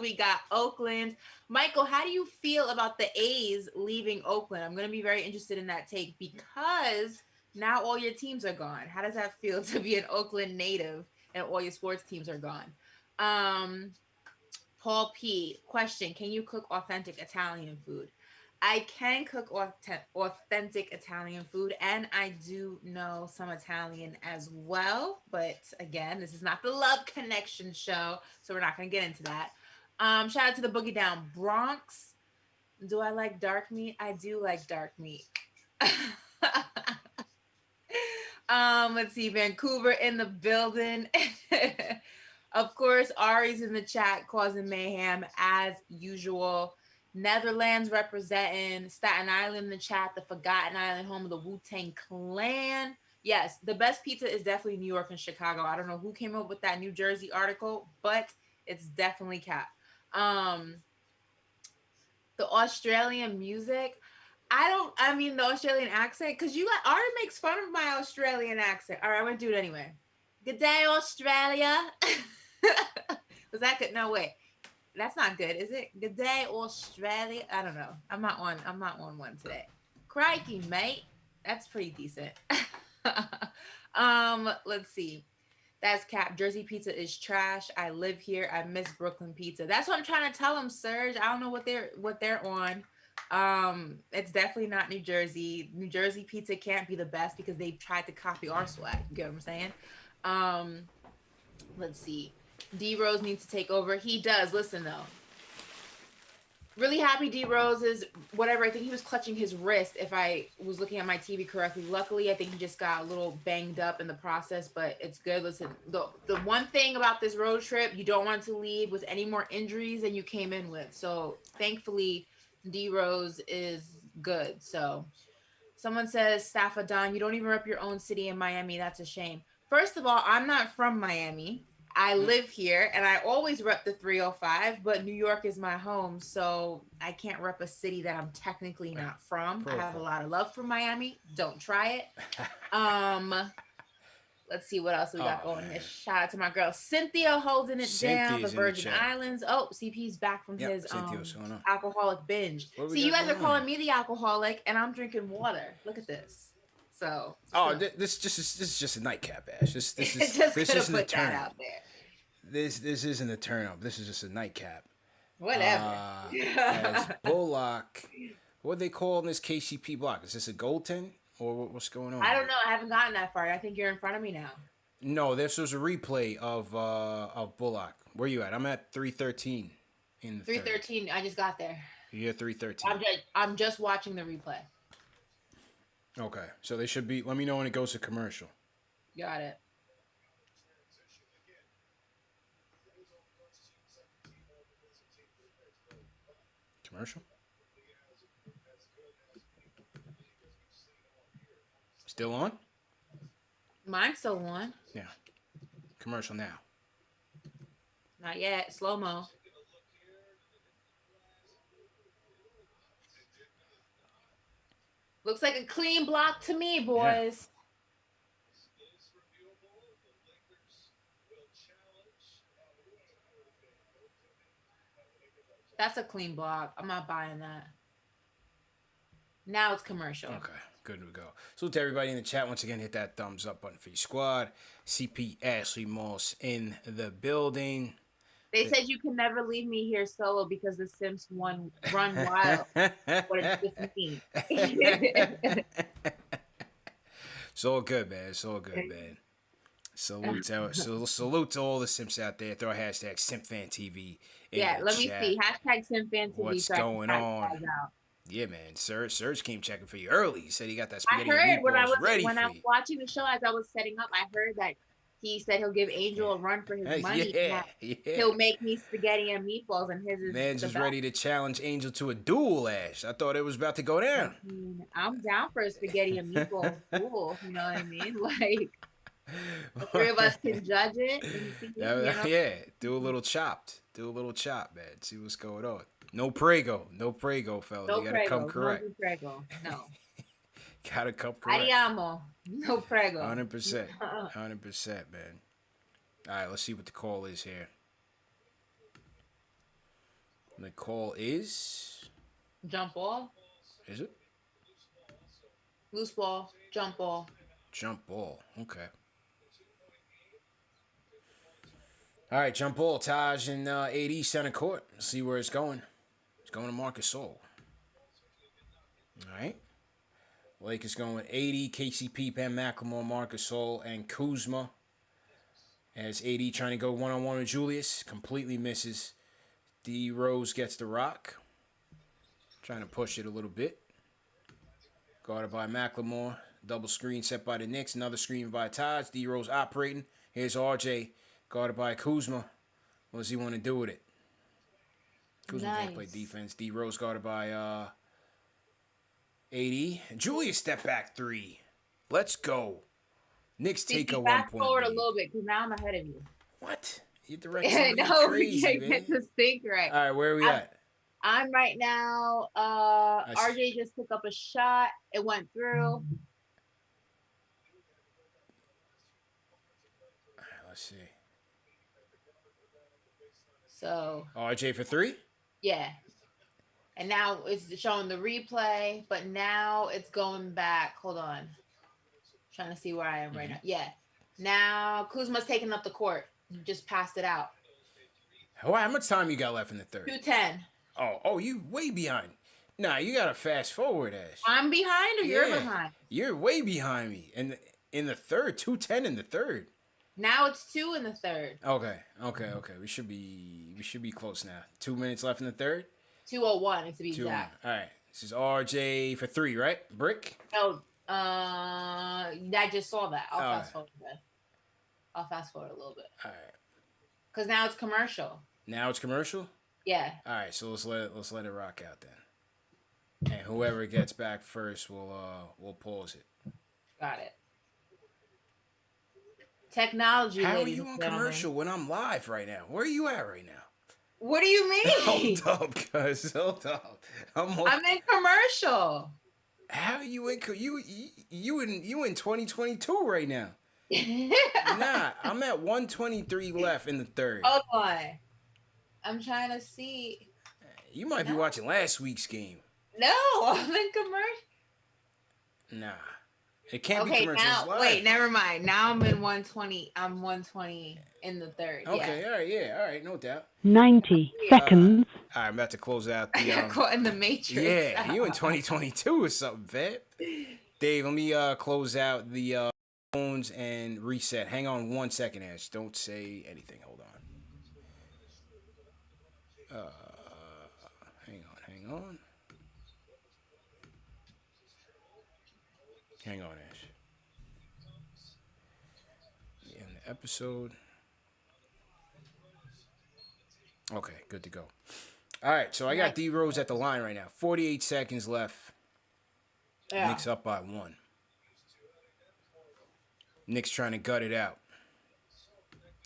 We got Oakland. Michael, how do you feel about the A's leaving Oakland? I'm going to be very interested in that take because now all your teams are gone. How does that feel to be an Oakland native and all your sports teams are gone? Paul P. Question, can you cook authentic Italian food? I can cook authentic Italian food, and I do know some Italian as well. But again, this is not the Love Connection show, so we're not going to get into that. Shout out to the Boogie Down Bronx. Do I like dark meat? I do like dark meat. Let's see, Vancouver in the building. Of course, Ari's in the chat causing mayhem as usual. Netherlands representing, Staten Island in the chat, the Forgotten Island, home of the Wu-Tang Clan. Yes, the best pizza is definitely New York and Chicago. I don't know who came up with that New Jersey article, but it's definitely Cap. The Australian music, the Australian accent, because Ari makes fun of my Australian accent. All right, I'm going to do it anyway. Good day, Australia. Was that good? No, wait. That's not good, is it? Good day, Australia. I don't know. I'm not on one today. Crikey, mate. That's pretty decent. Let's see. That's Cap. Jersey pizza is trash. I live here. I miss Brooklyn pizza. That's what I'm trying to tell them, Serge. I don't know what they're on. It's definitely not New Jersey. New Jersey pizza can't be the best because they tried to copy our swag. You get what I'm saying? Let's see. D Rose needs to take over. He does. Listen though. Really happy D Rose is whatever. I think he was clutching his wrist if I was looking at my TV correctly. Luckily, I think he just got a little banged up in the process, but it's good. Listen, the one thing about this road trip, you don't want to leave with any more injuries than you came in with. So thankfully, D Rose is good. So someone says, Staffa Don, you don't even rep your own city in Miami. That's a shame. First of all, I'm not from Miami. I live here and I always rep the 305, but New York is my home, so I can't rep a city that I'm technically not from. I have a lot of love for Miami. Don't try it. Let's see what else we got going here. Shout out to my girl Cynthia holding it down, the Virgin Islands. Oh, CP's back from his alcoholic binge. See, you guys are calling me the alcoholic and I'm drinking water. Look at this. So this is just a nightcap, Ash. This isn't a turn up. This isn't a turn up. This is just a nightcap. Whatever. As Bullock, what they call in this KCP block? Is this a goaltend or what's going on? I don't know. I haven't gotten that far. I think you're in front of me now. No, this was a replay of Bullock. Where you at? I'm at 313 in the 313. I just got there. You're 313. I'm just watching the replay. Okay, so they should be. Let me know when it goes to commercial. Got it. Commercial? Still on? Mine's still on. Yeah. Commercial now. Not yet. Slow-mo. Looks like a clean block to me, boys. Yeah. That's a clean block. I'm not buying that. Now it's commercial. Okay, good to go. So to everybody in the chat, once again, hit that thumbs up button for your squad. CP Ashley Moss in the building. They said you can never leave me here solo because the Sims run wild. What it's just me. It's all good, man. It's all good, man. Salute to all the Simps out there. Throw a hashtag SimpFanTV. Yeah, let me see. Hashtag SimpFanTV. What's going on? Yeah, man. Serge came checking for you early. He said he got that spaghetti I heard when I was watching the show as I was setting up, I heard that he said he'll give Angel a run for his money. Yeah. He'll make me spaghetti and meatballs, and his is man's just ready to challenge Angel to a duel, Ash. I thought it was about to go down. I'm down for a spaghetti and meatballs duel. You know what I mean? Like, The three of us can judge it and see, Yeah, do a little chopped. Do a little chop, man. See what's going on. No prego, fellas. No You gotta come prego, correct. no prego, no. Gotta come correct. Ariamo, no prego. 100%, 100%, man. All right, let's see what the call is here. The call is Jump ball. Is it? Loose ball, jump ball. Jump ball. Okay. All right, jump ball. Taj and AD center court. Let's see where it's going. It's going to Marcus Sol. All right. Lakers going with AD, KCP, Ben McLemore, Marcus Sol, and Kuzma. As AD trying to go one-on-one with Julius. Completely misses. D Rose gets the rock. Trying to push it a little bit. Guarded by McLemore. Double screen set by the Knicks. Another screen by Taj. D Rose operating. Here's RJ. Guarded by Kuzma. What does he want to do with it? Kuzma can't play defense. D Rose guarded by AD. Julius step back three. Let's go. Knicks take a 1 point. Fast forward a little bit because now I'm ahead of you. What? You're directing crazy, man. Get the sync right. All right, where are we at? I'm right now. RJ just took up a shot. It went through. All right, let's see. So RJ for three? Yeah. And now it's showing the replay, but now it's going back. Hold on. Trying to see where I am right now. Yeah. Now Kuzma's taking up the court. You just passed it out. How much time you got left in the third? 2:10. Oh, you way behind. Nah, you gotta fast forward, Ash. I'm behind or you're behind? You're way behind me. In the third, 2:10 in the third. Now it's 2 in the third. Okay. We should be close now. 2 minutes left in the third. 2:01 to be exact. All right. This is RJ for three, right? Brick. No. I just saw that. I'll fast forward then. I'll fast forward a little bit. All right. Cause now it's commercial. Now it's commercial? Yeah. All right, so let's let it rock out then. And whoever gets back first will pause it. Got it. Technology. How are you on commercial when I'm live right now? Where are you at right now? What do you mean? Hold up, cuz. Hold up. I'm in commercial. How are you in you in 2022 right now? Nah, I'm at 123 left in the third. Hold on. I'm trying to see. You might be watching last week's game. No, I'm in commercial. Nah. It can't be commercials now, live. Wait, never mind. Now I'm in 120. I'm 120 in the third. Okay, yeah. all right, no doubt. 90 seconds. All right, I'm about to close out the... I got caught in the Matrix. Yeah, you in 2022 or something, Fat. Dave, let me close out the phones and reset. Hang on 1 second, Ash. Don't say anything. Hold on. Hang on. Hang on, Ash. In the episode. Okay, good to go. All right, so I got D Rose at the line right now. 48 seconds left. Yeah. Knicks up by 1. Knicks trying to gut it out.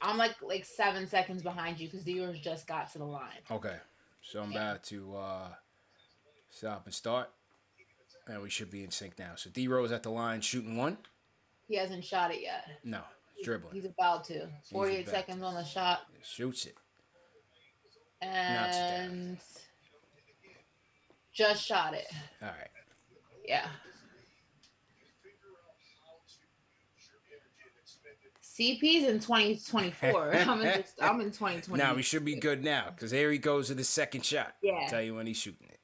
I'm like 7 seconds behind you because D Rose just got to the line. Okay, so I'm about to stop and start. And we should be in sync now. So D Rose at the line shooting 1. He hasn't shot it yet. No, he's dribbling. He's about to. 48 seconds on the shot. Shoots it. And just shot it. All right. Yeah. CP's in 2024. I'm in 2020. Now we should be good now because here he goes to the second shot. Yeah. I'll tell you when he's shooting it.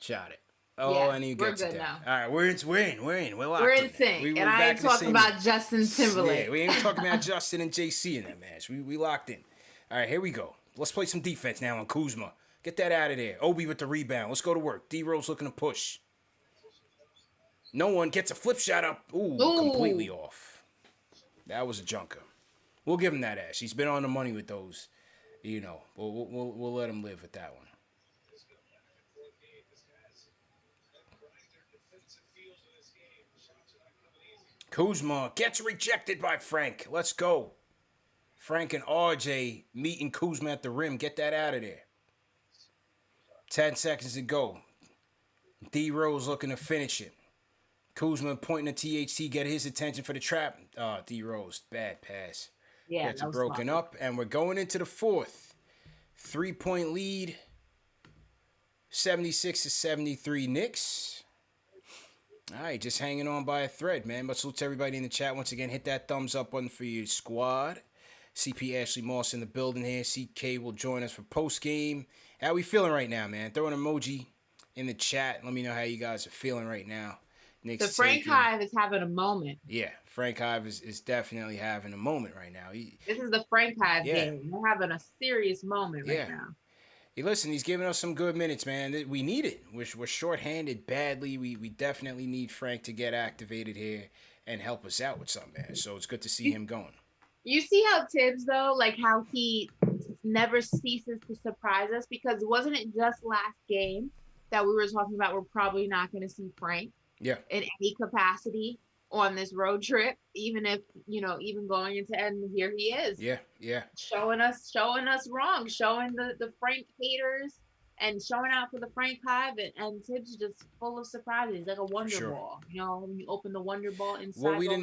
Shot it. Oh, yeah, and he gets it down. Now. All right, we're in. We're locked. We're in sync. And I ain't talking about Justin Timberlake. Yeah, we ain't talking about Justin and JC in that match. We locked in. All right, here we go. Let's play some defense now on Kuzma. Get that out of there. Obi with the rebound. Let's go to work. D-Rose looking to push. No one gets a flip shot up. Ooh, completely off. That was a junker. We'll give him that, Ash. He's been on the money with those. You know, we'll let him live with that one. Kuzma gets rejected by Frank. Let's go. Frank and RJ meeting Kuzma at the rim. Get that out of there. 10 seconds to go. D-Rose looking to finish it. Kuzma pointing to THT, get his attention for the trap. D-Rose, bad pass. Yeah, Gets it broken up, and we're going into the fourth. 3-point lead. 76-73 Knicks. All right, just hanging on by a thread, man. But salute to everybody in the chat. Once again, hit that thumbs up button for your squad. CP Ashley Moss in the building here. CK will join us for post-game. How we feeling right now, man? Throw an emoji in the chat. Let me know how you guys are feeling right now. The Frank Hive is having a moment. Yeah, Frank Hive is definitely having a moment right now. This is the Frank Hive game. We're having a serious moment right now. Hey, listen, he's giving us some good minutes, man. We need it. We're shorthanded badly. We definitely need Frank to get activated here and help us out with something, man. So it's good to see him going. You see how Tibbs, though, like how he never ceases to surprise us? Because wasn't it just last game that we were talking about we're probably not going to see Frank in any capacity on this road trip, even if, even going into end, here he is. Yeah. Showing us wrong, showing the Frank haters and showing out for the Frank Hive, and Tibbs just full of surprises, like a wonder ball. When you open the wonder ball inside. Well, we didn't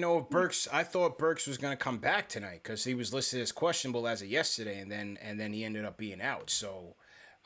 know if Burks. I thought Burks was going to come back tonight because he was listed as questionable as of yesterday, and then he ended up being out. So,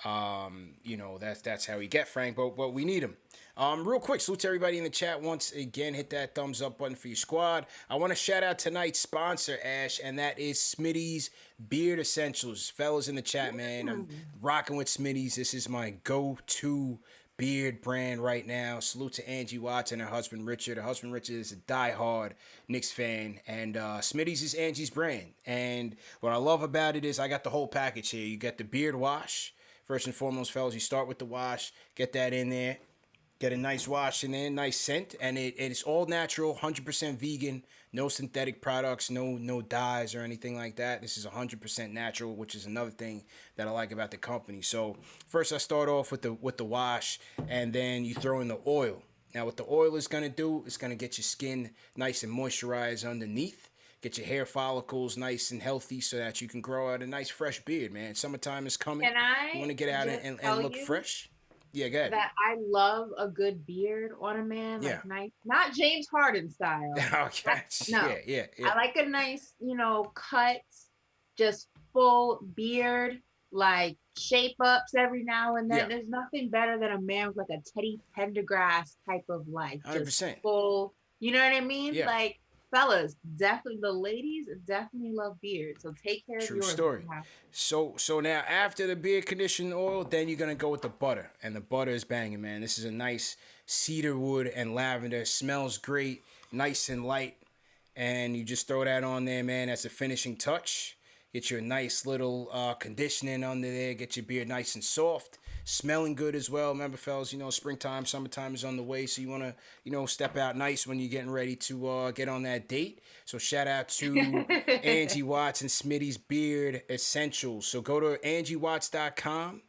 that's how we get Frank. But we need him. Real quick, salute to everybody in the chat. Once again, hit that thumbs up button for your squad. I want to shout out tonight's sponsor, Ash, and that is Smitty's Beard Essentials. Fellas in the chat, man, I'm rocking with Smitty's. This is my go-to beard brand right now. Salute to Angie Watts and her husband, Richard. Her husband, Richard, is a diehard Knicks fan, and Smitty's is Angie's brand. And what I love about it is I got the whole package here. You got the beard wash. First and foremost, fellas, you start with the wash, get that in there. Get a nice wash in there, nice scent, and it's all natural, 100% vegan, no synthetic products, no dyes or anything like that. This is 100% natural, which is another thing that I like about the company. So first I start off with the wash, and then you throw in the oil. Now what the oil is going to do, it's going to get your skin nice and moisturized underneath, get your hair follicles nice and healthy so that you can grow out a nice fresh beard, man. Summertime is coming. You want to get out and look fresh? Yeah, go ahead. That I love a good beard on a man, like nice, not James Harden style. Okay. No, yeah. I like a nice, cut, just full beard, like shape ups every now and then. Yeah. There's nothing better than a man with like a Teddy Pendergrass type of like 100%. Just full. You know what I mean? Yeah. Like. Fellas, definitely the ladies definitely love beard, so take care of yours. True story. So now after the beard conditioning oil, then you're gonna go with the butter, and the butter is banging, man. This is a nice cedar wood and lavender. Smells great, nice and light, and you just throw that on there, man. That's a finishing touch. Get you a nice little conditioning under there. Get your beard nice and soft. Smelling good as well. Remember, fellas, springtime, summertime is on the way, so you want to, step out nice when you're getting ready to get on that date. So shout out to Angie Watts and Smitty's Beard Essentials. So go to angiewatts.com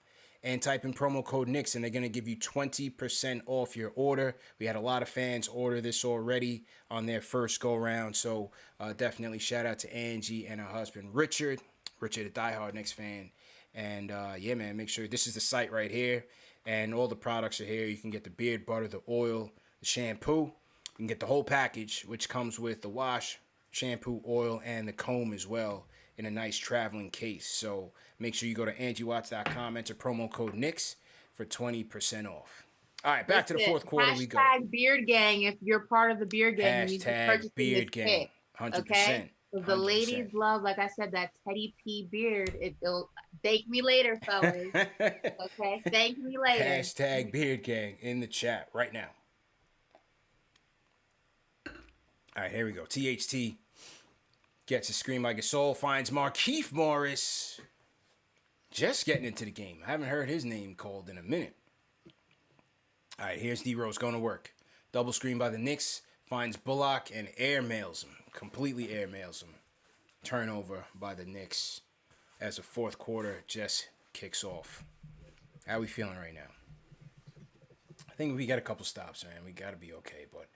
and type in promo code Knicks, and they're going to give you 20% off your order. We had a lot of fans order this already on their first go-round, so definitely shout out to Angie and her husband, Richard. Richard, a diehard Knicks fan. And, yeah, man, make sure this is the site right here. And all the products are here. You can get the beard butter, the oil, the shampoo. You can get the whole package, which comes with the wash, shampoo, oil, and the comb as well in a nice traveling case. So make sure you go to angiewatts.com, enter promo code Knicks for 20% off. All right, back to the fourth quarter we go. Hashtag Beard Gang. If you're part of the Beard Gang, you need to purchase Beard Gang. 100%. Okay? The ladies love, like I said, that Teddy P beard. It'll thank me later, fellas. Okay, thank me later. Hashtag Beard Gang in the chat right now. All right, here we go. THT gets a scream like a soul, finds Markieff Morris. Just getting into the game. I haven't heard his name called in a minute. All right, here's D-Rose going to work. Double screen by the Knicks. Finds Bullock and airmails him. Completely airmails him. Turnover by the Knicks as the fourth quarter just kicks off. How we feeling right now? I think we got a couple stops, man. We got to be okay, but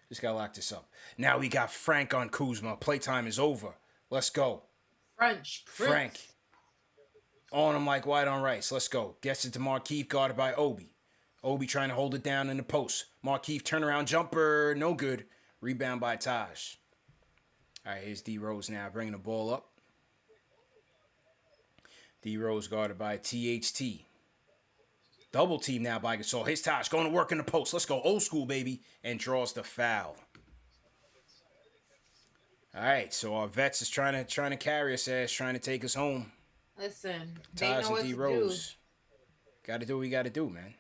Just got to lock this up. Now we got Frank on Kuzma. Playtime is over. Let's go. French Prince. Frank. On him like white on rice. Let's go. Gets it to Markieff, guarded by Obi. Obi trying to hold it down in the post. Markieff turnaround jumper. No good. Rebound by Taj. All right, here's D Rose now bringing the ball up. D Rose guarded by THT. Double team now by Gasol. Here's Taj going to work in the post. Let's go. Old school, baby. And draws the foul. All right, so our vets is trying to carry us ass, trying to take us home. Listen, they Taj know and what D to Rose. Got to do what we got to do, man.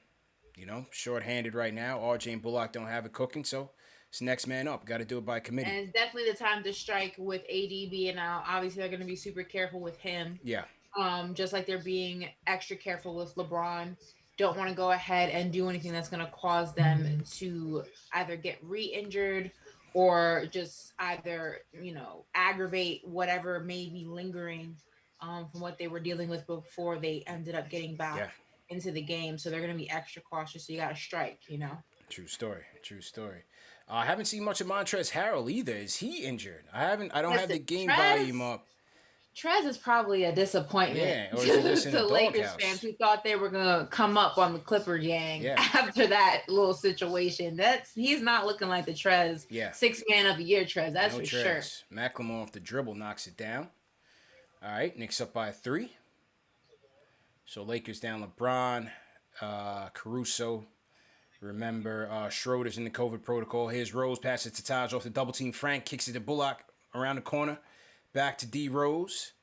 You know, short-handed right now. RJ and Bullock don't have it cooking, so it's next man up. Got to do it by committee. And it's definitely the time to strike with AD being out. Obviously, they're going to be super careful with him. Yeah. Just like they're being extra careful with LeBron. Don't want to go ahead and do anything that's going to cause them to either get re-injured or just either, aggravate whatever may be lingering from what they were dealing with before they ended up getting back into the game. So they're going to be extra cautious. So you got to strike, True story. I haven't seen much of Montrezl Harrell either. Is he injured? I don't have the game volume up. Trez is probably a disappointment to Lakers fans who thought they were going to come up on the Clipper gang after that little situation. He's not looking like the Trez 6th man of the year Trez, that's for sure. Macklemore off the dribble knocks it down. All right, Knicks up by 3. So Lakers down LeBron, Caruso. Remember, Schroeder's in the COVID protocol. Here's Rose, passes to Taj off the double team. Frank kicks it to Bullock around the corner. Back to D Rose.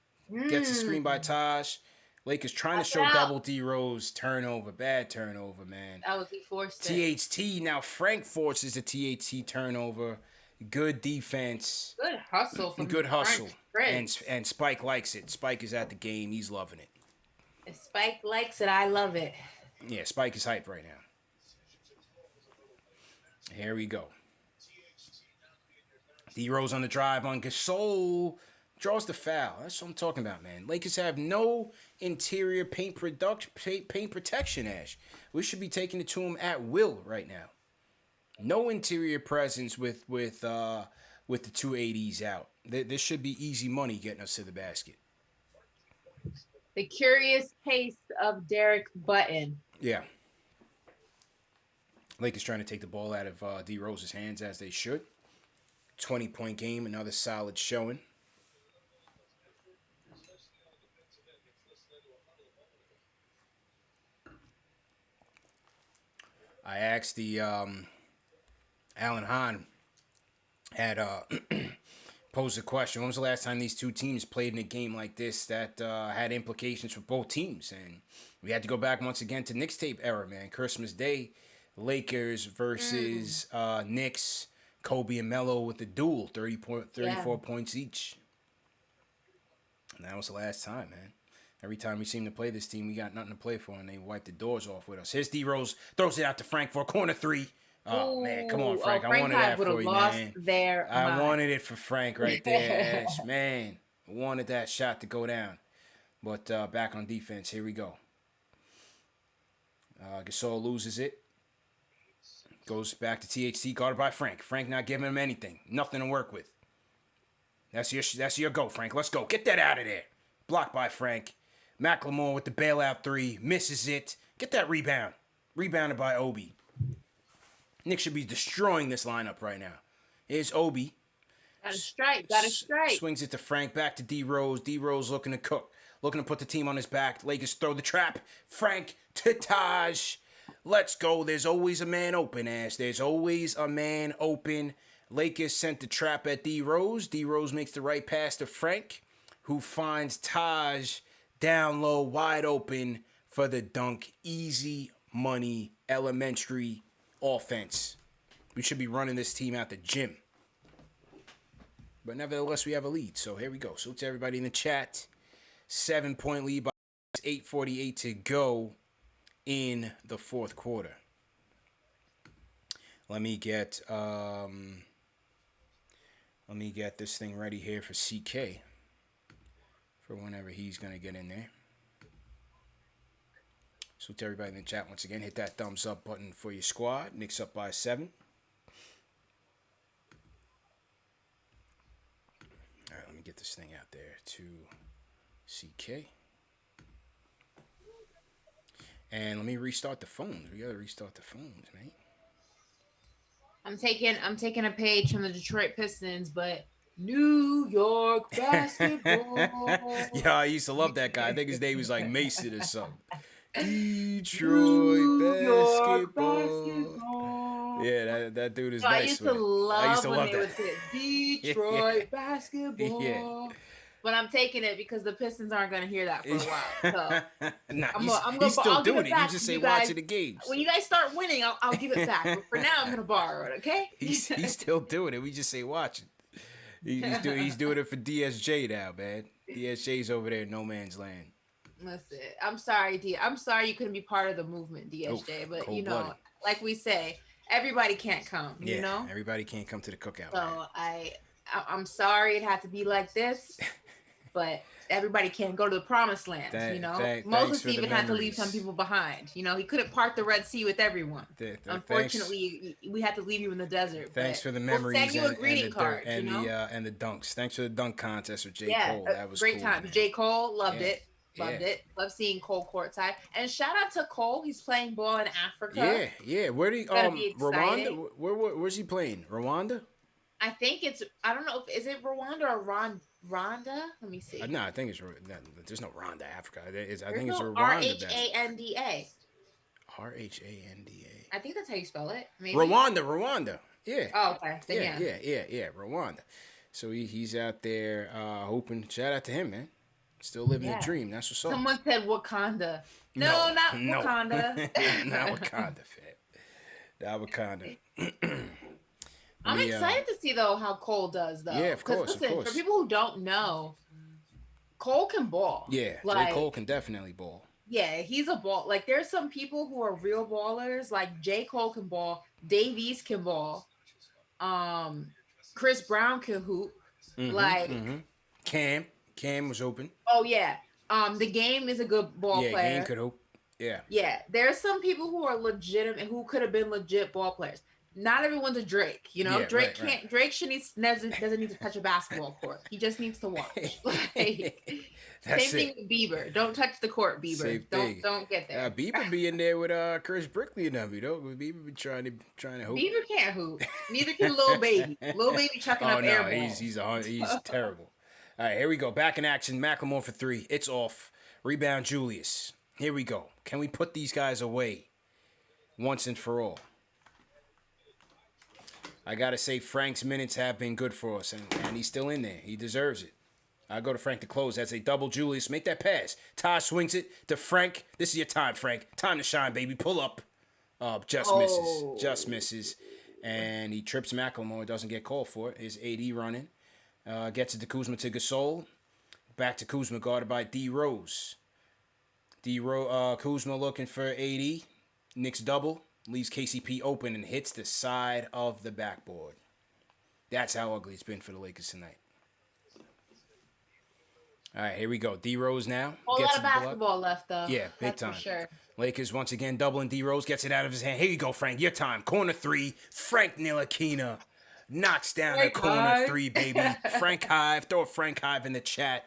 Gets the screen by Taj. Lakers trying to show double D Rose. Turnover. Bad turnover, man. That was he forced it. THT. Now Frank forces the THT turnover. Good defense. Good hustle from Good hustle. Frank. And Spike likes it. Spike is at the game. He's loving it. If Spike likes it, I love it. Yeah, Spike is hype right now. Here we go. D Rose on the drive on Gasol. Draws the foul. That's what I'm talking about, man. Lakers have no interior paint protection, Ash. We should be taking it to him at will right now. No interior presence with the 280s out. This should be easy money getting us to the basket. The curious case of Derek Button. Yeah. Lakers trying to take the ball out of D Rose's hands as they should. 20-point game, another solid showing. I asked the Alan Hahn had posed a question. When was the last time these two teams played in a game like this that had implications for both teams? And we had to go back once again to Knicks tape era, man. Christmas Day, Lakers versus Knicks. Kobe and Melo with the duel, 34 points each. And that was the last time, man. Every time we seem to play this team, we got nothing to play for, and they wipe the doors off with us. Here's D Rose, throws it out to Frank for a corner 3. Oh, man, come on, Frank. I wanted that for you, man. I wanted it for Frank right there, Ash. Man, I wanted that shot to go down. But back on defense, here we go. Gasol loses it. Goes back to THT, guarded by Frank. Frank not giving him anything. Nothing to work with. That's your go, Frank. Let's go. Get that out of there. Blocked by Frank. Macklemore with the bailout 3. Misses it. Get that rebound. Rebounded by Obi. Knicks should be destroying this lineup right now. Here's Obi. Got a strike. Swings it to Frank. Back to D Rose. D Rose looking to cook. Looking to put the team on his back. Lakers throw the trap. Frank to Taj. Let's go. There's always a man open, Ash. There's always a man open. Lakers sent the trap at D Rose. D Rose makes the right pass to Frank, who finds Taj down low, wide open for the dunk. Easy money, elementary offense. We should be running this team out the gym. But nevertheless, we have a lead. So here we go. So to everybody in the chat, 7-point lead by 8:48 to go in the fourth quarter. Let me get this thing ready here for CK for whenever he's gonna get in there. So to everybody in the chat, once again, hit that thumbs up button for your squad. Knicks up by 7. get this thing out there to CK. And let me restart the phones. We gotta restart the phones, man. I'm taking a page from the Detroit Pistons, but New York basketball. Yeah, I used to love that guy. I think his name was like Mason or something. Detroit basketball. Yeah, that dude is nice. I used to love when they would say Detroit basketball. Yeah. But I'm taking it because the Pistons aren't going to hear that for a while. So nah, he's still doing it. You just say watching the games. When you guys start winning, I'll give it back. But for now, I'm going to borrow it. Okay? He's still doing it. We just say watching. He's doing it for DSJ now, man. DSJ's over there in no man's land. Listen, I'm sorry, D. I'm sorry you couldn't be part of the movement, DSJ. But you know, like we say, everybody can't come. Yeah, you know, everybody can't come to the cookout. So man. I'm sorry it had to be like this, but everybody can't go to the promised land. You know, Moses even had to leave some people behind. You know, he couldn't part the Red Sea with everyone. Unfortunately, we had to leave you in the desert. Thanks for the memories. We'll send you a greeting card. And the dunks. Thanks for the dunk contest with J. Cole. That was great cool, time. Man. J. Cole loved it. Loved it. Love seeing Cole courtside. And shout out to Cole. He's playing ball in Africa. Yeah. Where do you Rwanda? Where's he playing? Rwanda? I think I don't know is it Rwanda or Rwanda? Let me see. No, I think it's there's no Rwanda, Africa. I think it's Rwanda. RHANDA. RHANDA. I think that's how you spell it. Maybe. Rwanda. Yeah. Oh, okay. Then yeah. Rwanda. So he's out there hoping. Shout out to him, man. Still living the dream. That's what's up. Someone said Wakanda. No, not Wakanda. Not Wakanda, fam. Not Wakanda. I'm excited to see though how Cole does though. Yeah, of course. Listen, for people who don't know, Cole can ball. Yeah, J. Cole can definitely ball. Yeah, he's a ball. Like there's some people who are real ballers. Like J. Cole can ball. Dave East can ball. Chris Brown can hoop. Cam was open. Oh yeah. The Game is a good ball player. Yeah, Game could hoop. Yeah. Yeah. There's some people who are legitimate who could have been legit ball players. Not everyone's a Drake, you know. Drake can't. Drake doesn't need to touch a basketball court. He just needs to watch. Same thing with Bieber. Don't touch the court, Bieber. Don't get there. Bieber be in there with Chris Brickley and them, you know. Bieber be trying to hoop. Bieber can't hoop. Neither can Lil Baby. Lil Baby chucking up air balls. He's terrible. All right, here we go. Back in action. Macklemore for three. It's off. Rebound, Julius. Here we go. Can we put these guys away once and for all? I got to say, Frank's minutes have been good for us, and he's still in there. He deserves it. I go to Frank to close. That's a double Julius. Make that pass. Taj swings it to Frank. This is your time, Frank. Time to shine, baby. Pull up. Misses. Just misses. And he trips Macklemore. Doesn't get called for it. His AD running. Gets it to Kuzma to Gasol. Back to Kuzma, guarded by D. Rose. Kuzma looking for AD. Knicks double. Leaves KCP open and hits the side of the backboard. That's how ugly it's been for the Lakers tonight. All right, here we go. D. Rose now. A lot of basketball left, though. Yeah, big time. For sure. Lakers once again doubling. D. Rose gets it out of his hand. Here you go, Frank. Your time. Corner three. Frank Ntilikina knocks down the corner three, baby. Frank Hive. Throw a Frank Hive in the chat.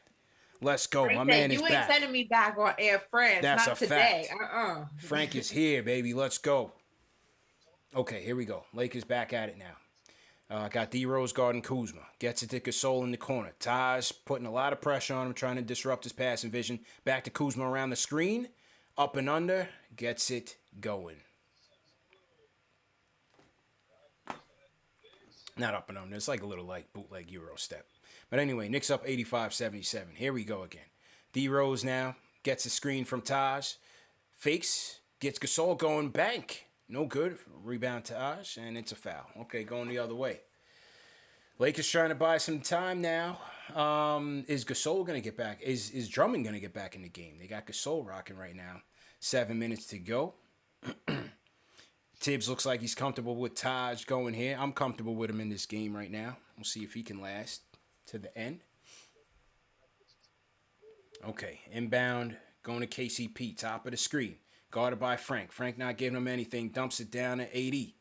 Let's go. My man is back. You ain't sending me back on Air France. That's not a today. fact. Frank is here, baby. Let's go. Okay, here we go. Lakers back at it now. Got D. Rose guarding Kuzma. Gets it to Gasol in the corner. Taj putting a lot of pressure on him, trying to disrupt his passing vision. Back to Kuzma around the screen. Up and under. Gets it going. Not up and under. It's like a little like bootleg Euro step. But anyway, Knicks up 85-77. Here we go again. D. Rose now gets a screen from Taj. Fakes. Gets Gasol going. Bank. No good. Rebound to Taj, and it's a foul. Okay, going the other way. Lakers trying to buy some time now. Is Gasol going to get back? Is Drummond going to get back in the game? They got Gasol rocking right now. 7 minutes to go. Tibbs looks like he's comfortable with Taj going here. I'm comfortable with him in this game right now. We'll see if he can last to the end. Okay, inbound, going to KCP, top of the screen. Guarded by Frank. Frank not giving him anything. Dumps it down to AD.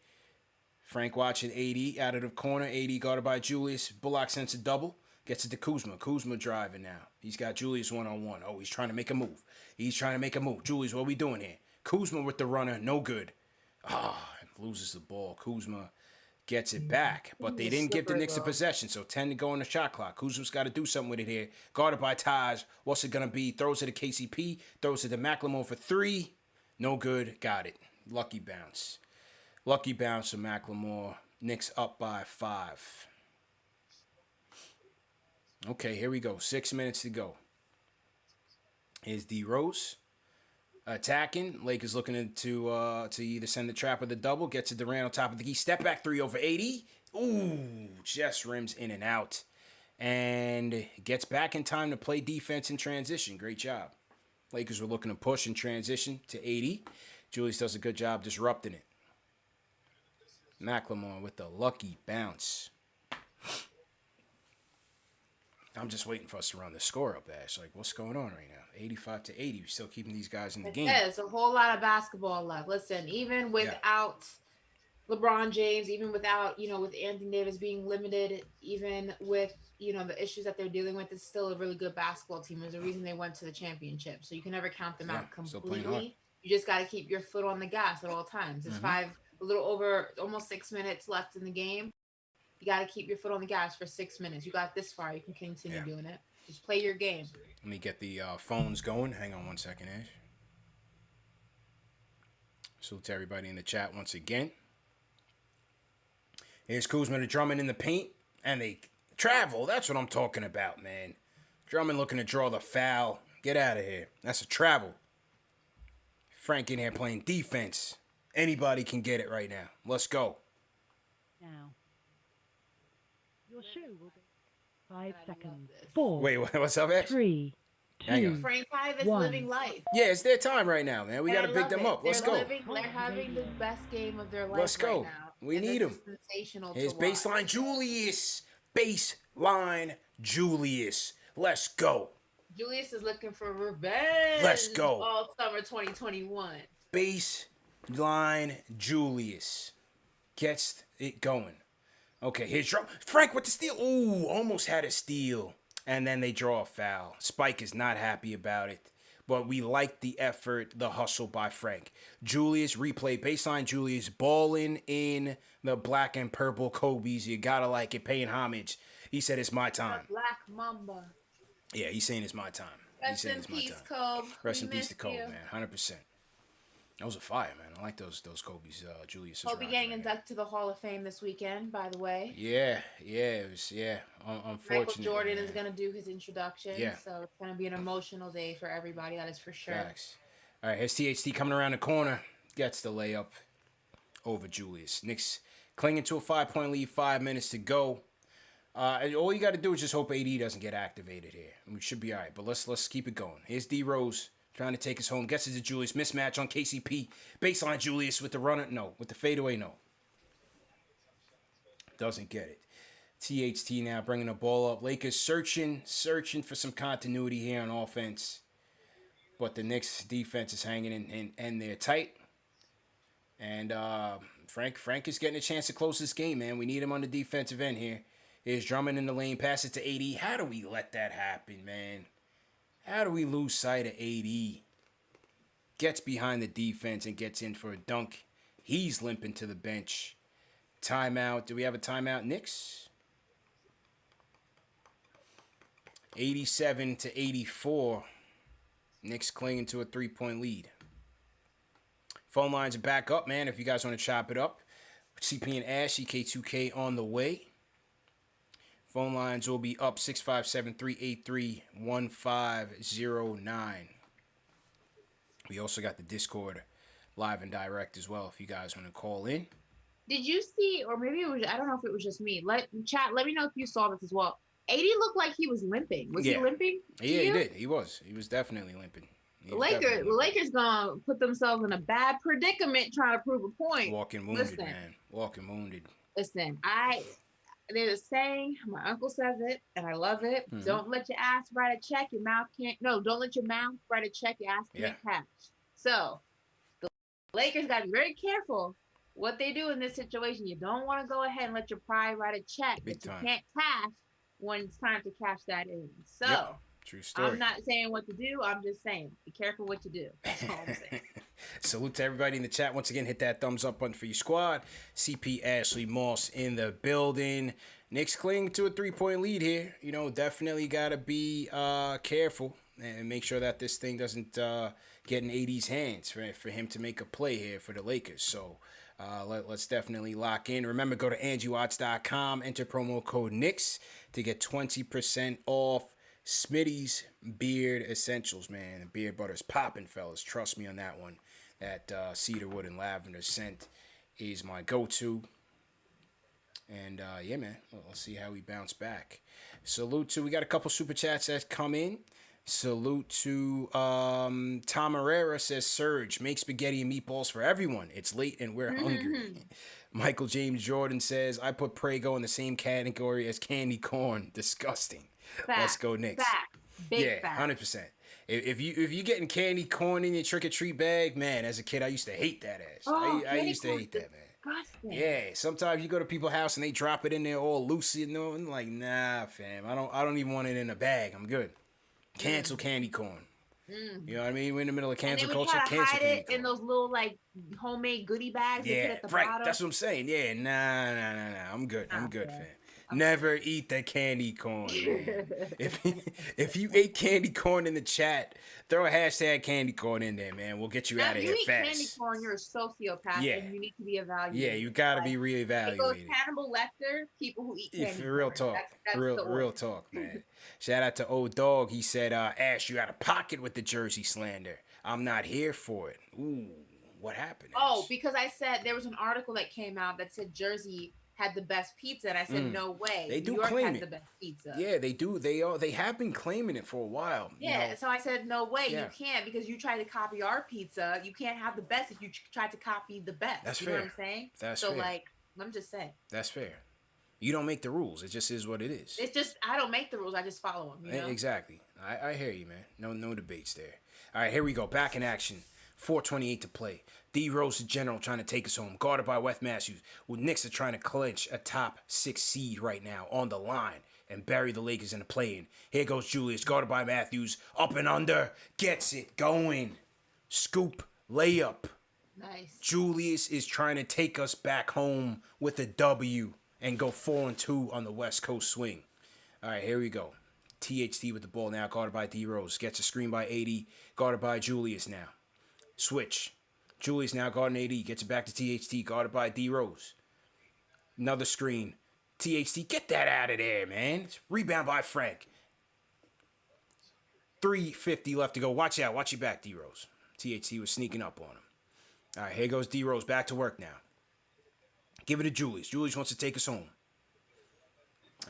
Frank watching AD out of the corner. AD guarded by Julius. Bullock sends a double. Gets it to Kuzma. Kuzma driving now. He's got Julius one-on-one. Oh, he's trying to make a move. Julius, what are we doing here? Kuzma with the runner. No good. Loses the ball. Kuzma gets it back. But they didn't give the Knicks a possession, so 10 to go on the shot clock. Kuzma's got to do something with it here. Guarded by Taj. What's it going to be? Throws it to KCP. Throws it to McLemore for 3. No good. Got it. Lucky bounce. Lucky bounce for McLemore. Knicks up by 5. Okay, here we go. 6 minutes to go. Here's D Rose attacking. Lakers looking to either send the trap or the double. Gets it to Randle on top of the key. Step back 3 over 80. Ooh, just rims in and out. And gets back in time to play defense in transition. Great job. Lakers were looking to push in transition to 80. Julius does a good job disrupting it. McLemore with the lucky bounce. I'm just waiting for us to run the score up, Ash. Like, what's going on right now? 85 to 80. We're still keeping these guys in the game. There's a whole lot of basketball left. Listen, even without LeBron James, even without, with Anthony Davis being limited, even with, the issues that they're dealing with, it's still a really good basketball team. There's a reason they went to the championship. So you can never count them out completely. You just got to keep your foot on the gas at all times. It's a little over, almost 6 minutes left in the game. You got to keep your foot on the gas for 6 minutes. You got this far. You can continue doing it. Just play your game. Let me get the phones going. Hang on 1 second, Ash. Salute to everybody in the chat once again. Here's Kuzma to Drummond in the paint. And they travel. That's what I'm talking about, man. Drummond looking to draw the foul. Get out of here. That's a travel. Frank in here playing defense. Anybody can get it right now. Let's go. Now. Your show will be 5 seconds. 4. Wait, what's up, Ash? 3, 2, Frank 5 is 1. living life. Yeah, it's their time right now, man. We got to pick them up. Let's go. They're having the best game of their life. Let's go. Right now. We need them. Here's baseline Julius. Baseline Julius. Let's go. Julius is looking for revenge. Let's go. All summer 2021. Baseline Julius gets it going. Okay, here's Frank with the steal. Ooh, almost had a steal. And then they draw a foul. Spike is not happy about it. But we like the effort, the hustle by Frank. Julius, replay, baseline Julius, balling in the black and purple Kobe's. You gotta like it, paying homage. He said it's my time. The Black Mamba. Yeah, he's saying it's my time. Rest in peace, Kobe. Rest in peace to Kobe, man. 100%. That was a fire, man. I like those Kobe's, Julius. Kobe getting inducted to the Hall of Fame this weekend, by the way. Yeah, it was, unfortunately. Michael Jordan is going to do his introduction, so it's going to be an emotional day for everybody, that is for sure. Facts. All right, here's THT coming around the corner. Gets the layup over Julius. Knicks clinging to a 5-point lead, 5 minutes to go. All you got to do is just hope AD doesn't get activated here. We should be all right, but let's keep it going. Here's D Rose. Trying to take us home. Gets it to Julius. Mismatch on KCP. Baseline Julius with the runner. No. With the fadeaway, no. Doesn't get it. THT now bringing the ball up. Lakers searching for some continuity here on offense. But the Knicks defense is hanging in and they're tight. And Frank is getting a chance to close this game, man. We need him on the defensive end here. Here's Drummond in the lane. Pass it to AD. How do we let that happen, man? How do we lose sight of AD? Gets behind the defense and gets in for a dunk. He's limping to the bench. Timeout. Do we have a timeout, Knicks? 87 to 84. Knicks clinging to a 3-point lead. Phone lines are back up, man, if you guys want to chop it up. CP and Ash, EK2K on the way. Phone lines will be up 657-383-1509. We also got the Discord live and direct as well if you guys want to call in. Did you see, or maybe it was, I don't know if it was just me. Let me know if you saw this as well. AD looked like he was limping. Was he limping? Yeah, he did. He was definitely limping. The Lakers gonna put themselves in a bad predicament trying to prove a point. Walking wounded, man. Walking wounded. Listen, there's a saying, my uncle says it, and I love it. Mm-hmm. Don't let your ass write a check, your mouth can't. No, don't let your mouth write a check, your ass can't cash. So, the Lakers got to be very careful what they do in this situation. You don't want to go ahead and let your pride write a check that you can't cash when it's time to cash that in. So Yep. True story. I'm not saying what to do. I'm just saying, be careful what you do. That's all I'm saying. Salute to everybody in the chat. Once again, hit that thumbs up button for your squad. CP Ashley Moss in the building. Knicks cling to a 3-point lead here. You know, definitely got to be careful and make sure that this thing doesn't get in AD's hands for him to make a play here for the Lakers. So let's definitely lock in. Remember, go to AngieWatts.com, enter promo code Knicks to get 20% off Smitty's Beard Essentials, man. The beard butter's popping, fellas. Trust me on that one. That cedarwood and lavender scent is my go-to. And, yeah, man, let's see how we bounce back. Salute to, we got a couple super chats that come in. Salute to Tom Herrera says, Surge, make spaghetti and meatballs for everyone. It's late and we're hungry. Michael James Jordan says, I put Prego in the same category as candy corn. Disgusting. Fact. Let's go Knicks. Fact. Big yeah, fact. 100%. If you getting candy corn in your trick or treat bag, man, as a kid I used to hate that ass. Oh, I used to hate that, man. Disgusting. Yeah, sometimes you go to people's house and they drop it in there all loosey and all. I'm like, nah, fam, I don't even want it in a bag. I'm good. Cancel candy corn. You know what I mean? We're in the middle of cancel culture. And Cancel hide candy it corn. in those little like homemade goodie bags. They put Yeah, at the right. bottom. That's what I'm saying. Yeah, nah. I'm good. I'm good, fam. Never eat the candy corn, man. if you ate candy corn in the chat, throw a hashtag candy corn in there, man. We'll get you out of here eat fast. candy corn, you're a sociopath, Yeah. and you need to be evaluated. Yeah, you gotta be It goes reevaluated. Hannibal Lecter, people who eat candy For real corn. talk. That's real the order. real talk, man. Shout out to Old Dog. He said, Ash, you out of pocket with the Jersey slander. I'm not here for it. Ooh, what happened? Oh, because I said there was an article that came out that said Jersey had the best pizza, and I said no way. They do New York claim has it. the best pizza. Yeah, they do. They have been claiming it for a while. Yeah, You know? so I said no way. Yeah. You can't, because you try to copy our pizza. You can't have the best if you try to copy the best. That's you know fair. what I'm saying? That's so fair. like, I'm just saying. That's fair. You don't make the rules. It just is what it is. It's just I don't make the rules. I just follow them. You know? Exactly. I hear you, man. No debates there. All right, here we go. Back in action. 4:28 to play. D Rose, the general, trying to take us home. Guarded by Wes Matthews. Well, Knicks are trying to clinch a top 6 seed right now on the line and bury the Lakers in the play-in. Here goes Julius, guarded by Matthews. Up and under. Gets it going. Scoop. Layup. Nice. Julius is trying to take us back home with a W and go 4-2 on the West Coast swing. All right, here we go. THT with the ball now, guarded by D Rose. Gets a screen by 80, guarded by Julius now. Switch. Julius now guarding 80, gets it back to THT, guarded by D Rose. Another screen. THT, get that out of there, man. Rebound by Frank. 3:50 left to go. Watch out. Watch your back, D Rose. THT was sneaking up on him. All right, here goes D Rose back to work now. Give it to Julius. Julius wants to take us home.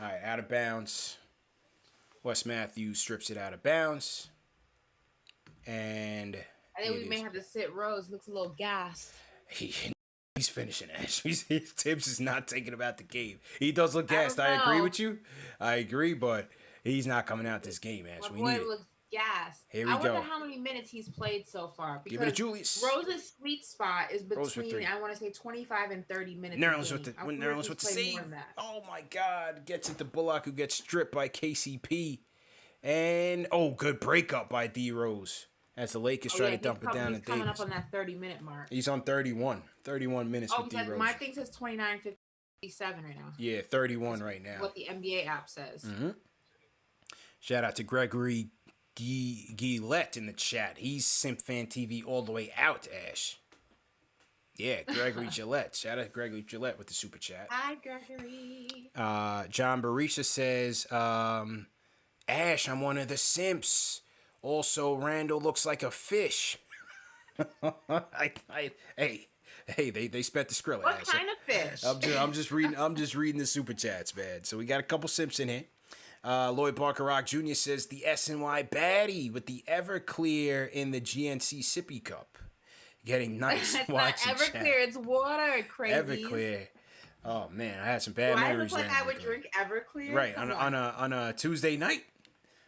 All right, out of bounds. Wes Matthews strips it out of bounds. And I think we may have to sit Rose. Looks a little gassed. He's finishing Ash. Tibbs is not taking about the game. He does look gassed. I agree with you. I agree, but he's not coming out this game, Ash. My We boy need it. looks gassed. Here we I wonder go. how many minutes he's played so far. Give it to Julius. Rose's sweet spot is Rose for between, three. I want to say, 25 and 30 minutes. Nerlens a with the game. I wonder if Nerlens he's with the played more save. than that. Oh my God! Gets it to Bullock, who gets stripped by KCP, and good breakup by D Rose as the Lakers try to dump it down He's to coming Davis. up on that 30-minute mark. He's on 31 minutes with D Rose. My thing says 29:57 right now. Yeah, 31 right now. What the NBA app says. Mm-hmm. Shout out to Gregory Gillette in the chat. He's CashFanTV all the way out, Ash. Yeah, Gregory Gillette. Shout out to Gregory Gillette with the super chat. Hi, Gregory. John Barisha says, Ash, I'm one of the simps. Also, Randle looks like a fish. Hey, they spent the Skrilla. What kind of fish? I'm just reading the super chats, man. So we got a couple simps in here. Lloyd Barker Rock Jr. says the SNY baddie with the Everclear in the GNC sippy cup. Getting nice It's watching not Everclear, chat. it's water, crazy. Everclear. Oh man, I had some bad Do I memories look like there. I would drink Everclear? Right, Come on a Tuesday night.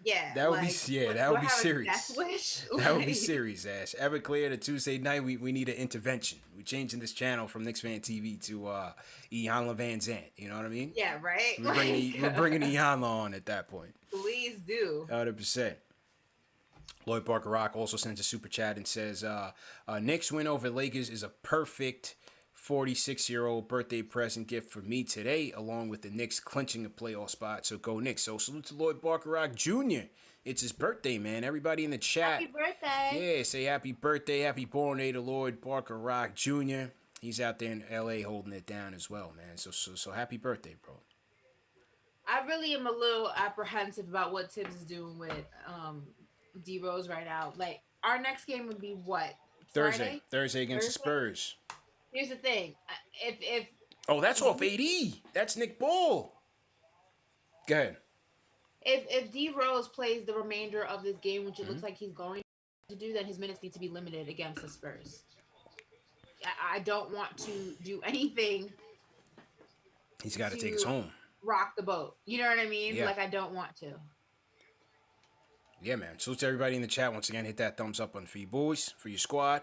Yeah, That would like, be do that I would be have a serious. death wish? That would be Like, serious, Ash. Everclear, the Tuesday night, we need an intervention. We're changing this channel from KnicksFanTV to Iyanla Van Zant. You know what I mean? yeah, right. We're bringing Iyanla on at that point. Please do. 100%. Lloyd Barker Rock also sends a super chat and says, Knicks win over Lakers is a perfect 46-year-old birthday present gift for me today, along with the Knicks clinching a playoff spot. So go Knicks. So salute to Lloyd Barker Rock Jr. It's his birthday, man. Everybody in the chat. Happy birthday. Yeah, say happy birthday, happy born day to Lloyd Barker Rock Jr. He's out there in LA holding it down as well, man. So happy birthday, bro. I really am a little apprehensive about what Tibbs is doing with D Rose right now. Like, our next game would be what? Thursday against the Thursday? Spurs. Here's the thing. If Oh, that's off AD. That's Nick Bull. Go ahead. if D Rose plays the remainder of this game, which it Mm-hmm. looks like he's going to do, then his minutes need to be limited against the Spurs. I don't want to do anything. He's got to take us home. Rock the boat. You know what I mean? Yeah. Like, I don't want to. Yeah, man. Salute to everybody in the chat. Once again, hit that thumbs up button for you boys, for your squad.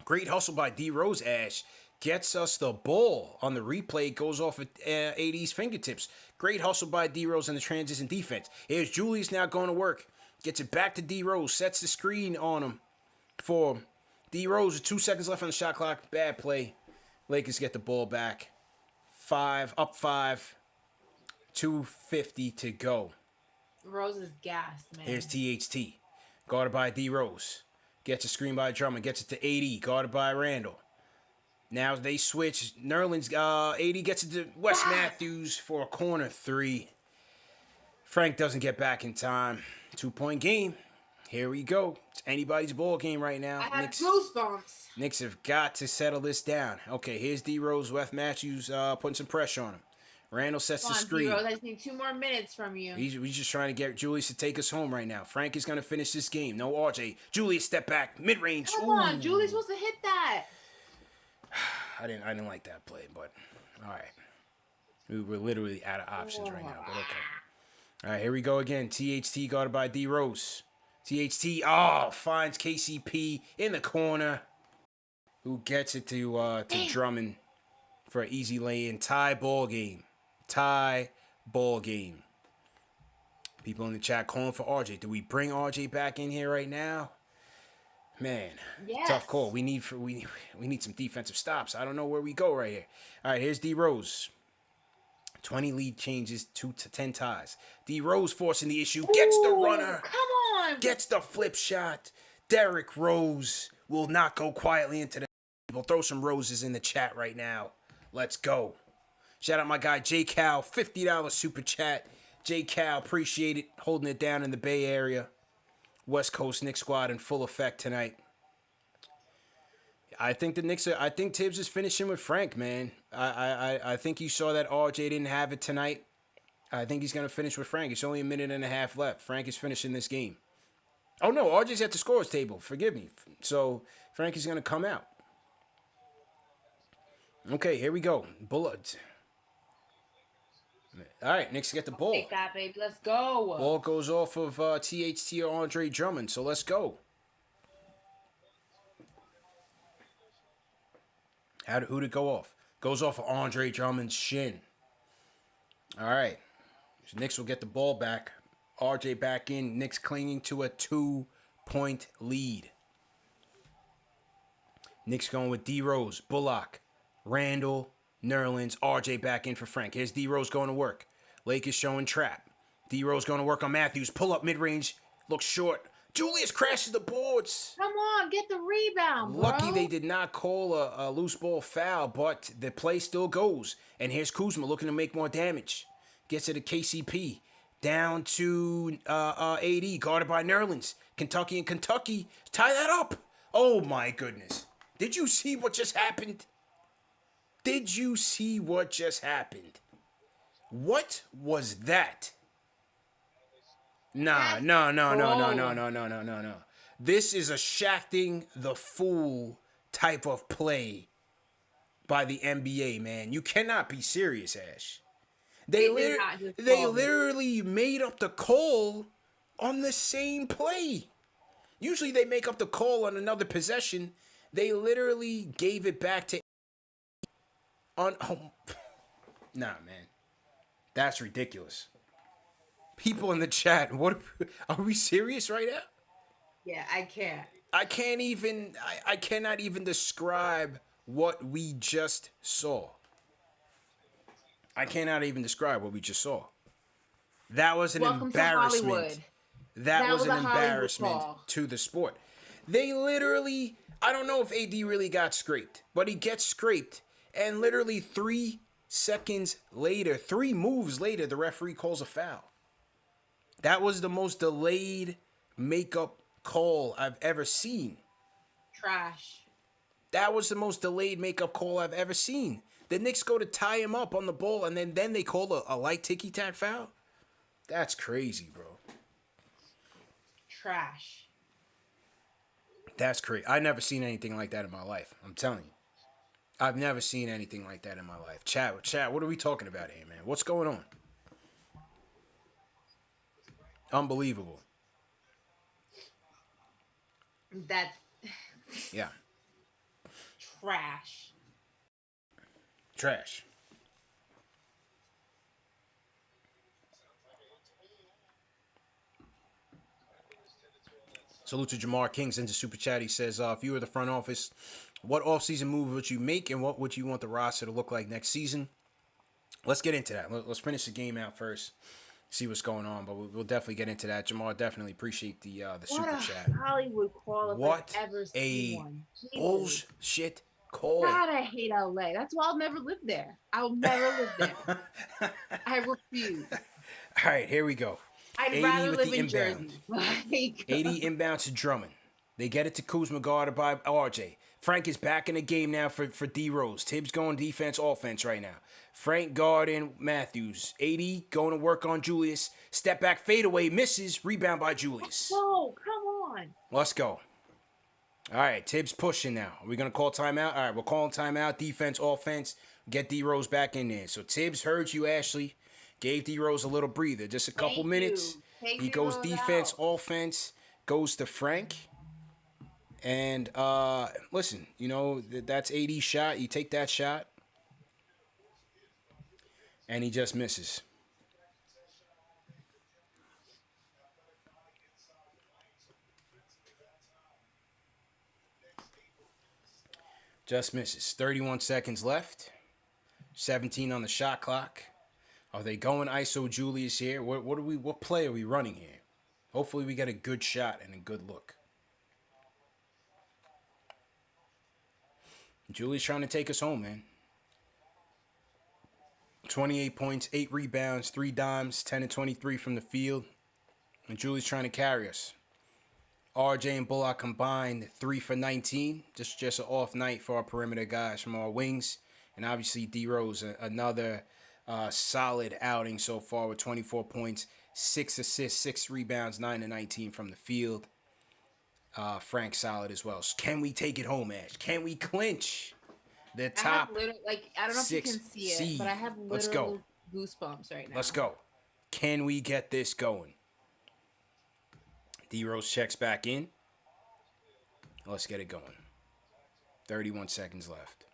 Great hustle by D Rose, Ash. Gets us the ball on the replay. Goes off at AD's fingertips. Great hustle by D Rose in the transition defense. Here's Julius now going to work. Gets it back to D Rose. Sets the screen on him for D Rose with 2 seconds left on the shot clock. Bad play. Lakers get the ball back. 5, 2:50 to go. Rose is gassed, man. Here's THT. Guarded by D Rose. Gets a screen by Drummond. Gets it to AD. Guarded by Randle. Now they switch. Nerlens, AD gets it to Wes Matthews for a corner 3. Frank doesn't get back in time. 2-point game. Here we go. It's anybody's ball game right now. I have goosebumps. Knicks have got to settle this down. Okay, here's D Rose. Wes Matthews putting some pressure on him. Randle sets the screen. D-Rose, I just need 2 more minutes from you. He's just trying to get Julius to take us home right now. Frank is going to finish this game. No RJ. Julius, step back. Mid-range. Come on, Julius supposed to hit that. I didn't like that play, but all right. We're literally out of options right now, but okay. All right, here we go again. THT guarded by D Rose. THT, finds KCP in the corner. Who gets it to Drummond for an easy lay-in. Tie ball game. People in the chat calling for RJ. Do we bring RJ back in here right now? Man, yes. Tough call. We need some defensive stops. I don't know where we go right here. All right, here's D Rose. 20 lead changes to 10 ties. D Rose forcing the issue. Gets the runner. Come on. Gets the flip shot. Derrick Rose will not go quietly into the. We'll throw some roses in the chat right now. Let's go. Shout out my guy J Cal, $50 super chat. J Cal, appreciate it. Holding it down in the Bay Area. West Coast Knicks squad in full effect tonight. I think the Knicks I think Tibbs is finishing with Frank, man. I think you saw that RJ didn't have it tonight. I think he's gonna finish with Frank. It's only a minute and a half left. Frank is finishing this game. Oh no, RJ's at the scorer's table. Forgive me. So Frank is gonna come out. Okay, here we go. Bullets. All right, Knicks get the ball. Take that, baby. Let's go. Ball goes off of THT or Andre Drummond, so let's go. Who'd it go off? Goes off of Andre Drummond's shin. All right. So Knicks will get the ball back. RJ back in. Knicks clinging to a 2-point lead. Knicks going with D Rose, Bullock, Randle, Nerlens, RJ back in for Frank. Here's D Rose going to work. Lakers showing trap. D Rose going to work on Matthews. Pull up mid-range. Looks short. Julius crashes the boards. Come on, get the rebound, bro. Lucky they did not call a loose ball foul, but the play still goes. And here's Kuzma looking to make more damage. Gets it to KCP. Down to AD, guarded by Nerlens. Kentucky tie that up. Oh, my goodness. Did you see what just happened? Did you see what just happened? What was that? No. This is a shafting the fool type of play by the NBA, man. You cannot be serious, Ash. They did not just they call it. literally made up the call on the same play. Usually they make up the call on another possession. They literally gave it back to on. Oh, nah, man, that's ridiculous. People in the chat, what are we serious right now? Yeah, I can't. I can't even. I cannot even describe what we just saw. I cannot even describe what we just saw. That was an Welcome to embarrassment. Hollywood. That was an a Hollywood embarrassment call. to the sport. They literally, I don't know if AD really got scraped, but he gets scraped, and literally 3 seconds later, 3 moves later, the referee calls a foul. That was the most delayed makeup call I've ever seen. Trash. That was the most delayed makeup call I've ever seen. The Knicks go to tie him up on the ball, and then they call a light ticky-tack foul? That's crazy, bro. Trash. That's crazy. I've never seen anything like that in my life. I'm telling you. I've never seen anything like that in my life. Chat, what are we talking about here, man? What's going on? Unbelievable. That's Yeah. trash. Trash. Salute to Jamar Kings into Super Chat. He says, if you were the front office, what offseason move would you make and what would you want the roster to look like next season? Let's get into that. Let's finish the game out first, see what's going on, but we'll definitely get into that. Jamar, definitely appreciate the Super Chat. Hollywood call if What I've ever seen a one. Jesus. bullshit call. God, I hate LA. That's why I'll never live there. I'll never live there. I refuse. All right, here we go. I'd 80 rather with live the in inbound. Jersey. Like, 80 inbound to Drummond. They get it to Kuzma, guarded by RJ. Frank is back in the game now for D Rose. Tibbs going defense, offense right now. Frank guarding Matthews. 80 going to work on Julius. Step back, fadeaway, misses. Rebound by Julius. whoa, come on. Let's go. All right, Tibbs pushing now. Are we going to call timeout? All right, we're calling timeout. Defense, offense. Get D Rose back in there. So Tibbs heard you, Ashley. Gave D Rose a little breather. Just a couple minutes. He goes defense, offense. Goes to Frank. And listen, you know, that's AD's shot. You take that shot. And he just misses. Just misses. 31 seconds left. 17 on the shot clock. Are they going ISO Julius here? What play are we running here? Hopefully we get a good shot and a good look. Julius trying to take us home, man. 28 points, 8 rebounds, 3 dimes, 10 and 23 from the field. And Julius trying to carry us. RJ and Bullock combined 3 for 19. Just an off night for our perimeter guys from our wings. And obviously D Rose, another solid outing so far with 24 points, 6 assists, 6 rebounds, 9 and 19 from the field. Frank solid as well. So can we take it home, Ash? Can we clinch the top I don't know if you can see it, seed? but I have Let's go. Goosebumps right now. Let's go. Can we get this going? D Rose checks back in. Let's get it going. 31 seconds left.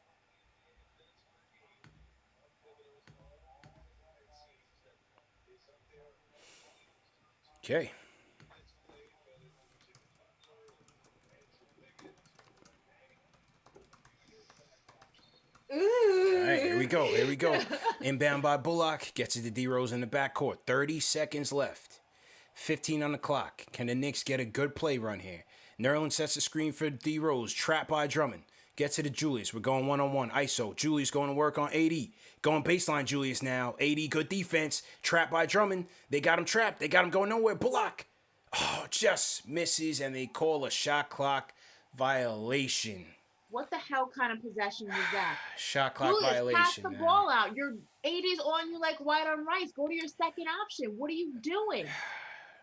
Okay. All right, here we go. Here we go. Inbound by Bullock. Gets it to D Rose in the backcourt. 30 seconds left. 15 on the clock. Can the Knicks get a good play run here? Nerlens sets the screen for D Rose. Trapped by Drummond. Gets it to Julius. We're going one-on-one. ISO. Julius going to work on AD. Going baseline Julius now. AD, good defense. Trapped by Drummond. They got him trapped. They got him going nowhere. Bullock. Oh, just misses, and they call a shot clock violation. What the hell kind of possession was that? Shot clock Julius, violation. pass the man. ball out. Your 80's on you like white on rice. Go to your second option. What are you doing?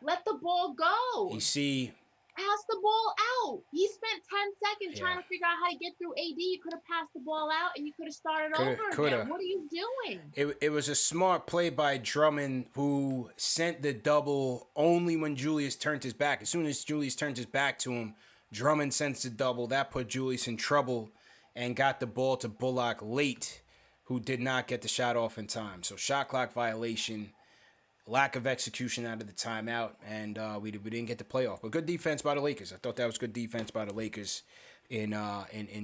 Let the ball go. You see, Pass the ball out. He spent 10 seconds trying to figure out how to get through AD. You could have passed the ball out and you could have started over again. What are you doing? It was a smart play by Drummond, who sent the double only when Julius turned his back. As soon as Julius turned his back to him, Drummond sends the double. That put Julius in trouble and got the ball to Bullock late, who did not get the shot off in time. So shot clock violation, lack of execution out of the timeout, and we didn't get the playoff. But good defense by the Lakers. I thought that was good defense by the Lakers in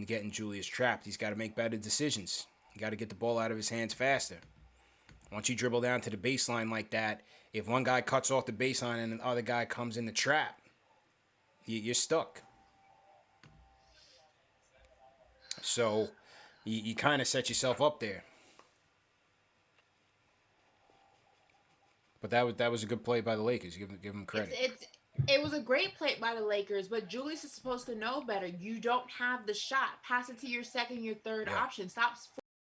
getting Julius trapped. He's got to make better decisions. You got to get the ball out of his hands faster. Once you dribble down to the baseline like that, if one guy cuts off the baseline and the other guy comes in the trap, you're stuck. So you kind of set yourself up there. But that was a good play by the Lakers. Give them credit. It was a great play by the Lakers, but Julius is supposed to know better. You don't have the shot. Pass it to your second, your third option. Stop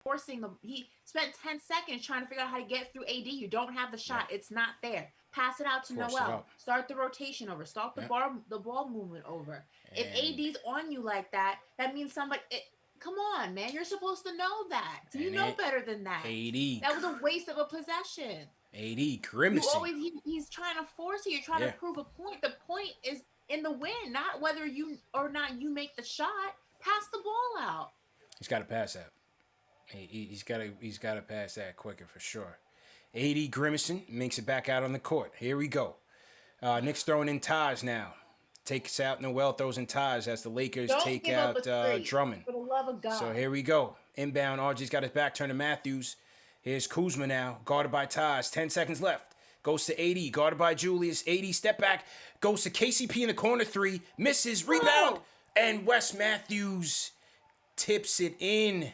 forcing them. He spent 10 seconds trying to figure out how to get through AD. You don't have the shot. Yeah. It's not there. Pass it out to Noel. Start the rotation over. Start the ball movement over. And if AD's on you like that, that means somebody. Come on, man. You're supposed to know that. You know better than that. AD. That was a waste of a possession. AD grimacing. He's trying to force you. You're trying to prove a point. The point is in the win, not whether you or not you make the shot. Pass the ball out. He's got to pass that. He's got to pass that quicker for sure. AD grimacing, makes it back out on the court. Here we go. Knicks throwing in Taj now. Takes out Noel, throws in Taj as the Lakers take out Drummond. For the love of God. So here we go. Inbound. RG's got his back turned to Matthews. Here's Kuzma now, guarded by Taj. 10 seconds left. Goes to AD, guarded by Julius. AD step back, goes to KCP in the corner three, misses, rebound, and Wes Matthews tips it in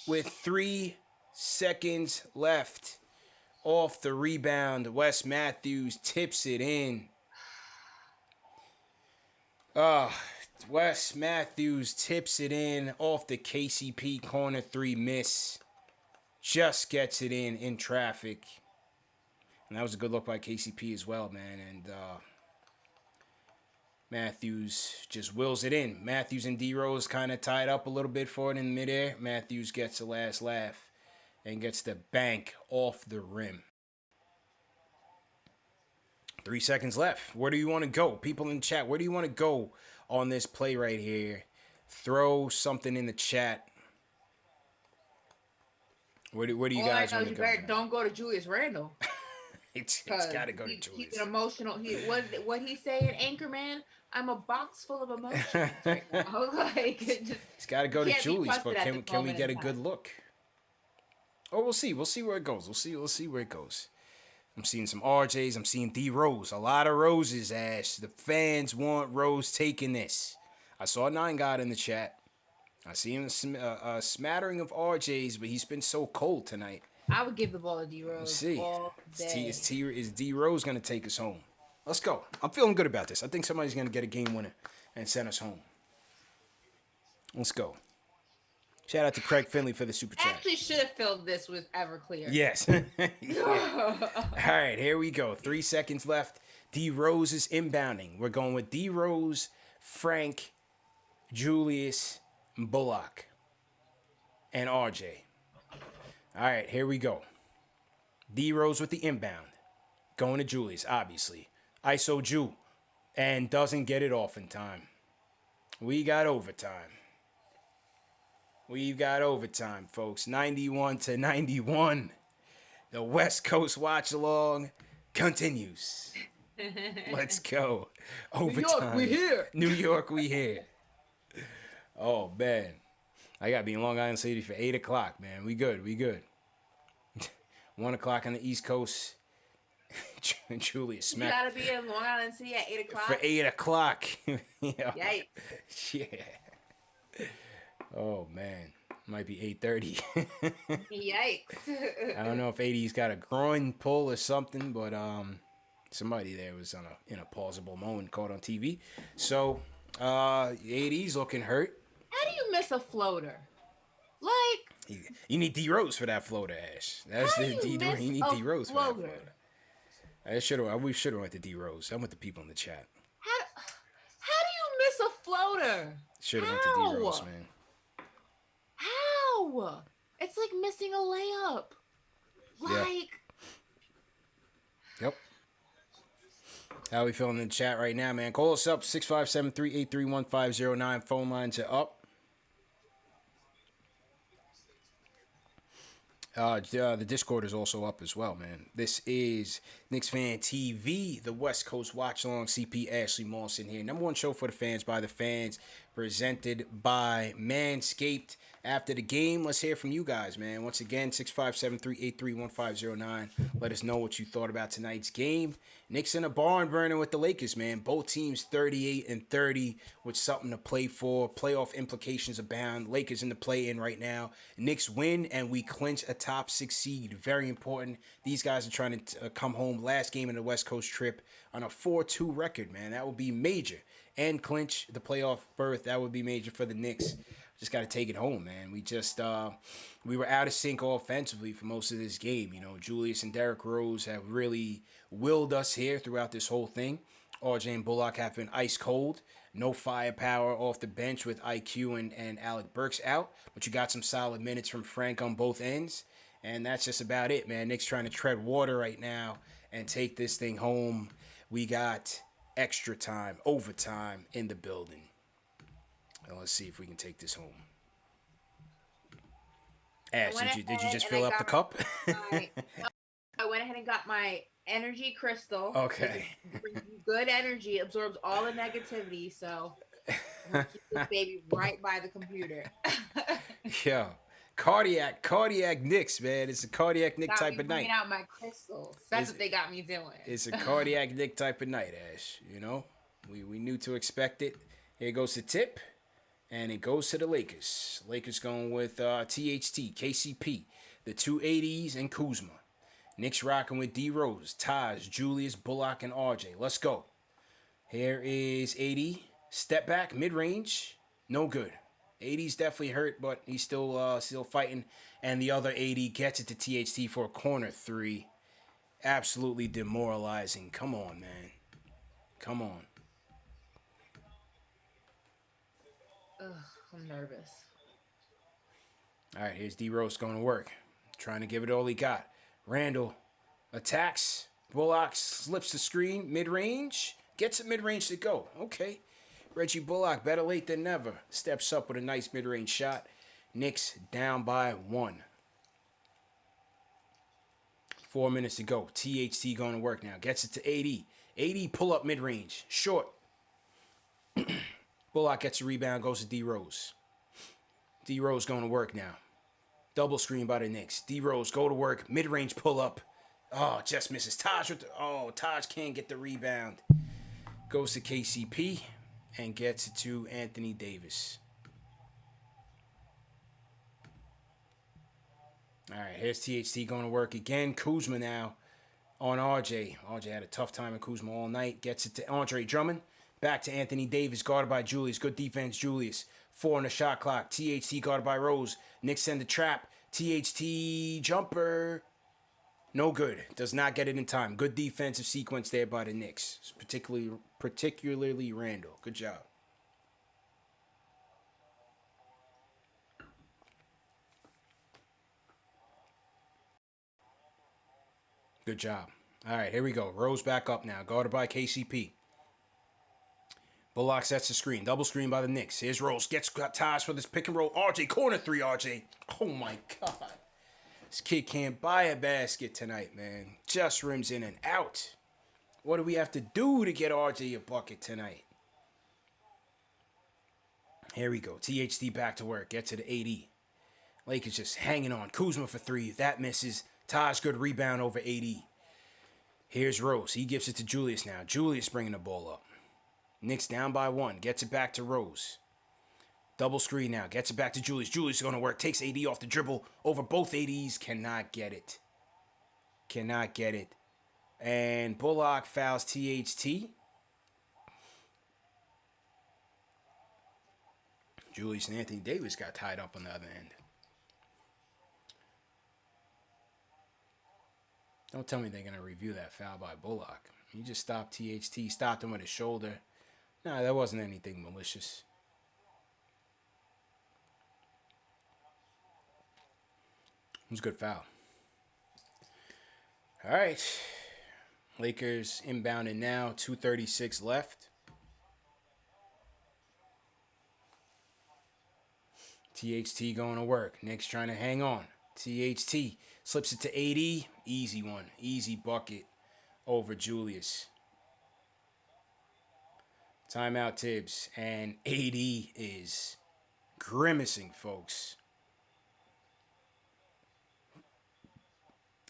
with 3 seconds left. Off the rebound, Wes Matthews tips it in. Wes Matthews tips it in off the KCP corner three miss. Just gets it in traffic. And that was a good look by KCP as well, man. And Matthews just wills it in. Matthews and D-Rose kind of tied up a little bit for it in midair. Matthews gets the last laugh and gets the bank off the rim. 3 seconds left. Where do you want to go? People in the chat, where do you want to go on this play right here? Throw something in the chat. Where do you guys want to go? Don't go to Julius Randle. it's got to go to Julius. He's an emotional. What he saying, Anchorman? I'm a box full of emotions right now. It's got to go to Julius, but can we get a good look? Oh, we'll see. We'll see where it goes. We'll see where it goes. I'm seeing some RJs. I'm seeing D Rose. A lot of Roses, Ash. The fans want Rose taking this. I saw 9 God in the chat. I see him a smattering of RJs, but he's been so cold tonight. I would give the ball to D Rose. Let's see. All day. Is D Rose going to take us home? Let's go. I'm feeling good about this. I think somebody's going to get a game winner and send us home. Let's go. Shout out to Craig Finley for the super chat. I actually should have filled this with Everclear. Yes. All right, here we go. 3 seconds left. D Rose is inbounding. We're going with D Rose, Frank, Julius, Bullock, and RJ. All right, here we go. D Rose with the inbound. Going to Julius, obviously. ISO Jew. And doesn't get it off in time. We got overtime. We've got overtime, folks. 91-91. The West Coast watch along continues. Let's go. Overtime. New York, we here. New York, we here. Oh, man. I got to be in Long Island City for 8 o'clock, man. We good. 1 o'clock on the East Coast. Julius smack. You got to be in Long Island City at 8 o'clock? For 8 o'clock. Yeah. Yikes. Yeah. Oh, man. Might be 8:30. Yikes. I don't know if AD's got a groin pull or something, but somebody there was in a pausable moment caught on TV. So, AD's looking hurt. How do you miss a floater? Like, you need D Rose for that floater, Ash. That's the D. You need D Rose for that floater. We should have went to D Rose. I'm with the people in the chat. floater. Should have went to D-Rose, man. How? It's like missing a layup. Like. Yep. How we feeling in the chat right now, man? Call us up, 657-383-1509. Phone lines are up. The Discord is also up as well, man. This is KnicksFanTV, the West Coast Watch Along. CP Ashley Mawson here. Number one show for the fans, by the fans, presented by Manscaped. After the game, let's hear from you guys, man. Once again, 657-383-1509. Let us know what you thought about tonight's game. Knicks in a barn burning with the Lakers, man. Both teams 38-30 with something to play for. Playoff implications abound. Lakers in the play-in right now. Knicks win, and we clinch a top 6 seed. Very important. These guys are trying to come home. Last game in the West Coast trip on a 4-2 record, man. That would be major. And clinch the playoff berth. That would be major for the Knicks. Just got to take it home, man. We just we were out of sync offensively for most of this game. You know, Julius and Derrick Rose have really willed us here throughout this whole thing. RJ and Bullock have been ice cold. No firepower off the bench with IQ and Alec Burks out. But you got some solid minutes from Frank on both ends. And that's just about it, man. Knicks trying to tread water right now and take this thing home. We got extra time, overtime in the building. Let's see if we can take this home. Ash, did you just fill up the cup? I went ahead and got my energy crystal. Okay. Good energy, absorbs all the negativity, so I'm gonna keep this baby right by the computer. Yeah. Cardiac Knicks, man. It's a cardiac Nick type of night. Bringing out my crystals. That's what they got me doing. It's a cardiac Nick type of night, Ash. You know, we knew to expect it. Here goes the tip. And it goes to the Lakers. Lakers going with THT, KCP, the 280s, and Kuzma. Knicks rocking with D Rose, Taj, Julius, Bullock, and RJ. Let's go. Here is 80. Step back, mid-range. No good. 80's definitely hurt, but he's still fighting. And the other 80 gets it to THT for a corner 3. Absolutely demoralizing. Come on, man. Come on. Ugh, I'm nervous. All right, here's D Rose going to work. Trying to give it all he got. Randle attacks. Bullock slips the screen. Mid-range. Gets it mid-range to go. Okay. Reggie Bullock, better late than never. Steps up with a nice mid-range shot. Knicks down by 1. 4 minutes to go. THT going to work now. Gets it to 80. 80 pull up mid-range. Short. Bullock gets a rebound, goes to D Rose. D Rose going to work now. Double screen by the Knicks. D Rose go to work. Mid-range pull up. Oh, just misses. Taj can't get the rebound. Goes to KCP and gets it to Anthony Davis. All right, here's THT going to work again. Kuzma now on RJ. RJ had a tough time with Kuzma all night. Gets it to Andre Drummond. Back to Anthony Davis, guarded by Julius. Good defense, Julius. 4 on the shot clock. THT guarded by Rose. Knicks send the trap. THT jumper. No good. Does not get it in time. Good defensive sequence there by the Knicks. Particularly Randle. Good job. Good job. All right, here we go. Rose back up now. Guarded by KCP. Bullock sets the screen. Double screen by the Knicks. Here's Rose. Gets Taj for this pick and roll. RJ, corner 3, RJ. Oh, my God. This kid can't buy a basket tonight, man. Just rims in and out. What do we have to do to get RJ a bucket tonight? Here we go. THT back to work. Gets to the 80. Lakers just hanging on. Kuzma for 3. That misses. Taj, good rebound over 80. Here's Rose. He gives it to Julius now. Julius bringing the ball up. Knicks down by 1. Gets it back to Rose. Double screen now. Gets it back to Julius. Julius is going to work. Takes AD off the dribble. Over both ADs. Cannot get it. Cannot get it. And Bullock fouls THT. Julius and Anthony Davis got tied up on the other end. Don't tell me they're going to review that foul by Bullock. He just stopped THT. Stopped him with his shoulder. No, that wasn't anything malicious. It was a good foul. All right. Lakers inbounding now. 2:36 left. THT going to work. Knicks trying to hang on. THT slips it to AD. Easy one. Easy bucket over Julius. Timeout Tibbs. And AD is grimacing, folks.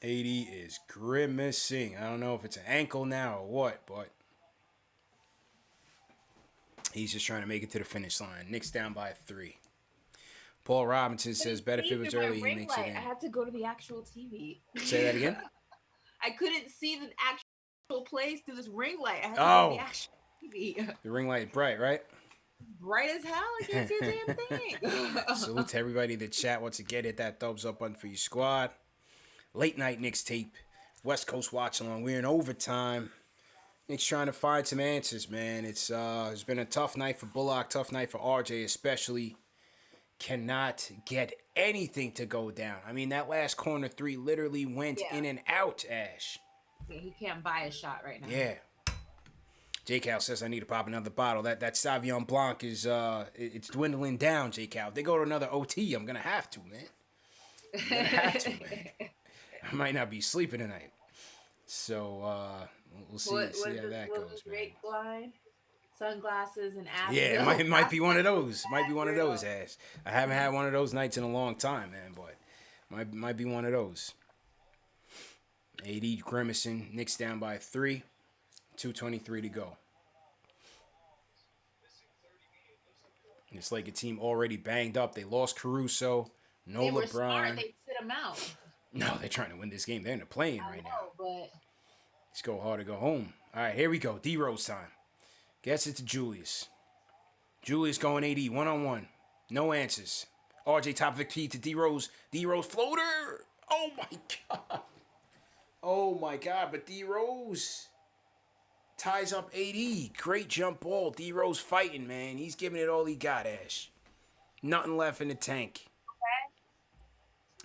AD is grimacing. I don't know if it's an ankle now or what, but he's just trying to make it to the finish line. Knicks down by 3. Paul Robinson says, bet if it was early, he makes it in. I had to go to the actual TV. Say that again? I couldn't see the actual plays through this ring light. I had to go to the actual TV. The ring light bright, right? Bright as hell. I can't see a damn thing. Salute to everybody in the chat. Once again, hit that thumbs up button for your squad. Late night Knicks tape. West Coast watch along. We're in overtime. Knicks trying to find some answers, man. It's been a tough night for Bullock, tough night for RJ especially. Cannot get anything to go down. I mean, that last corner 3 literally went in and out, Ash. Yeah, he can't buy a shot right now. Yeah. J Cal says I need to pop another bottle. That Sauvignon Blanc is it's dwindling down, J Cal. If they go to another OT, I'm gonna have to, man. I'm gonna have to, man. I might not be sleeping tonight. So we'll see how that goes, man. Blind? Sunglasses and apple. Yeah, it might be one of those. Might be one of those, Ash. I haven't had one of those nights in a long time, man, but might be one of those. AD grimacing. Knicks down by 3. 2:23 to go. It's like a team already banged up. They lost Caruso. No they were LeBron. Smart. They sit him out. No, they're trying to win this game. They're in the play-in right now. But let's go hard to go home. All right, here we go. D-Rose time. Gets it to Julius. Julius going AD, one-on-one. No answers. RJ top of the key to D-Rose. D-Rose floater. Oh, my God. Oh, my God. But D-Rose ties up AD. Great jump ball. D-Rose fighting, man. He's giving it all he got, Ash. Nothing left in the tank.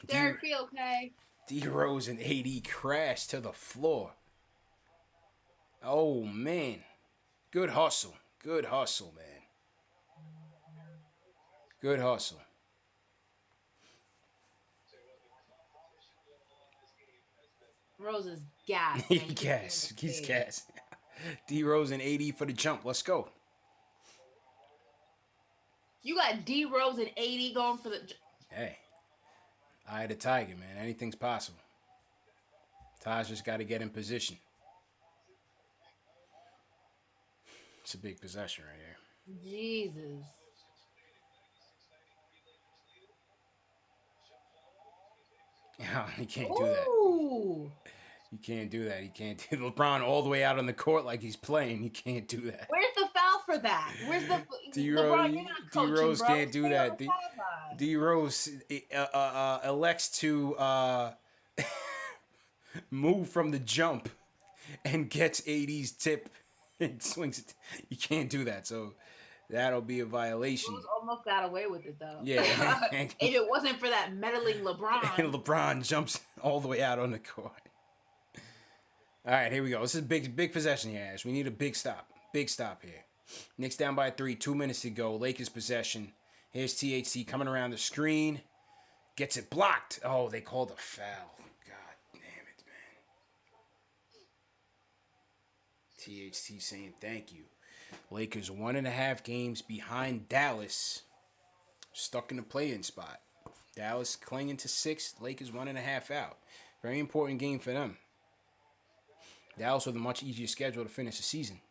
Okay. Derek, be okay. D-Rose and AD crash to the floor. Oh, man. Good hustle. Good hustle, man. Good hustle. Rose is gas. He's gas. D-Rose and AD for the jump. Let's go. You got D-Rose and AD going for the... Hey. Eye of the tiger, man. Anything's possible. Taj just got to get in position. It's a big possession right here. Jesus. Yeah, he can't do that. You can't do that. He can't do LeBron all the way out on the court like he's playing. He can't do that. Where's the foul for that? Where's the LeBron? You're not coaching, D-Rose bro. can't do that. D-Rose elects to move from the jump and gets AD's tip and swings it. You can't do that. So that'll be a violation. Rose almost got away with it though. Yeah. If it wasn't for that meddling LeBron. And LeBron jumps all the way out on the court. All right, here we go. This is big possession here, Ash. We need a big stop. Big stop here. Knicks down by 3. 2 minutes to go. Lakers possession. Here's THC coming around the screen. Gets it blocked. Oh, they called a foul. God damn it, man. THC saying thank you. Lakers 1.5 games behind Dallas. Stuck in the play-in spot. Dallas clinging to 6th. Lakers 1.5 out. Very important game for them. Dallas with a much easier schedule to finish the season.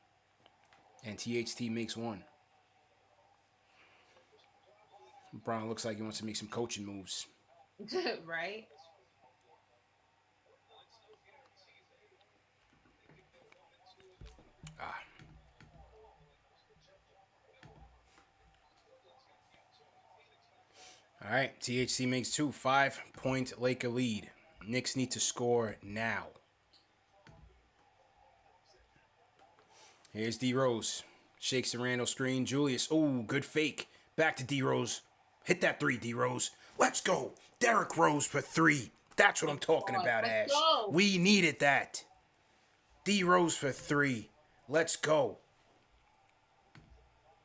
And THT makes 1. LeBron looks like he wants to make some coaching moves. Right? All right, THC makes 2. 5-point Laker lead. Knicks need to score now. Here's D-Rose. Shakes the Randle screen. Julius. Oh, good fake. Back to D-Rose. Hit that 3, D-Rose. Let's go. Derrick Rose for 3. That's what I'm talking about, Ash. Go. We needed that. D Rose for 3. Let's go.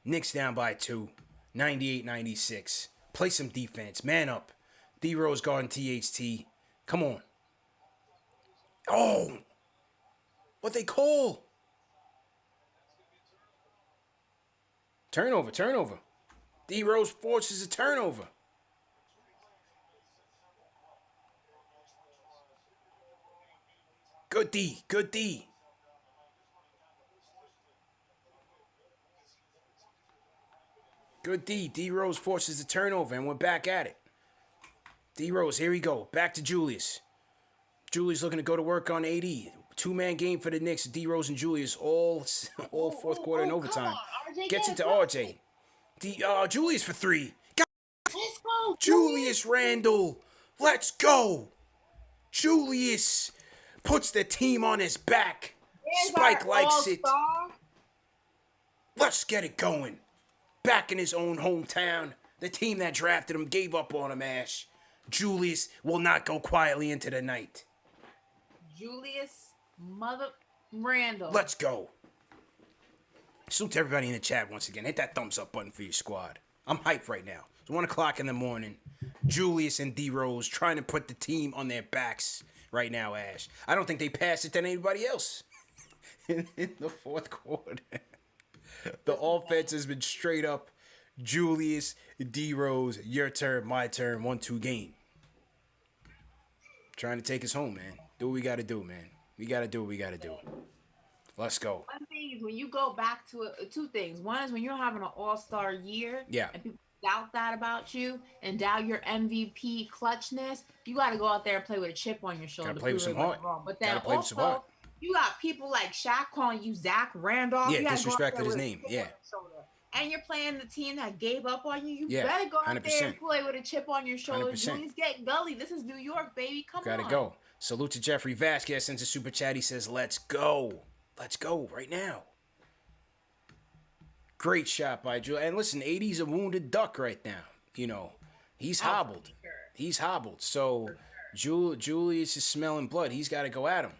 Knicks down by 2. 98-96. Play some defense. Man up. D Rose guarding THT. Come on. Oh. What they call? Turnover. D Rose forces a turnover. Good D. Good D. D Rose forces the turnover, and we're back at it. D Rose, here we go. Back to Julius. Julius looking to go to work on AD. 2-man game for the Knicks. D Rose and Julius all fourth quarter and overtime. Gets it to RJ. Julius for 3. Let's go. Julius Randle. Let's go. Julius puts the team on his back. Spike likes it. Let's get it going. Back in his own hometown. The team that drafted him gave up on him, Ash. Julius will not go quietly into the night. Julius Randle. Let's go. Salute to everybody in the chat once again. Hit that thumbs up button for your squad. I'm hyped right now. It's 1 o'clock in the morning. Julius and D Rose trying to put the team on their backs right now, Ash. I don't think they passed it to anybody else in the fourth quarter. The offense has been straight up Julius, D Rose, your turn, my turn, 1-2 game. Trying to take us home, man. Do what we got to do, man. We got to do what we got to do. Let's go. One thing is when you go back to it, 2 things. One is when you're having an all-star year. Yeah. And people doubt that about you and doubt your MVP clutchness. You got to go out there and play with a chip on your shoulder. Got to play with some heart. But then also, you got people like Shaq calling you Zach Randolph. Yeah, disrespected his name. Yeah. And you're playing the team that gave up on you. You Yeah, better go out 100%. there and play with a chip on your shoulder. 100%. Julius get gully. This is New York, baby. Come on. Gotta go. Salute to Jeffrey Vasquez. Sends a super chat. He says, let's go. Let's go right now. Great shot by Julius. And listen, 80's a wounded duck right now. You know, he's hobbled. He's hobbled. So Julius is smelling blood. He's got to go at him.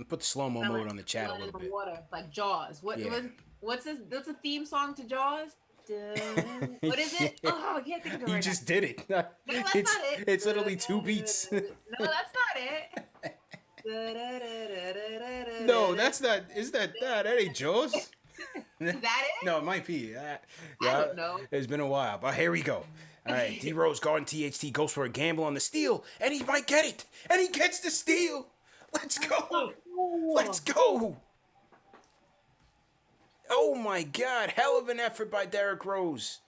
Put the slow-mo mode on the chat a little bit. Water, like Jaws. What's the theme song to Jaws? What is it? Oh, I can't think of it. You just did it. No, that's not it. It's literally 2 beats. No, that's not it. No, that's not. Is that that ain't Jaws? Is that it? No, it might be. Yeah, I don't know. It's been a while, but here we go. All right, D Rose guarding THT goes for a gamble on the steal, and he might get it, and he gets the steal. Let's go. Let's go. Oh my God! Hell of an effort by Derrick Rose.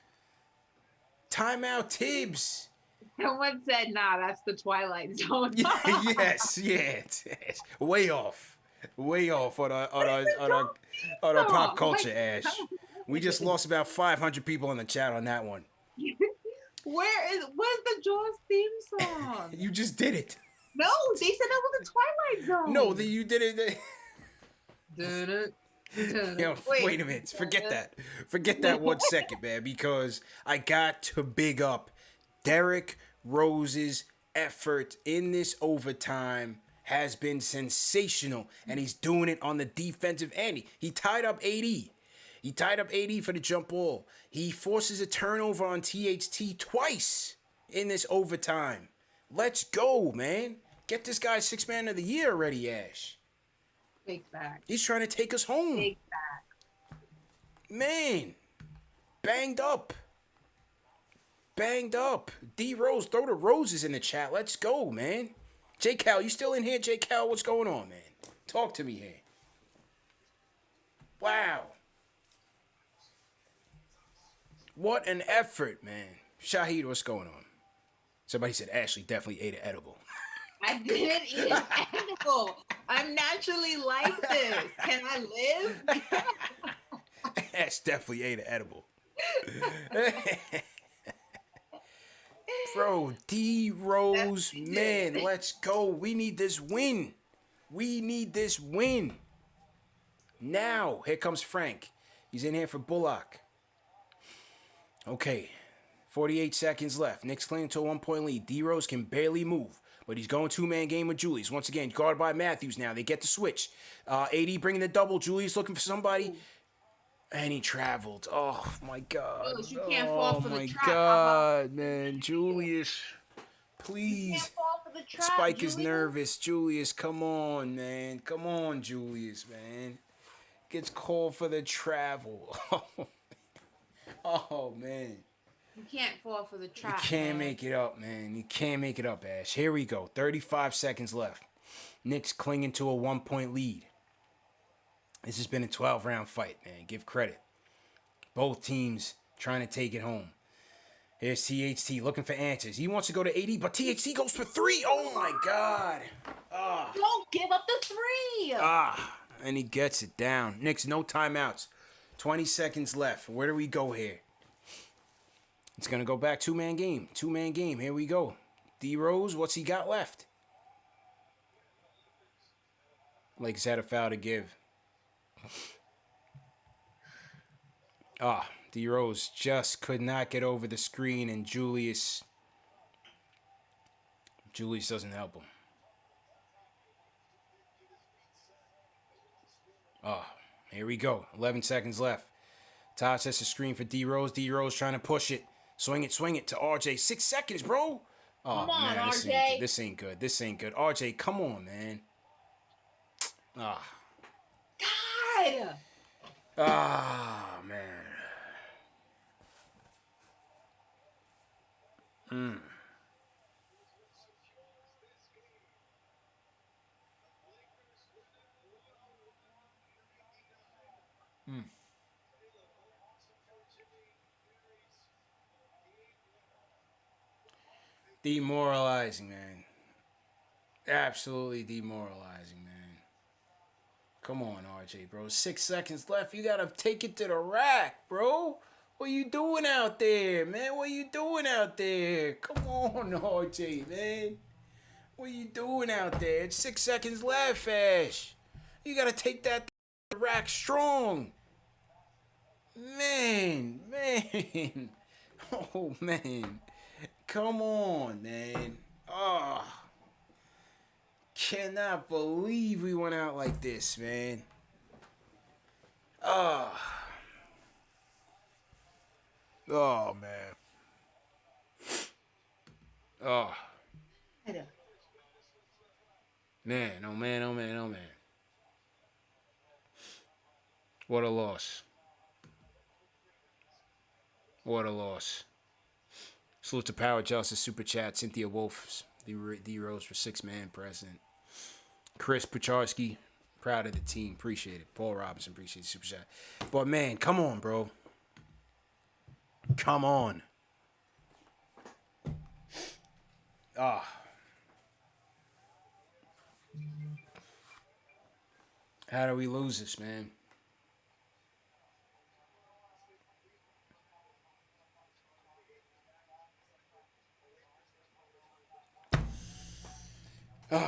Timeout, Tibbs. Someone said, "Nah, that's the Twilight Zone." Yes. Way off on our pop culture, Ash. We just lost about 500 people in the chat on that one. Where's the Jaws theme song? You just did it. No, they said that was the Twilight Zone. No, you did it. Yo, wait a minute. Forget that. Forget that 1 second, man, because I got to big up Derrick Rose's effort in this overtime has been sensational, and he's doing it on the defensive end. He tied up AD. He tied up AD for the jump ball. He forces a turnover on THT twice in this overtime. Let's go, man. Get this guy 6th man of the year already, Ash. Big fact. He's trying to take us home. Big fact. Man. Banged up. D Rose, throw the roses in the chat. Let's go, man. J Cal, you still in here? J Cal, what's going on, man? Talk to me here. Wow. What an effort, man. Shahid, what's going on? Somebody said Ashley definitely ate an edible. I didn't eat an edible. I'm naturally like this. Can I live? Ash definitely ate an edible. Bro, D Rose, man, let's go. We need this win. Now, here comes Frank. He's in here for Bullock. Okay. 48 seconds left. Knicks clinging to a 1-point lead. D-Rose can barely move, but he's going two-man game with Julius. Once again, guarded by Matthews now. They get the switch. AD bringing the double. Julius looking for somebody. And he traveled. Oh, my God. Julius, you can't fall for the trap. God, man. Julius, please. You can't fall for the trap, Spike Julius. is nervous. Julius, come on, man. Come on, Julius, man. Gets called for the travel. Oh, man. You can't fall for the trap. You can't make it up, man. You can't make it up, Ash. Here we go. 35 seconds left. Knicks clinging to a 1-point lead. This has been a 12-round fight, man. Give credit. Both teams trying to take it home. Here's THT looking for answers. He wants to go to 80, but THT goes for 3. Oh, my God. Don't give up the 3. And he gets it down. Knicks, no timeouts. 20 seconds left. Where do we go here? It's going to go back two-man game. Two-man game. Here we go. D-Rose, what's he got left? Lakers had a foul to give. D-Rose just could not get over the screen, and Julius doesn't help him. Here we go. 11 seconds left. Todd sets the screen for D-Rose. D-Rose trying to push it. Swing it to RJ. 6 seconds, bro. Come on, man, RJ. This ain't good. RJ, come on, man. God. Man. Demoralizing, man. Absolutely demoralizing, man. Come on, RJ, bro. 6 seconds left. You gotta take it to the rack, bro. What you doing out there, man? What you doing out there? Come on, RJ, man. What you doing out there? It's 6 seconds left, Ash. You gotta take that to the rack strong. Man. Oh, man. Come on, man. Cannot believe we went out like this, man. Oh, man. Man, oh, man. What a loss. Salute to Power Justice Super Chat. Cynthia Wolf, D-Rose for 6-man president. Chris Pucharski, proud of the team. Appreciate it. Paul Robinson, appreciate the Super Chat. But, man, come on, bro. Come on. How do we lose this, man? Man.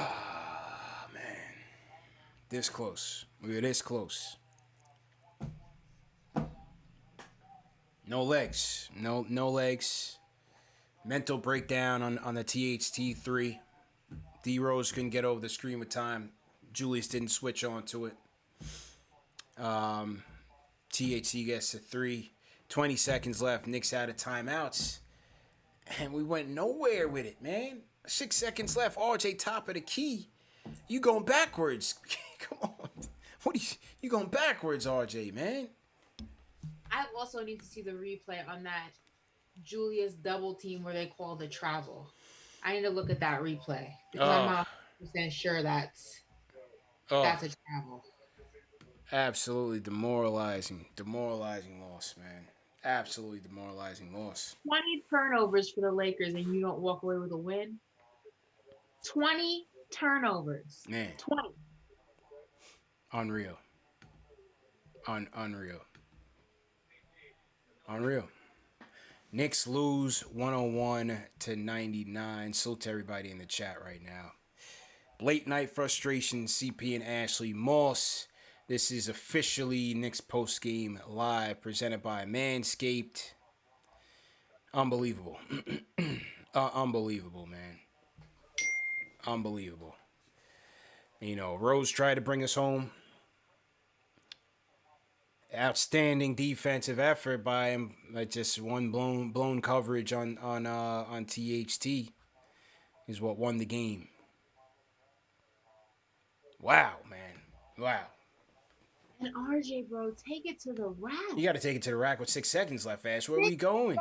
This close. We were this close. No legs. No legs. Mental breakdown on the THT 3. D-Rose couldn't get over the screen with time. Julius didn't switch on to it. THT gets to 3. 20 seconds left. Knicks out of timeouts. And we went nowhere with it, man. 6 seconds left. RJ top of the key. You going backwards. Come on. You going backwards, RJ, man. I also need to see the replay on that Julius double team where they called the travel. I need to look at that replay because I'm not 100% sure that's a travel. Absolutely demoralizing loss, man. Absolutely demoralizing loss. 20 turnovers for the Lakers and you don't walk away with a win. 20 turnovers. Man. 20. Unreal. Unreal. Knicks lose 101-99. Salute to everybody in the chat right now. Late night frustration, CP and Ashley Moss. This is officially Knicks post-game live presented by Manscaped. Unbelievable. Unbelievable, man. Unbelievable. You know, Rose tried to bring us home. Outstanding defensive effort by him. Just one blown coverage on THT is what won the game. Wow, man. Wow. And RJ, bro, take it to the rack. You got to take it to the rack with 6 seconds left, Ash. Where are we going?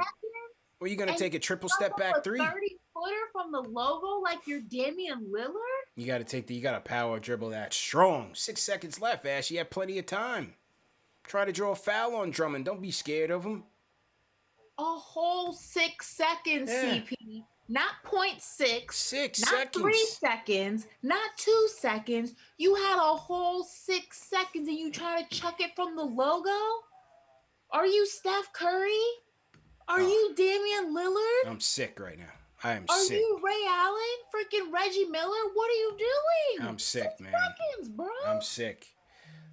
Where are you going to take a triple step back three? 30-footer from the logo like you're Damian Lillard? You got to power dribble that strong. 6 seconds left, Ash. You have plenty of time. Try to draw a foul on Drummond. Don't be scared of him. A whole 6 seconds, CP. Not 0.6. 6 not seconds. 3 seconds. Not 2 seconds. You had a whole 6 seconds and you try to chuck it from the logo? Are you Steph Curry? Are you Damian Lillard? I'm sick right now. I am Are sick. you Ray Allen? Freaking Reggie Miller? What are you doing? I'm sick, 6 man. seconds, bro. I'm sick.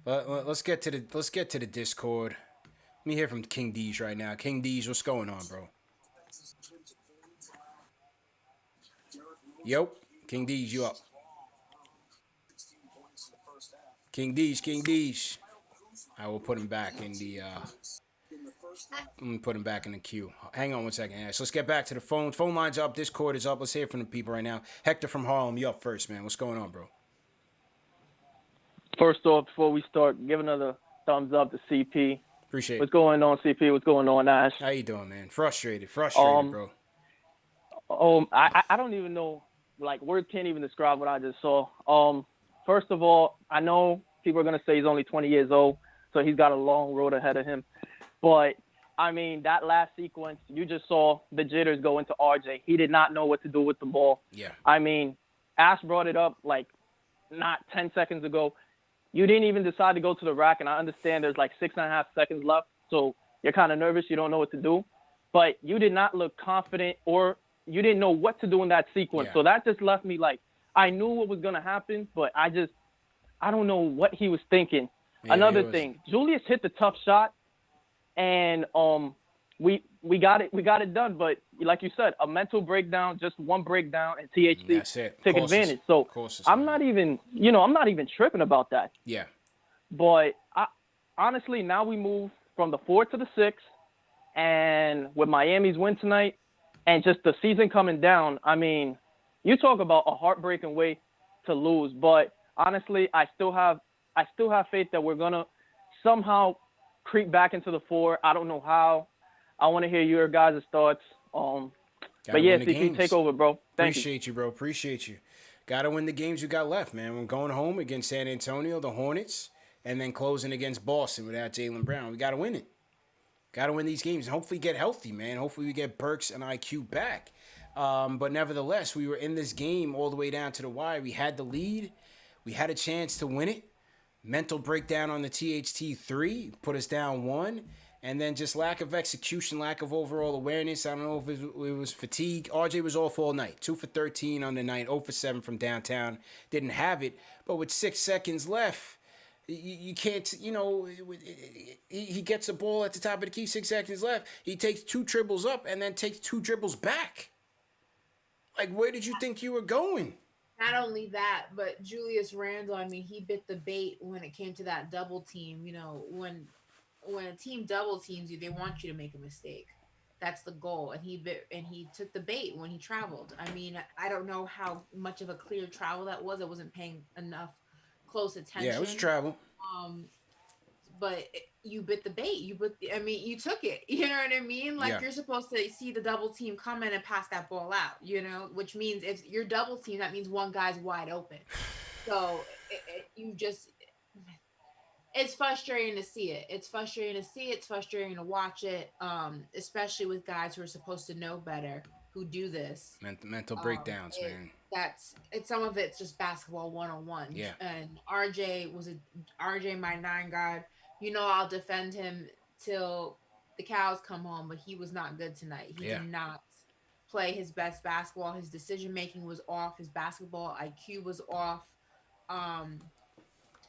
Let's get to the Discord. Let me hear from King Deej right now. King Deej, what's going on, bro? Yo, King Deej, you up? King Deej. I will put him back in the. I'm gonna put him back in the queue. Hang on 1 second, Ash. Let's get back to the phone. Phone line's up. Discord is up. Let's hear from the people right now. Hector from Harlem, you up first, man? What's going on, bro? First off, before we start, give another thumbs up to CP. Appreciate it. What's going on, CP? What's going on, Ash? How you doing, man? Frustrated, bro. I don't even know. Like, words can't even describe what I just saw. First of all, I know people are gonna say he's only 20 years old, so he's got a long road ahead of him. But I mean, that last sequence, you just saw the jitters go into RJ. He did not know what to do with the ball. Yeah. I mean, Ash brought it up like not 10 seconds ago. You didn't even decide to go to the rack, and I understand there's like 6.5 seconds left, so you're kind of nervous. You don't know what to do. But you did not look confident, or you didn't know what to do in that sequence. Yeah. So that just left me like, I knew what was going to happen, but I don't know what he was thinking. Yeah, Another thing, Julius hit the tough shot, and we got it done. But like you said, a mental breakdown, just one breakdown, and THC took advantage. So I'm not even tripping about that. Yeah. But honestly, now we move from the 4 to the 6, and with Miami's win tonight, and just the season coming down, I mean, you talk about a heartbreaking way to lose. But honestly, I still have faith that we're gonna somehow creep back into the 4. I don't know how. I want to hear your guys' thoughts. But yeah, CP, take over, bro. Appreciate you, bro. Appreciate you. Got to win the games you got left, man. We're going home against San Antonio, the Hornets, and then closing against Boston without Jaylen Brown. We got to win it. Got to win these games and hopefully get healthy, man. Hopefully we get Burks and IQ back. But nevertheless, we were in this game all the way down to the wire. We had the lead. We had a chance to win it. Mental breakdown on the THT 3 put us down 1. And then just lack of execution, lack of overall awareness. I don't know if it was fatigue. RJ was off all night. 2 for 13 on the night. 0 for 7 from downtown. Didn't have it. But with 6 seconds left, you can't, he gets the ball at the top of the key, 6 seconds left. He takes 2 dribbles up and then takes 2 dribbles back. Like, where did you think you were going? Not only that, but Julius Randle, I mean, he bit the bait when it came to that double team. You know, when a team double teams you, they want you to make a mistake. That's the goal. And he took the bait when he traveled. I mean, I don't know how much of a clear travel that was. I wasn't paying enough close attention. Yeah, it was travel. But you bit the bait. You took it. You know what I mean? Like, you're supposed to see the double team come in and pass that ball out, which means if you're double team, that means one guy's wide open. So it's frustrating to see it. It's frustrating to see it. It's frustrating to watch it, especially with guys who are supposed to know better who do this. Mental breakdowns, man. Some of it's just basketball 101. Yeah. And RJ, my 9 guard. I'll defend him till the cows come home, but he was not good tonight. He did not play his best basketball. His decision making was off. His basketball IQ was off.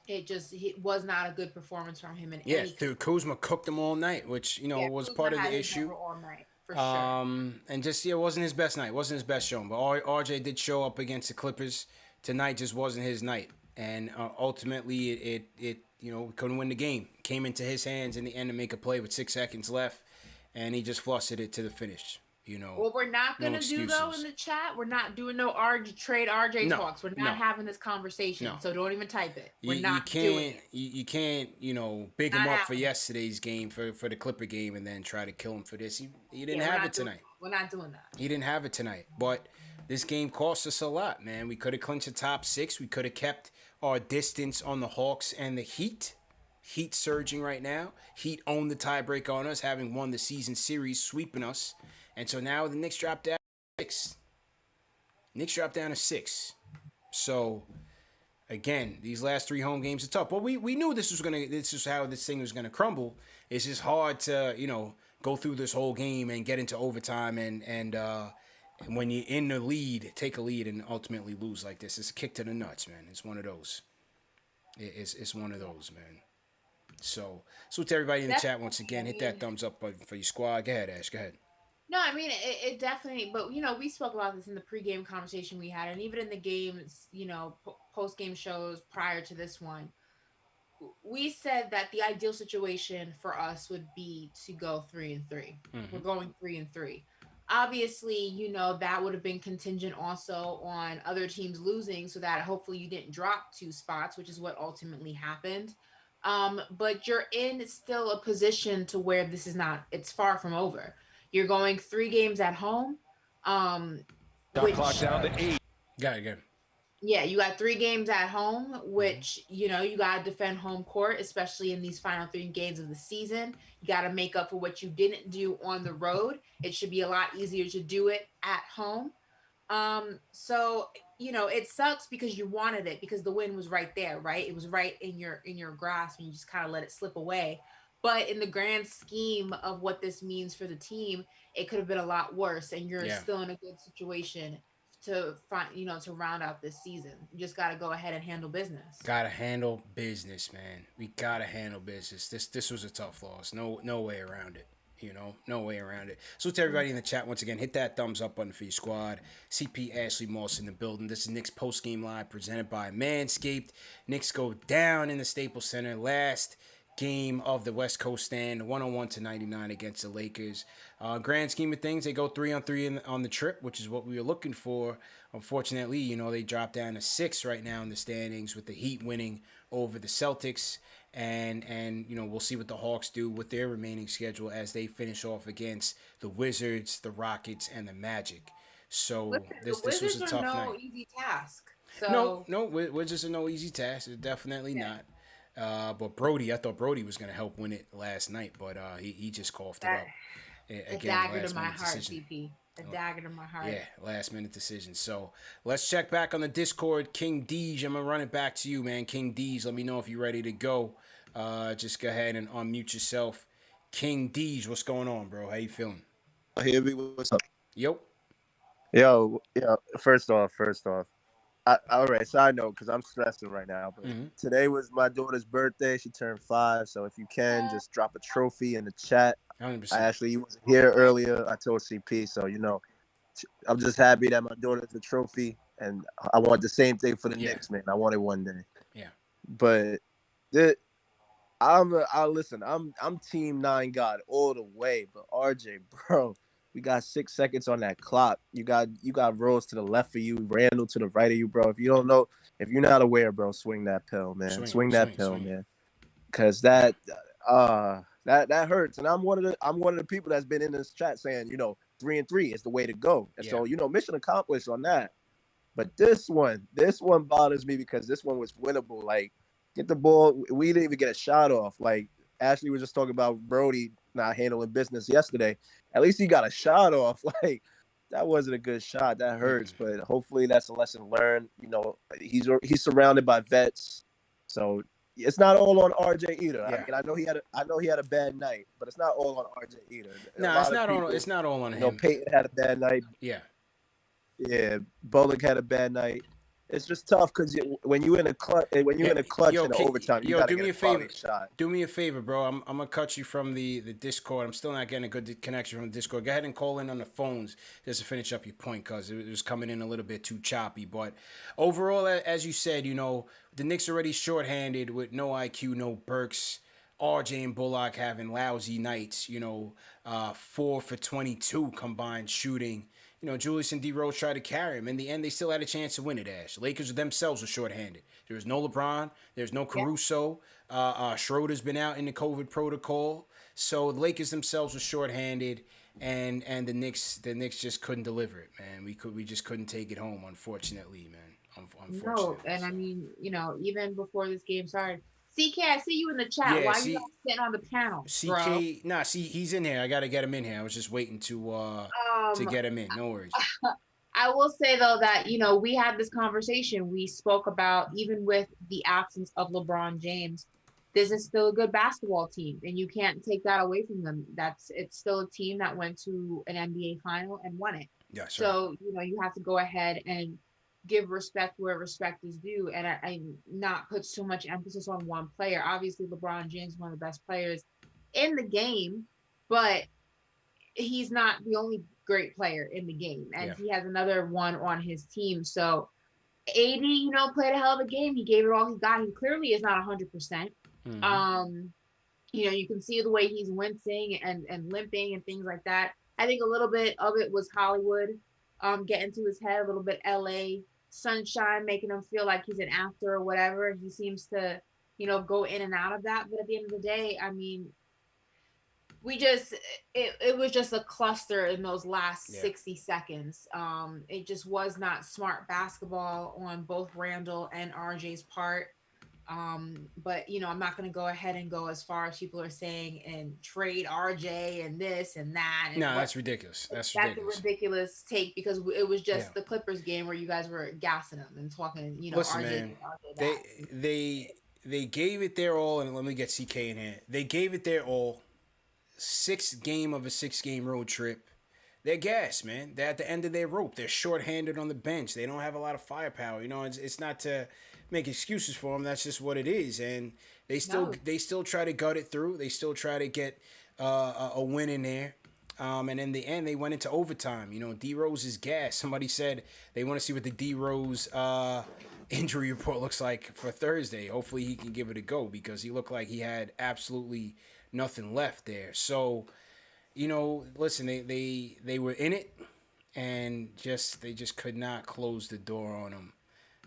It was not a good performance from him. Dude, Kuzma cooked him all night, which was part of the issue. For sure. And just it wasn't his best night. It wasn't his best showing. But RJ did show up against the Clippers tonight. Just wasn't his night. And ultimately, it we couldn't win the game. Came into his hands in the end to make a play with 6 seconds left, and he just flustered it to the finish. What we're not gonna do though in the chat, we're not doing no trade RJ talks. We're not having this conversation. So don't even type it. We're not doing it. You can't big him up for yesterday's game for the Clipper game and then try to kill him for this. He didn't have it tonight. We're not doing that. He didn't have it tonight. But this game cost us a lot, man. We could have clinched the top 6. We could have kept our distance on the Hawks and the Heat. Heat surging right now. Heat own the tiebreaker on us, having won the season series, sweeping us. And so now the Knicks dropped down to 6. Knicks dropped down to 6. So again, these last 3 home games are tough. But we knew this is how this thing was gonna crumble. It's just hard to, go through this whole game and get into overtime and when you're in the lead, take a lead and ultimately lose like this. It's a kick to the nuts, man. It's one of those. It's one of those, man. So to everybody in the chat once again, hit that thumbs up button for your squad. Go ahead, Ash. Go ahead. No, I mean it definitely. But we spoke about this in the pregame conversation we had, and even in the games, post-game shows prior to this one, we said that the ideal situation for us would be to go 3-3. Mm-hmm. We're going 3-3. Obviously, that would have been contingent also on other teams losing, so that hopefully you didn't drop 2 spots, which is what ultimately happened. But you're in still a position to where it's far from over. You're going 3 games at home. Clock down to 8. Got it, good. Yeah, you got 3 games at home, which, you got to defend home court, especially in these final 3 games of the season. You got to make up for what you didn't do on the road. It should be a lot easier to do it at home. So, it sucks because you wanted it, because the win was right there, right? It was right in your grasp, and you just kind of let it slip away. But in the grand scheme of what this means for the team, it could have been a lot worse, and you're still in a good situation to find, to round out this season. You just got to go ahead and handle business. Got to handle business, man. We got to handle business. This was a tough loss. No way around it. No way around it. So to everybody in the chat, once again, hit that thumbs up button for your squad. CP Ashley Moss in the building. This is Knicks post-game live presented by Manscaped. Knicks go down in the Staples Center. Last game of the West Coast stand, 101-99 against the Lakers. Grand scheme of things, they go 3-on-3 on the trip, which is what we were looking for. Unfortunately, they dropped down to 6 right now in the standings, with the Heat winning over the Celtics. And we'll see what the Hawks do with their remaining schedule as they finish off against the Wizards, the Rockets, and the Magic. So this was a tough night. No easy task. So no, Wizards are no easy task. It's definitely not. But Brody, I thought Brody was going to help win it last night, but he just coughed it up. A dagger to my heart, CP. A dagger to my heart. Yeah, last minute decision. So let's check back on the Discord. King Deej, I'm going to run it back to you, man. King Deej, let me know if you're ready to go. Just go ahead and unmute yourself. King Deej, what's going on, bro? How you feeling? Hey, what's up? Yo. First off. All right, side note, because I'm stressing right now. But today was my daughter's birthday. She turned 5. So if you can, just drop a trophy in the chat. 100%. You wasn't here earlier. I told CP. So, I'm just happy that my daughter's a trophy. And I want the same thing for the Knicks, man. I want it one day. Yeah. But I'm team 9 God all the way. But RJ, bro, we got 6 seconds on that clock. You got Rose to the left of you, Randle to the right of you, bro. If you don't know, if you're not aware, bro, swing that pill, man. Swing that pill, man. Because that hurts. And I'm one of the people that's been in this chat saying, 3-3 is the way to go. And so, mission accomplished on that. But this one bothers me because this one was winnable. Like, get the ball. We didn't even get a shot off. Like, Ashley was just talking about Brody not handling business yesterday. At least he got a shot off. Like, that wasn't a good shot. That hurts. But hopefully that's a lesson learned. He's surrounded by vets. So it's not all on RJ either. Yeah. I know he had a bad night, but it's not all on RJ either. No, it's not all on him. Peyton had a bad night. Yeah. Yeah. Bullock had a bad night. it's just tough because when you're in a clutch, in the overtime, you gotta get a quality shot. Do me a favor, bro. I'm gonna cut you from the Discord. I'm still not getting a good connection from the Discord. Go ahead and call in on the phones just to finish up your point, cause it was coming in a little bit too choppy. But overall, as you said, the Knicks already shorthanded with no IQ, no Burks. RJ and Bullock having lousy nights. 4 for 22 combined shooting. Julius and D Rose tried to carry him. In the end, they still had a chance to win it, Ash. Lakers themselves were shorthanded. There was no LeBron. There's no Caruso. Schroeder's been out in the COVID protocol. So the Lakers themselves were shorthanded, and the Knicks just couldn't deliver it, man. We just couldn't take it home, unfortunately, man. No, and I mean, even before this game started, CK, I see you in the chat. Yeah, why are you not sitting on the panel, bro? He's in here. I gotta get him in here. I was just waiting to get him in. No worries. I will say though that we had this conversation. We spoke about, even with the absence of LeBron James, this is still a good basketball team, and you can't take that away from them. It's still a team that went to an NBA final and won it. Yeah, sure. So you have to go ahead and give respect where respect is due, and I not put so much emphasis on one player. Obviously, LeBron James is one of the best players in the game, but he's not the only great player in the game, and he has another one on his team. So AD, played a hell of a game. He gave it all he got. He clearly is not 100%. You can see the way he's wincing and limping and things like that. I think a little bit of it was Hollywood getting to his head, a little bit LA sunshine, making him feel like he's an actor or whatever. He seems to, go in and out of that. But at the end of the day, I mean, it was just a cluster in those last 60 seconds. It just was not smart basketball on both Randle and RJ's part. But I'm not going to go ahead and go as far as people are saying and trade RJ and this and that. And that's ridiculous. That's a ridiculous take, because it was just the Clippers game where you guys were gassing them and talking, Listen, RJ. Man, they gave it their all, and let me get CK in here. They gave it their all. 6th game of a 6-game road trip. They're gassed, man. They're at the end of their rope. They're shorthanded on the bench. They don't have a lot of firepower. It's not to make excuses for them. That's just what it is. And they still try to gut it through. They still try to get a win in there. And in the end, they went into overtime. D Rose is gassed. Somebody said they want to see what the D Rose injury report looks like for Thursday. Hopefully he can give it a go, because he looked like he had absolutely nothing left there. So, listen, they were in it, and they just could not close the door on them.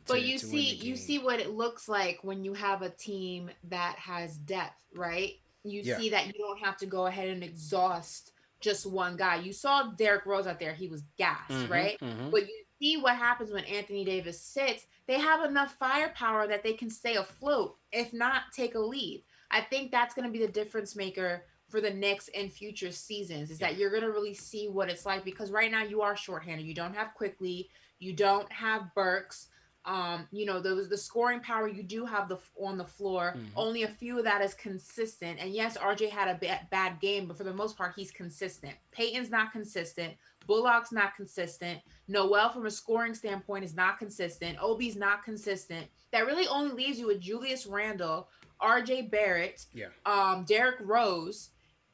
But you see what it looks like when you have a team that has depth, right? You see that you don't have to go ahead and exhaust just one guy. You saw Derrick Rose out there; he was gassed, right? But you see what happens when Anthony Davis sits. They have enough firepower that they can stay afloat, if not take a lead. I think that's going to be the difference maker for the Knicks in future seasons, is that you're going to really see what it's like, because right now you are shorthanded. You don't have Quickly. You don't have Burks. The scoring power you do have on the floor. Only a few of that is consistent. And yes, RJ had a bad game, but for the most part, he's consistent. Peyton's not consistent. Bullock's not consistent. Noel, from a scoring standpoint, is not consistent. Obi's not consistent. That really only leaves you with Julius Randle, RJ Barrett, Derrick Rose,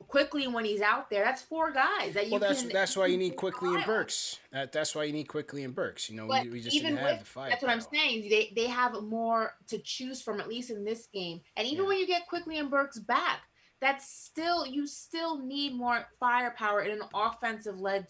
Quickly when he's out there. That's 4 guys that you that's why you need Quickly and Burks. That's why you need Quickly and Burks. We just didn't have the firepower. That's what I'm saying. They have more to choose from, at least in this game. And even when you get Quickly and Burks back, you still need more firepower in an offensive-led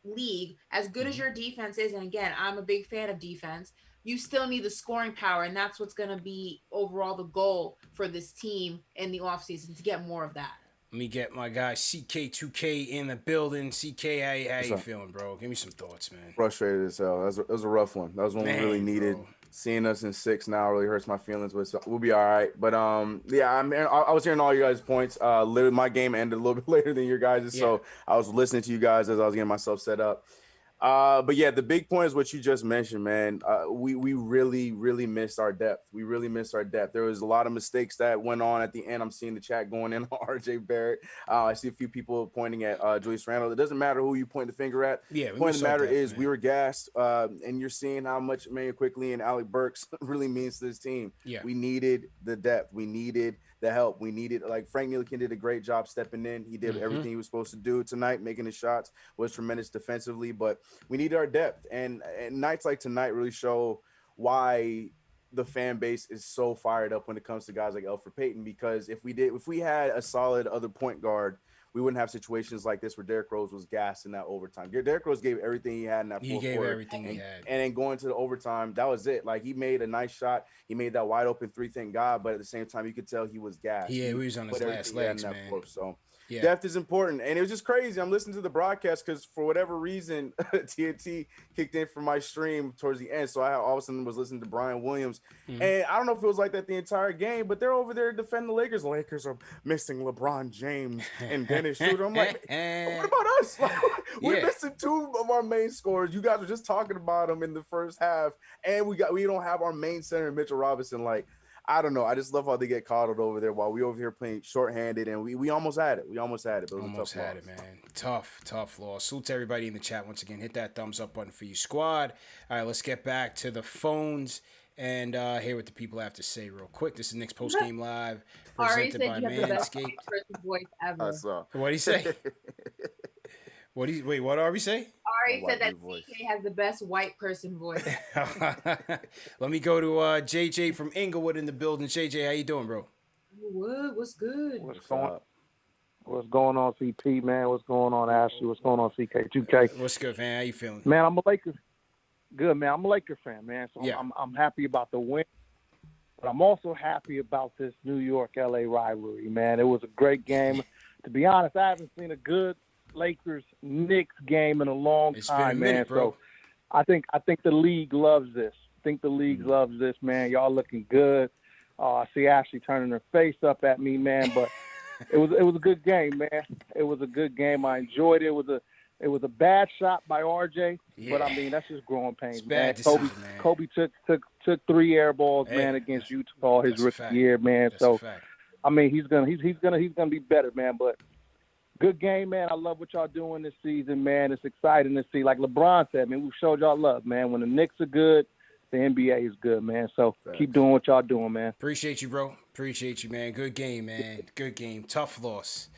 league. As good as your defense is, and again, I'm a big fan of defense, you still need the scoring power, and that's what's going to be overall the goal for this team in the offseason, to get more of that. Let me get my guy CK2K in the building. CK, how you feeling, bro? Give me some thoughts, man. Frustrated as hell. That was a rough one. That was one we really needed. Bro. Seeing us in 6 now really hurts my feelings, but we'll be all right. But I was hearing all you guys' points. Literally, my game ended a little bit later than your guys', so I was listening to you guys as I was getting myself set up. But yeah, the big point is what you just mentioned, man. We really missed our depth. We really missed our depth. There was a lot of mistakes that went on at the end. I'm seeing the chat going in on RJ Barrett. I see a few people pointing at Julius Randle. It doesn't matter who you point the finger at. Yeah, the point of the matter is man. we were gassed, and you're seeing how much Emmanuel Quickly and Alec Burks really means to this team. Yeah, we needed the depth. We needed the help. We needed, like, Frank Ntilikina did a great job stepping in. He did everything he was supposed to do tonight, making his shots, was tremendous defensively, but we need our depth. And nights like tonight really show why the fan base is so fired up when it comes to guys like Elfrid Payton, because if we had a solid other point guard, we wouldn't have situations like this where Derrick Rose was gassed in that overtime. Derrick Rose gave everything he had in that fourth quarter. He gave everything he had. And then going to the overtime, that was it. Like, he made a nice shot. He made that wide open three, thank God. But at the same time, you could tell he was gassed. Yeah, he was on his last legs, man. So depth is important. And it was just crazy. I'm listening to the broadcast because for whatever reason, TNT kicked in for my stream towards the end. So I all of a sudden was listening to Brian Williams. And I don't know if it was like that the entire game, but they're over there defending the Lakers. The Lakers are missing LeBron James and Dennis Schroeder. I'm like, what about us? Like, we're missing two of our main scorers. You guys were just talking about them in the first half. And we don't have our main center, Mitchell Robinson. Like, I don't know. I just love how they get coddled over there while we over here playing shorthanded, and we almost had it. We almost had it. But it was almost a tough had loss. it, man. Tough loss. Salute to everybody in the chat once again. Hit that thumbs up button for you, squad. All right, let's get back to the phones and hear what the people have to say real quick. This is Nick's Post Game Live, presented by Manscaped. Voice ever. I saw. What did he say? Wait, what did Ari say? Ari said that TK has the best white person voice. Let me go to JJ from Inglewood in the building. JJ, how you doing, bro? What's good? What's going on, CP, man? What's going on, Ashley? What's going on, CK2K? What's good, man? How you feeling? Man, I'm a Lakers. Good, man. I'm a Lakers fan, man. So I'm happy about the win. But I'm also happy about this New York-LA rivalry, man. It was a great game. To be honest, I haven't seen a good Lakers-Knicks game in a long time, man. Bro. So I think the league loves this. Loves this, man. Y'all looking good. I see Ashley turning her face up at me, man. But it was a good game, man. It was a good game. I enjoyed it. It was a bad shot by RJ, but I mean that's just growing pains, man. Kobe took 3 air balls, man, against Utah his rookie year, man. So I mean he's gonna be better, man. But good game, man. I love what y'all doing this season, man. It's exciting to see. Like LeBron said, man, we showed y'all love, man. When the Knicks are good, the NBA is good, man. So keep doing what y'all doing, man. Appreciate you, bro. Appreciate you, man. Good game, man. Good game. Tough loss.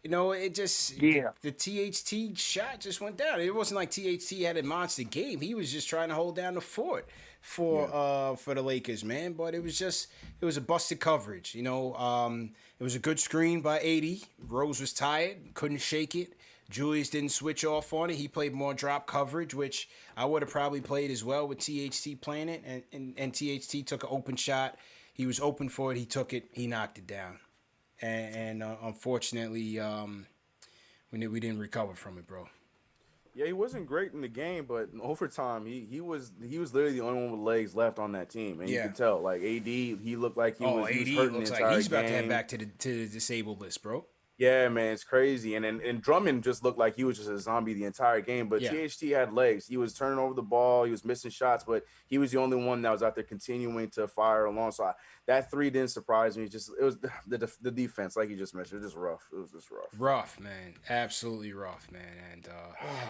You know, it just the THT shot just went down. It wasn't like THT had a monster game. He was just trying to hold down the fort for the Lakers, man. But it was a busted coverage. You know, it was a good screen by 80. Rose was tired, couldn't shake it. Julius didn't switch off on it. He played more drop coverage, which I would have probably played as well with THT playing it. And THT took an open shot. He was open for it. He took it. He knocked it down. And unfortunately, we didn't recover from it, bro. Yeah, he wasn't great in the game, but in overtime, he was literally the only one with legs left on that team, and you could tell. Like AD, he looked like he was hurting looks the like entire he's about game. to head back to the disabled list, bro. Yeah, man, it's crazy. And Drummond just looked like he was just a zombie the entire game. But THT had legs. He was turning over the ball. He was missing shots, but he was the only one that was out there continuing to fire along. So that 3 didn't surprise me. It was the defense, like you just mentioned. It was just rough. It was just rough. Rough, man. Absolutely rough, man. And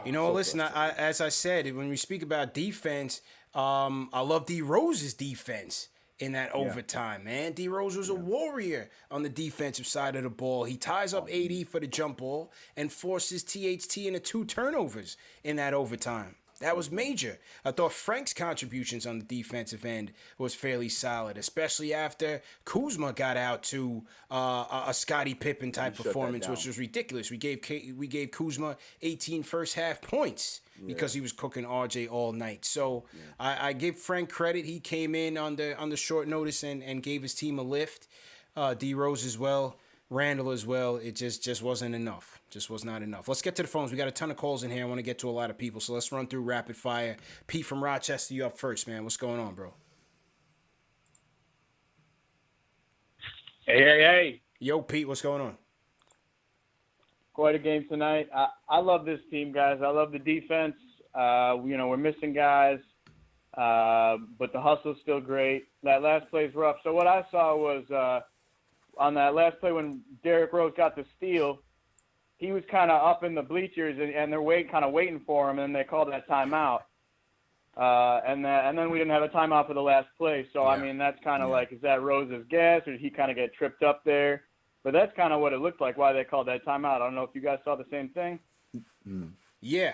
you know, listen, as I said, when we speak about defense, I love D Rose's defense. In that overtime, man. D Rose was a warrior on the defensive side of the ball. He ties up AD for the jump ball and forces THT into 2 turnovers in that overtime. That was major. I thought Frank's contributions on the defensive end was fairly solid, especially after Kuzma got out to a Scottie Pippen type performance, which was ridiculous. We gave Kuzma 18 first half points because he was cooking RJ all night. So I give Frank credit. He came in on the short notice and gave his team a lift. D Rose as well. Randle as well. It just wasn't enough. Just was not enough. Let's get to the phones. We got a ton of calls in here. I want to get to a lot of people. So let's run through rapid fire. Pete from Rochester, you up first, man. What's going on, bro? Hey. Yo, Pete, what's going on? Quite a game tonight. I love this team, guys. I love the defense. We're missing guys, but the hustle's still great. That last play's rough. So what I saw was on that last play when Derrick Rose got the steal, he was kind of up in the bleachers and they're waiting for him, and they called that timeout. And then we didn't have a timeout for the last play. So, I mean, that's kind of like, is that Rose's gas, or did he kind of get tripped up there? But that's kind of what it looked like, why they called that timeout. I don't know if you guys saw the same thing. Yeah.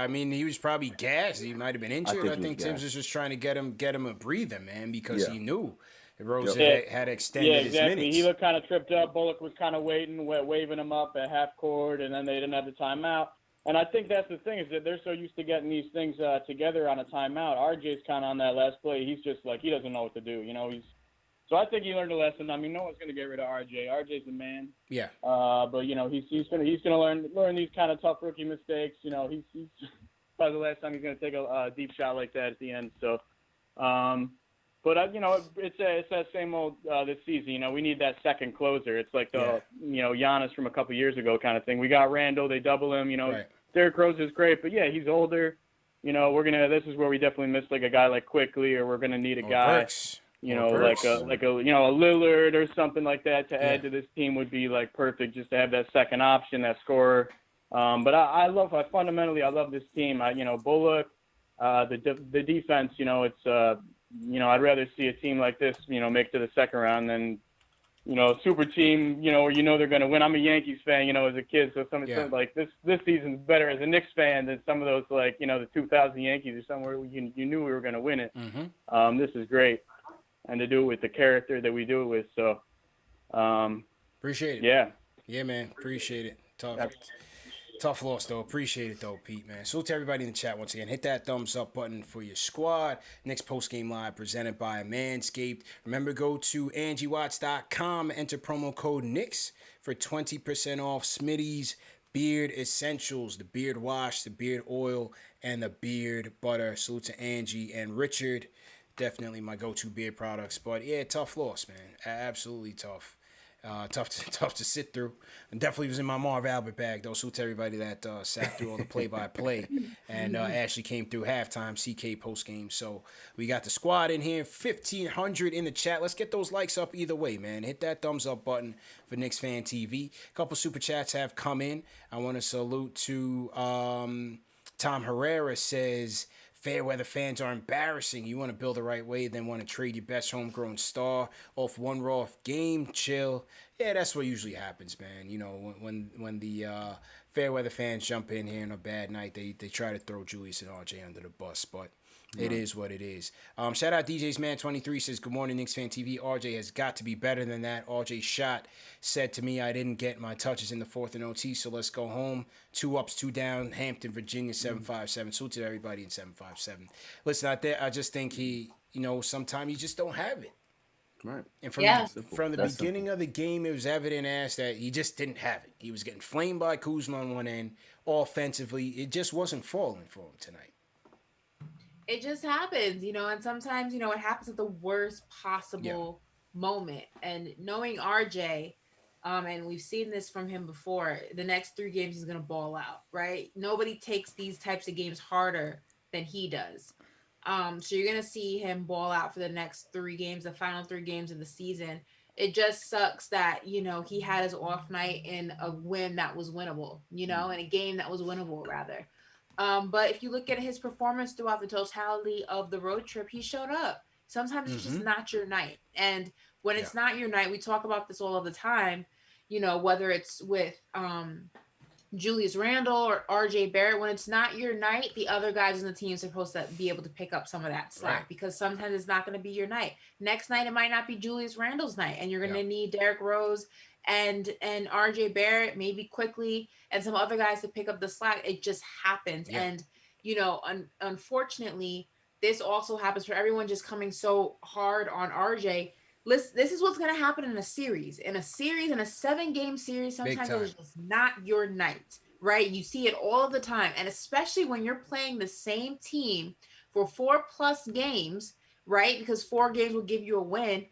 I mean, he was probably gassed. He might have been injured. I think Tibbs was just trying to get him a breather, man, because he knew Rose had extended his minutes. He looked kind of tripped up. Bullock was kind of waving him up at half court, and then they didn't have the timeout. And I think that's the thing, is that they're so used to getting these things together on a timeout. RJ's kind of on that last play. He's just like, he doesn't know what to do. So I think he learned a lesson. I mean, no one's going to get rid of RJ. RJ's the man. Yeah. But he's gonna learn these kind of tough rookie mistakes. He's probably the last time he's going to take a deep shot like that at the end. So, but it's that same old this season. We need that second closer. It's like the Giannis from a couple years ago kind of thing. We got Randle. They double him. Right. Derrick Rose is great, but he's older. This is where we definitely miss like a guy like Quickly, or we're gonna need a guy. Burks. Like a Lillard or something like that to add to this team would be like perfect, just to have that second option, that scorer. But I fundamentally love this team. Bullock, the defense. It's I'd rather see a team like this, make to the second round than a super team, where they're going to win. I'm a Yankees fan, as a kid, so something like this season's better as a Knicks fan than some of those like the 2000 Yankees or somewhere you knew we were going to win it. Mm-hmm. This is great, and to do it with the character that we do it with. So appreciate it. Yeah, man, appreciate it. Tough loss, though. Appreciate it, though, Pete, man. Salute to everybody in the chat once again. Hit that thumbs up button for your squad. Next post-game live presented by Manscaped. Remember, go to AngieWatts.com. Enter promo code Knicks for 20% off Smitty's Beard Essentials, the beard wash, the beard oil, and the beard butter. Salute to Angie and Richard. Definitely my go-to beard products. But, tough loss, man. Absolutely tough. Tough to sit through. And definitely was in my Marv Albert bag, though. So to everybody that sat through all the play-by-play. And Ashley came through halftime, CK postgame. So we got the squad in here, 1,500 in the chat. Let's get those likes up either way, man. Hit that thumbs up button for KnicksFanTV. A couple super chats have come in. I want to salute to Tom Herrera says, Fairweather fans are embarrassing. You want to build the right way, then want to trade your best homegrown star off one rough game. Chill. Yeah, that's what usually happens, man. When the Fairweather fans jump in here on a bad night, they try to throw Julius and RJ under the bus, but it is what it is. Shout out DJ's Man 23 says, good morning, Knicks Fan TV. RJ has got to be better than that. RJ shot said to me, I didn't get my touches in the fourth and OT, so let's go home. 2 ups, 2 down. Hampton, Virginia, 757. Salute to everybody in 757. Listen, I just think he, sometimes you just don't have it. Right. And from the beginning of the game, it was evident as that he just didn't have it. He was getting flamed by Kuzma on one end. Offensively, it just wasn't falling for him tonight. It just happens, and sometimes, it happens at the worst possible moment. And knowing RJ, and we've seen this from him before, the next 3 games he's going to ball out, right? Nobody takes these types of games harder than he does. So you're going to see him ball out for the next 3 games, the final 3 games of the season. It just sucks that, he had his off night in a win that was winnable, in a game that was winnable, rather. But if you look at his performance throughout the totality of the road trip, he showed up. Sometimes it's just not your night. And when it's not your night, we talk about this all of the time, whether it's with Julius Randle or RJ Barrett, when it's not your night, the other guys in the team are supposed to be able to pick up some of that slack because sometimes it's not going to be your night. Next night, it might not be Julius Randle's night, and you're going to need Derrick Rose and RJ Barrett, maybe Quickly, and some other guys to pick up the slack. It just happens. And, unfortunately, this also happens for everyone just coming so hard on RJ. This is what's going to happen in a series. In a 7-game series, sometimes it's just not your night, right? You see it all the time. And especially when you're playing the same team for 4+ games, right? Because 4 games will give you a win.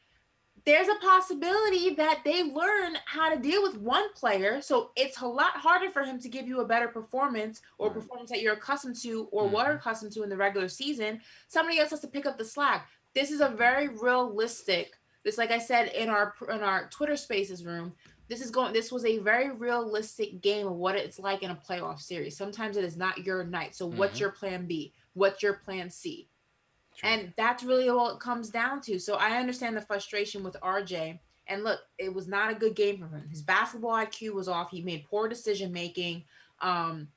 there's a possibility that they learn how to deal with one player. So it's a lot harder for him to give you a better performance or performance that you're accustomed to or were accustomed to in the regular season. Somebody else has to pick up the slack. This is a very realistic, this, like I said, in our Twitter Spaces room, this was a very realistic game of what it's like in a playoff series. Sometimes it is not your night. So what's your plan B? What's your plan C? True. And that's really all it comes down to. So I understand the frustration with RJ. And look, it was not a good game for him. His basketball IQ was off. He made poor decision making, some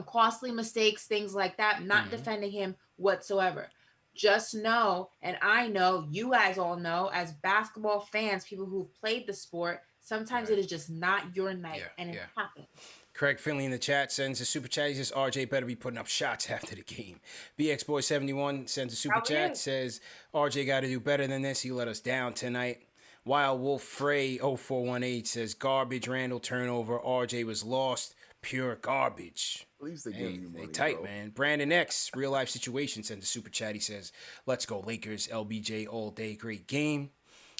costly mistakes, things like that. Not defending him whatsoever. Just know, and I know, you guys all know, as basketball fans, people who've played the sport, sometimes it is just not your night, and it happens. Craig Finley in the chat sends a super chat. He says, RJ better be putting up shots after the game. BXBoy71 sends a super chat. Says, RJ got to do better than this. He let us down tonight. Wild Wolf Frey 0418 says, garbage, Randle turnover. RJ was lost. Pure garbage. At least they give you money, they tight, bro. man. Brandon X, real life situation, sends a super chat. He says, let's go Lakers. LBJ all day. Great game.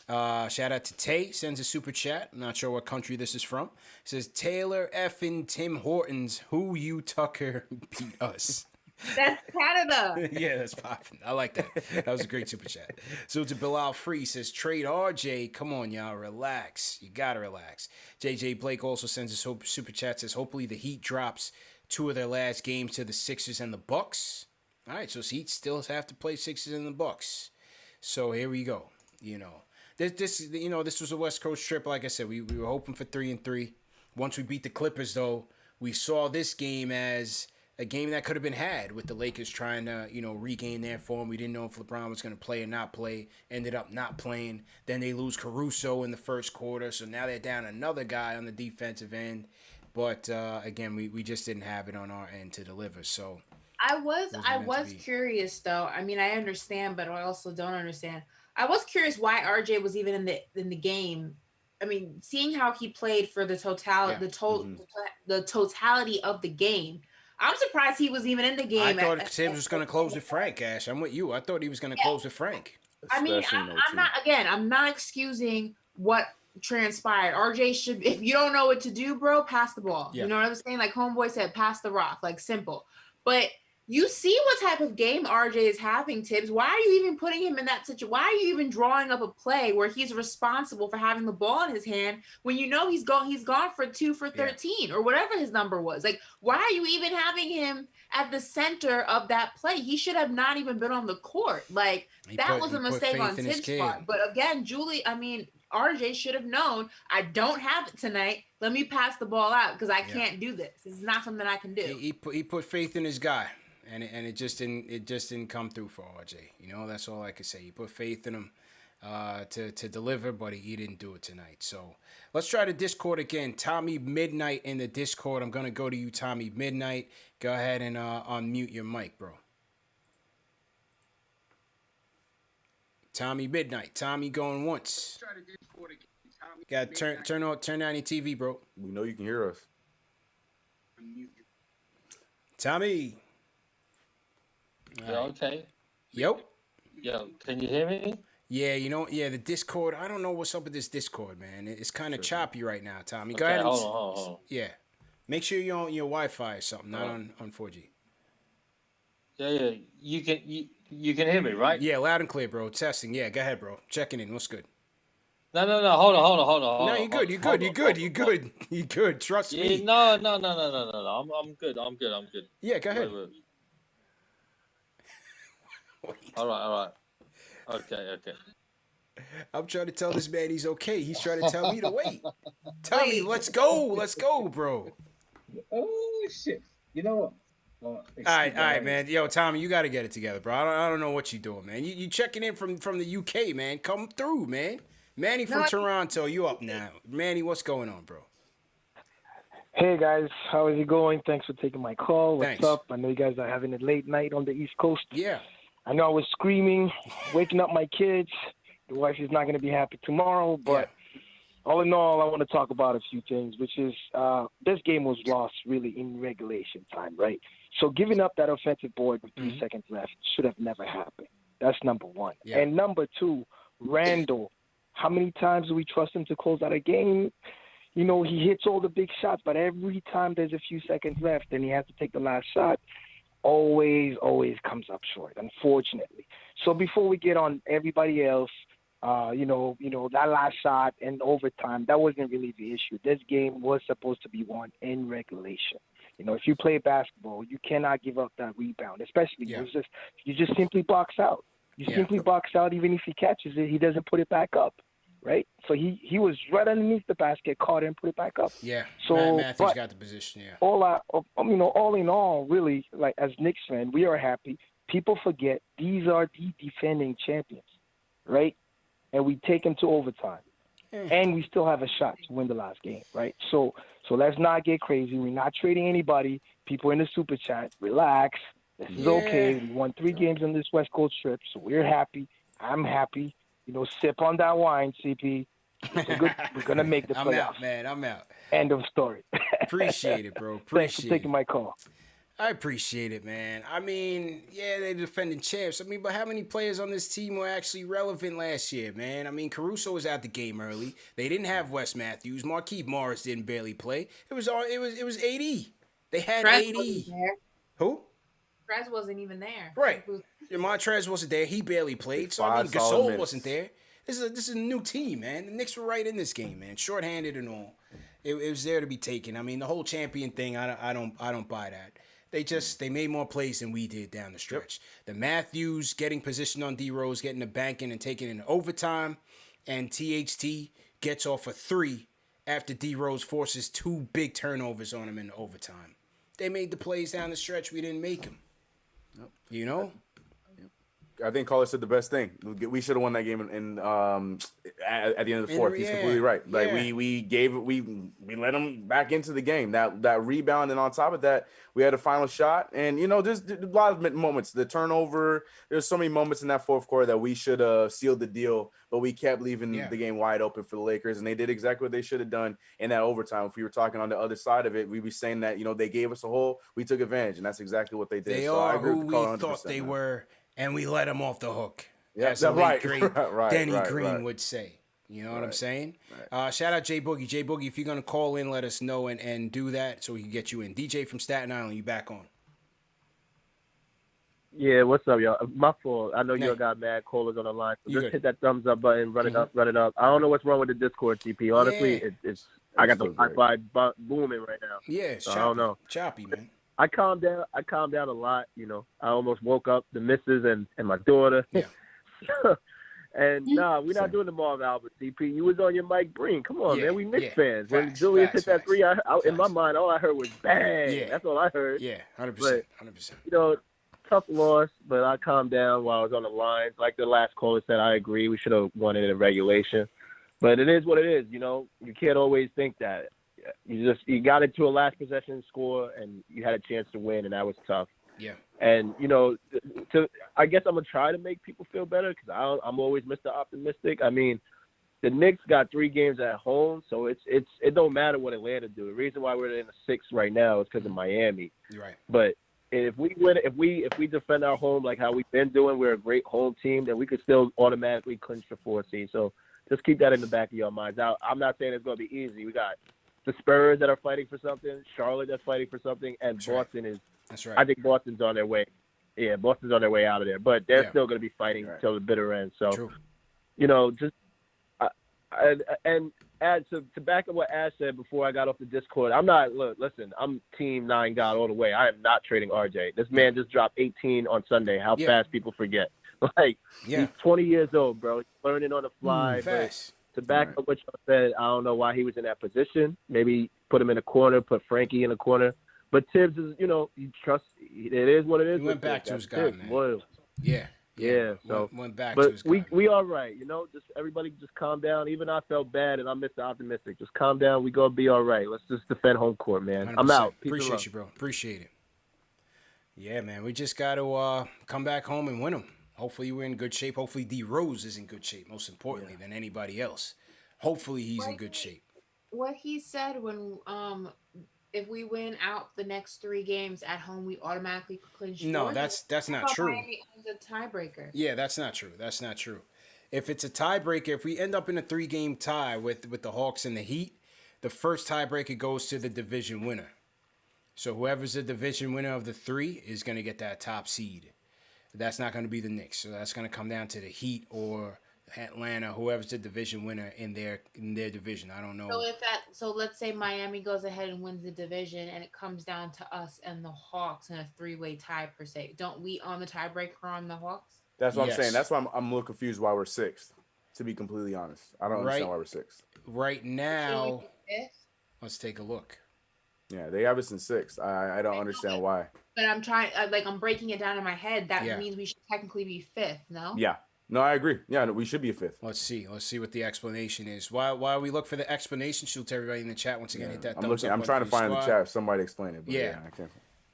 Shout out to Tay, sends a super chat. I'm not sure what country this is from. Says, Taylor effing Tim Hortons, who you Tucker beat us. That's Canada. Yeah, that's popping. I like that. That was a great super chat. So to Bilal Free says, trade RJ. Come on, y'all. Relax. You got to relax. JJ Blake also sends a super chat. Says, hopefully the Heat drops 2 of their last games to the Sixers and the Bucks. All right, so Heat still have to play Sixers and the Bucks. So here we go. This was a West Coast trip. Like I said, we were hoping for 3-3. Once we beat the Clippers, though, we saw this game as a game that could have been had with the Lakers trying to, regain their form. We didn't know if LeBron was going to play or not play. Ended up not playing. Then they lose Caruso in the first quarter. So now they're down another guy on the defensive end. But, again, we just didn't have it on our end to deliver. So I was curious, though. I mean, I understand, but I also don't understand. I was curious why RJ was even in the game. I mean, seeing how he played for the totality of the game, I'm surprised he was even in the game. I thought Tibbs was going to close with Frank, Ash. I'm with you. I thought he was going to close with Frank. I mean, I'm not excusing what transpired. RJ should, if you don't know what to do, bro, pass the ball. Yeah. You know what I'm saying? Like Homeboy said, pass the rock, like simple. But you see what type of game RJ is having, Tibbs. Why are you even putting him in that situation? Why are you even drawing up a play where he's responsible for having the ball in his hand when you know he's gone for 2 for 13 or whatever his number was? Like, why are you even having him at the center of that play? He should have not even been on the court. Like, that was a mistake on Tibbs' part. But again, RJ should have known, I don't have it tonight. Let me pass the ball out because I can't do this. It's not something I can do. He put faith in his guy. And it just didn't come through for RJ. That's all I could say. He put faith in him to deliver, but he didn't do it tonight. So let's try the Discord again. Tommy Midnight in the Discord. I'm gonna go to you, Tommy Midnight. Go ahead and unmute your mic, bro. Tommy Midnight. Tommy going once. Let's try the Discord again. Turn on your TV, bro. We know you can hear us. Tommy. Okay. Yo, can you hear me? Yeah, the Discord. I don't know what's up with this Discord, man. It's kind of choppy right now, Tommy. Go Okay, ahead and hold on. Yeah. Make sure you're on your Wi-Fi or something, not on 4G. Yeah. You can hear me, right? Yeah, loud and clear, bro. Testing. Yeah, go ahead, bro. Checking in. What's good? No. Hold on. No, you're good. You're good. Trust me. No. I'm good. Yeah, go ahead. Wait. All right. Okay. I'm trying to tell this man he's okay. He's trying to tell me to wait. Tommy, let's go, bro. Oh shit! You know what? All right, man. Yo, Tommy, you got to get it together, bro. I don't know what you're doing, man. You checking in from the UK, man. Come through, man. Manny from Toronto, you up now. Manny, what's going on, bro? Hey, guys. How is it going? Thanks for taking my call. What's up? I know you guys are having a late night on the East Coast. Yeah. I know I was screaming, waking up my kids. The wife is not going to be happy tomorrow, but all in all, I want to talk about a few things, which is this game was lost really in regulation time, right? So giving up that offensive board with 3 seconds left should have never happened. That's number one. Yeah. And number two, Randle How many times do we trust him to close out a game? You know, he hits all the big shots, but every time there's a few seconds left and he has to take the last shot, always comes up short, unfortunately. So before we get on everybody else, that last shot in overtime, that wasn't really the issue. This game was supposed to be won in regulation. You know, if you play basketball, you cannot give up that rebound, especially you just simply box out. You simply box out. Even if he catches it, he doesn't put it back up, right? So he was right underneath the basket, caught it, and put it back up. Yeah. So Matthews got the position. Yeah. All in all, really, like as Knicks fan, we are happy. People forget these are the defending champions, right? And we take them to overtime, and we still have a shot to win the last game, right? So let's not get crazy. We're not trading anybody. People in the super chat, relax. This is okay. We won 3 games on this West Coast trip, so we're happy. I'm happy. You know, sip on that wine, CP. We're gonna make the playoffs. I'm out, man. I'm out. End of story. Appreciate it, bro. Thanks for taking my call. I appreciate it, man. I mean, yeah, they're defending champs. I mean, but how many players on this team were actually relevant last year, man? I mean, Caruso was out the game early. They didn't have Wes Matthews. Markieff Morris didn't barely play. It was AD. They had AD. Who? Trez wasn't even there. Right. Montrez wasn't there. He barely played. So I mean, Gasol wasn't there. This is a new team, man. The Knicks were right in this game, man. Shorthanded and all. It was there to be taken. I mean, the whole champion thing, I don't buy that. They made more plays than we did down the stretch. The Matthews getting positioned on D Rose, getting the banking and taking it in overtime, and THT gets off a 3 after D Rose forces 2 big turnovers on him in overtime. They made the plays down the stretch. We didn't make them. You know? I think Caller said the best thing. We should have won that game at the end of the fourth. He's completely right. Like we let him back into the game. That rebound, and on top of that, we had a final shot. And there's a lot of moments. The turnover. There's so many moments in that fourth quarter that we should have sealed the deal, but we kept leaving the game wide open for the Lakers, and they did exactly what they should have done in that overtime. If we were talking on the other side of it, we'd be saying that they gave us a hole, we took advantage, and that's exactly what they did. They so are I agree who with we Caller thought they 100%, were. And we let him off the hook. Yeah, as the late great right, Denny Green would say. You know what I'm saying? Right. Shout out Jay Boogie. Jay Boogie, if you're going to call in, let us know and do that so we can get you in. DJ from Staten Island, you back on. Yeah, what's up, y'all? My fault. I know y'all got mad callers on the line. So just hit that thumbs up button, run it up. I don't know what's wrong with the Discord, CP. Honestly, it's I got the Wi-Fi booming right now. Yeah, it's so choppy. I don't know. Choppy, man. I calmed down a lot, I almost woke up the missus and my daughter. Yeah. And we're not doing the Marv Albert, CP. You was on your Mike Breen. Come on, man. We Knicks fans. When Julius hit that 3, in my mind, all I heard was bang. Yeah. That's all I heard. Yeah, 100%. 100%. Tough loss, but I calmed down while I was on the line. Like the last caller said, I agree. We should have won it in regulation. But it is what it is, You can't always think that. You got into a last possession score, and you had a chance to win, and that was tough. Yeah. And I guess I'm gonna try to make people feel better because I'm always Mr. Optimistic. I mean, the Knicks got 3 games at home, so it don't matter what Atlanta do. The reason why we're in the 6th right now is because of Miami. You're right. But if we win, if we defend our home like how we've been doing, we're a great home team. Then we could still automatically clinch the 4th seed. So just keep that in the back of your minds. Now, I'm not saying it's gonna be easy. We got the Spurs that are fighting for something, Charlotte that's fighting for something, and Boston is. That's right. I think Boston's on their way. Yeah, Boston's on their way out of there, but they're still going to be fighting till the bitter end. So, just and add to back up what Ash said before I got off the Discord. Listen, I'm Team 9 God all the way. I am not trading RJ. This man just dropped 18 on Sunday. How fast people forget. He's 20 years old, bro. He's learning on the fly. Fast. To back up what you said, I don't know why he was in that position. Maybe put him in a corner, put Frankie in a corner. But Tibbs is, you trust. It is what it is. He went back to his guy, man. Loyal. Yeah. So went back to his guy. guy. We all right. Just everybody just calm down. Even I felt bad, and I'm Mr. Optimistic. Just calm down. We gonna be all right. Let's just defend home court, man. 100%. I'm out. Peace Appreciate you, bro. Appreciate it. Yeah, man. We just got to come back home and win them. Hopefully we're in good shape. Hopefully D Rose is in good shape. Most importantly than anybody else. Hopefully he's in good shape. What he said when if we win out the next 3 games at home, we automatically clinch. No, that's not true. Miami as a tiebreaker. Yeah, that's not true. That's not true. If it's a tiebreaker, if we end up in a 3-game tie with the Hawks and the Heat, the first tiebreaker goes to the division winner. So whoever's the division winner of the 3 is going to get that top seed. That's not going to be the Knicks. So that's going to come down to the Heat or Atlanta, whoever's the division winner in their division. I don't know. So let's say Miami goes ahead and wins the division, and it comes down to us and the Hawks in a 3-way tie per se. Don't we own the tiebreaker on the Hawks? That's what I'm saying. That's why I'm a little confused why we're 6th. To be completely honest, I don't understand why we're 6th. Right now, let's take a look. Yeah, they have us in 6th. I don't understand why. But I'm trying, I'm breaking it down in my head. That means we should technically be 5th, no? Yeah. No, I agree. Yeah, no, we should be a 5th. Let's see what the explanation is. While we look for the explanation, shoot to everybody in the chat once again. Hit that thumbs up. I'm trying to find in the chat if somebody explain it. But yeah, I can't.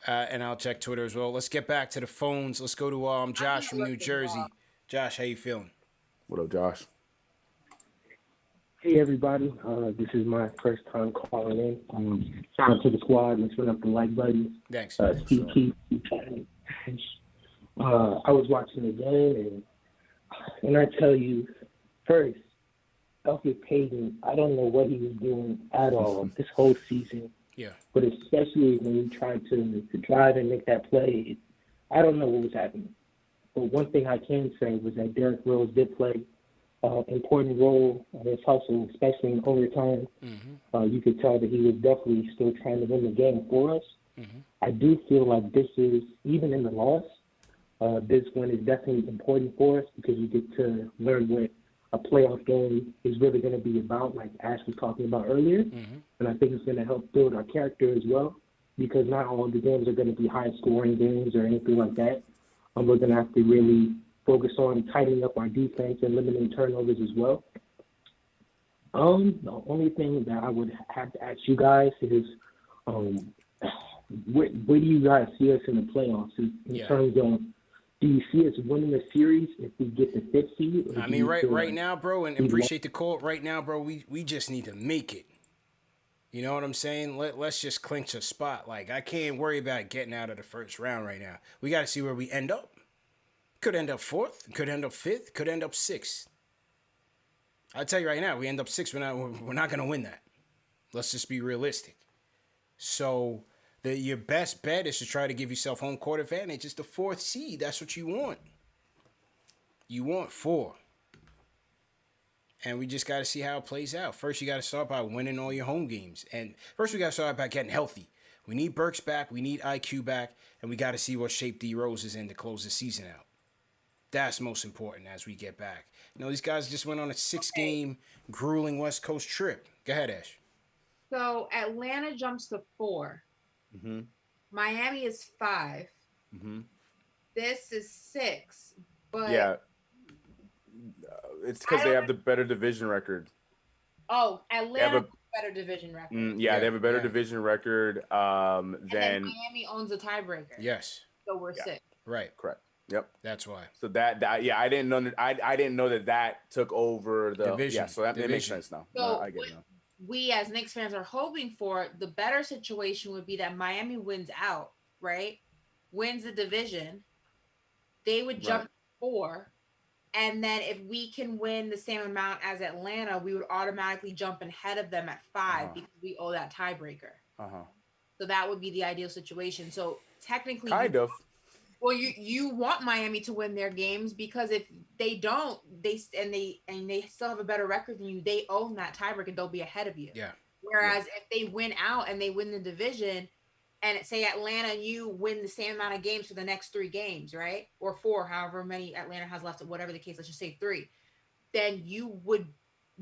And I'll check Twitter as well. Let's get back to the phones. Let's go to Josh from New Jersey. Josh, how you feeling? What up, Josh? Hey, everybody. This is my first time calling in. Shout out to the squad. Let's run up the like button. Thanks. I was watching the game, and I tell you, first, Elfrid Payton, I don't know what he was doing at all this whole season. Yeah. But especially when he tried to drive and make that play, I don't know what was happening. But one thing I can say was that Derrick Rose did play important role in his hustle, especially in overtime. You could tell that he was definitely still trying to win the game for us. I do feel like this is, even in the loss, this one is definitely important for us because you get to learn what a playoff game is really going to be about, like Ash was talking about earlier. And I think it's going to help build our character as well, because not all of the games are going to be high-scoring games or anything like that. We're going to have to really focus on tightening up our defense and limiting turnovers as well. The only thing that I would have to ask you guys is, where do you guys see us in the playoffs in terms of, do you see us winning the series if we get the 5th seed? I mean, right now, bro, and appreciate the call. Right now, bro, we just need to make it. You know what I'm saying? Let's just clinch a spot. Like, I can't worry about getting out of the first round right now. We got to see where we end up. Could end up 4th, could end up 5th, could end up 6th. I'll tell you right now, we end up 6th, we're not going to win that. Let's just be realistic. So your best bet is to try to give yourself home court advantage. It's the 4th seed. That's what you want. You want 4. And we just got to see how it plays out. First, you got to start by winning all your home games. And first, we got to start by getting healthy. We need Burks back. We need IQ back. And we got to see what shape D Rose is in to close the season out. That's most important as we get back. You know, these guys just went on a 6-game grueling West Coast trip. Go ahead, Ash. So Atlanta jumps to 4. Miami is 5. This is 6. But yeah, it's because they have the better division record. Oh, Atlanta has a better division record. They have a better division record and then Miami owns a tiebreaker. Yes. So we're 6. Right. Correct. Yep. That's why. So I didn't know I didn't know that took over the division. Yeah, so that makes sense now. So I get it now. We as Knicks fans are hoping for, the better situation would be that Miami wins out, right? Wins the division. They would jump to 4. And then if we can win the same amount as Atlanta, we would automatically jump ahead of them at 5 because we owe that tiebreaker. So that would be the ideal situation. So technically, kind of. Well, you want Miami to win their games, because if they don't, they still have a better record than you, they own that tiebreaker, they'll be ahead of you. Yeah. Whereas if they win out and they win the division, and say Atlanta, you win the same amount of games for the next 3 games, right? Or 4, however many Atlanta has left, whatever the case, let's just say 3. Then you would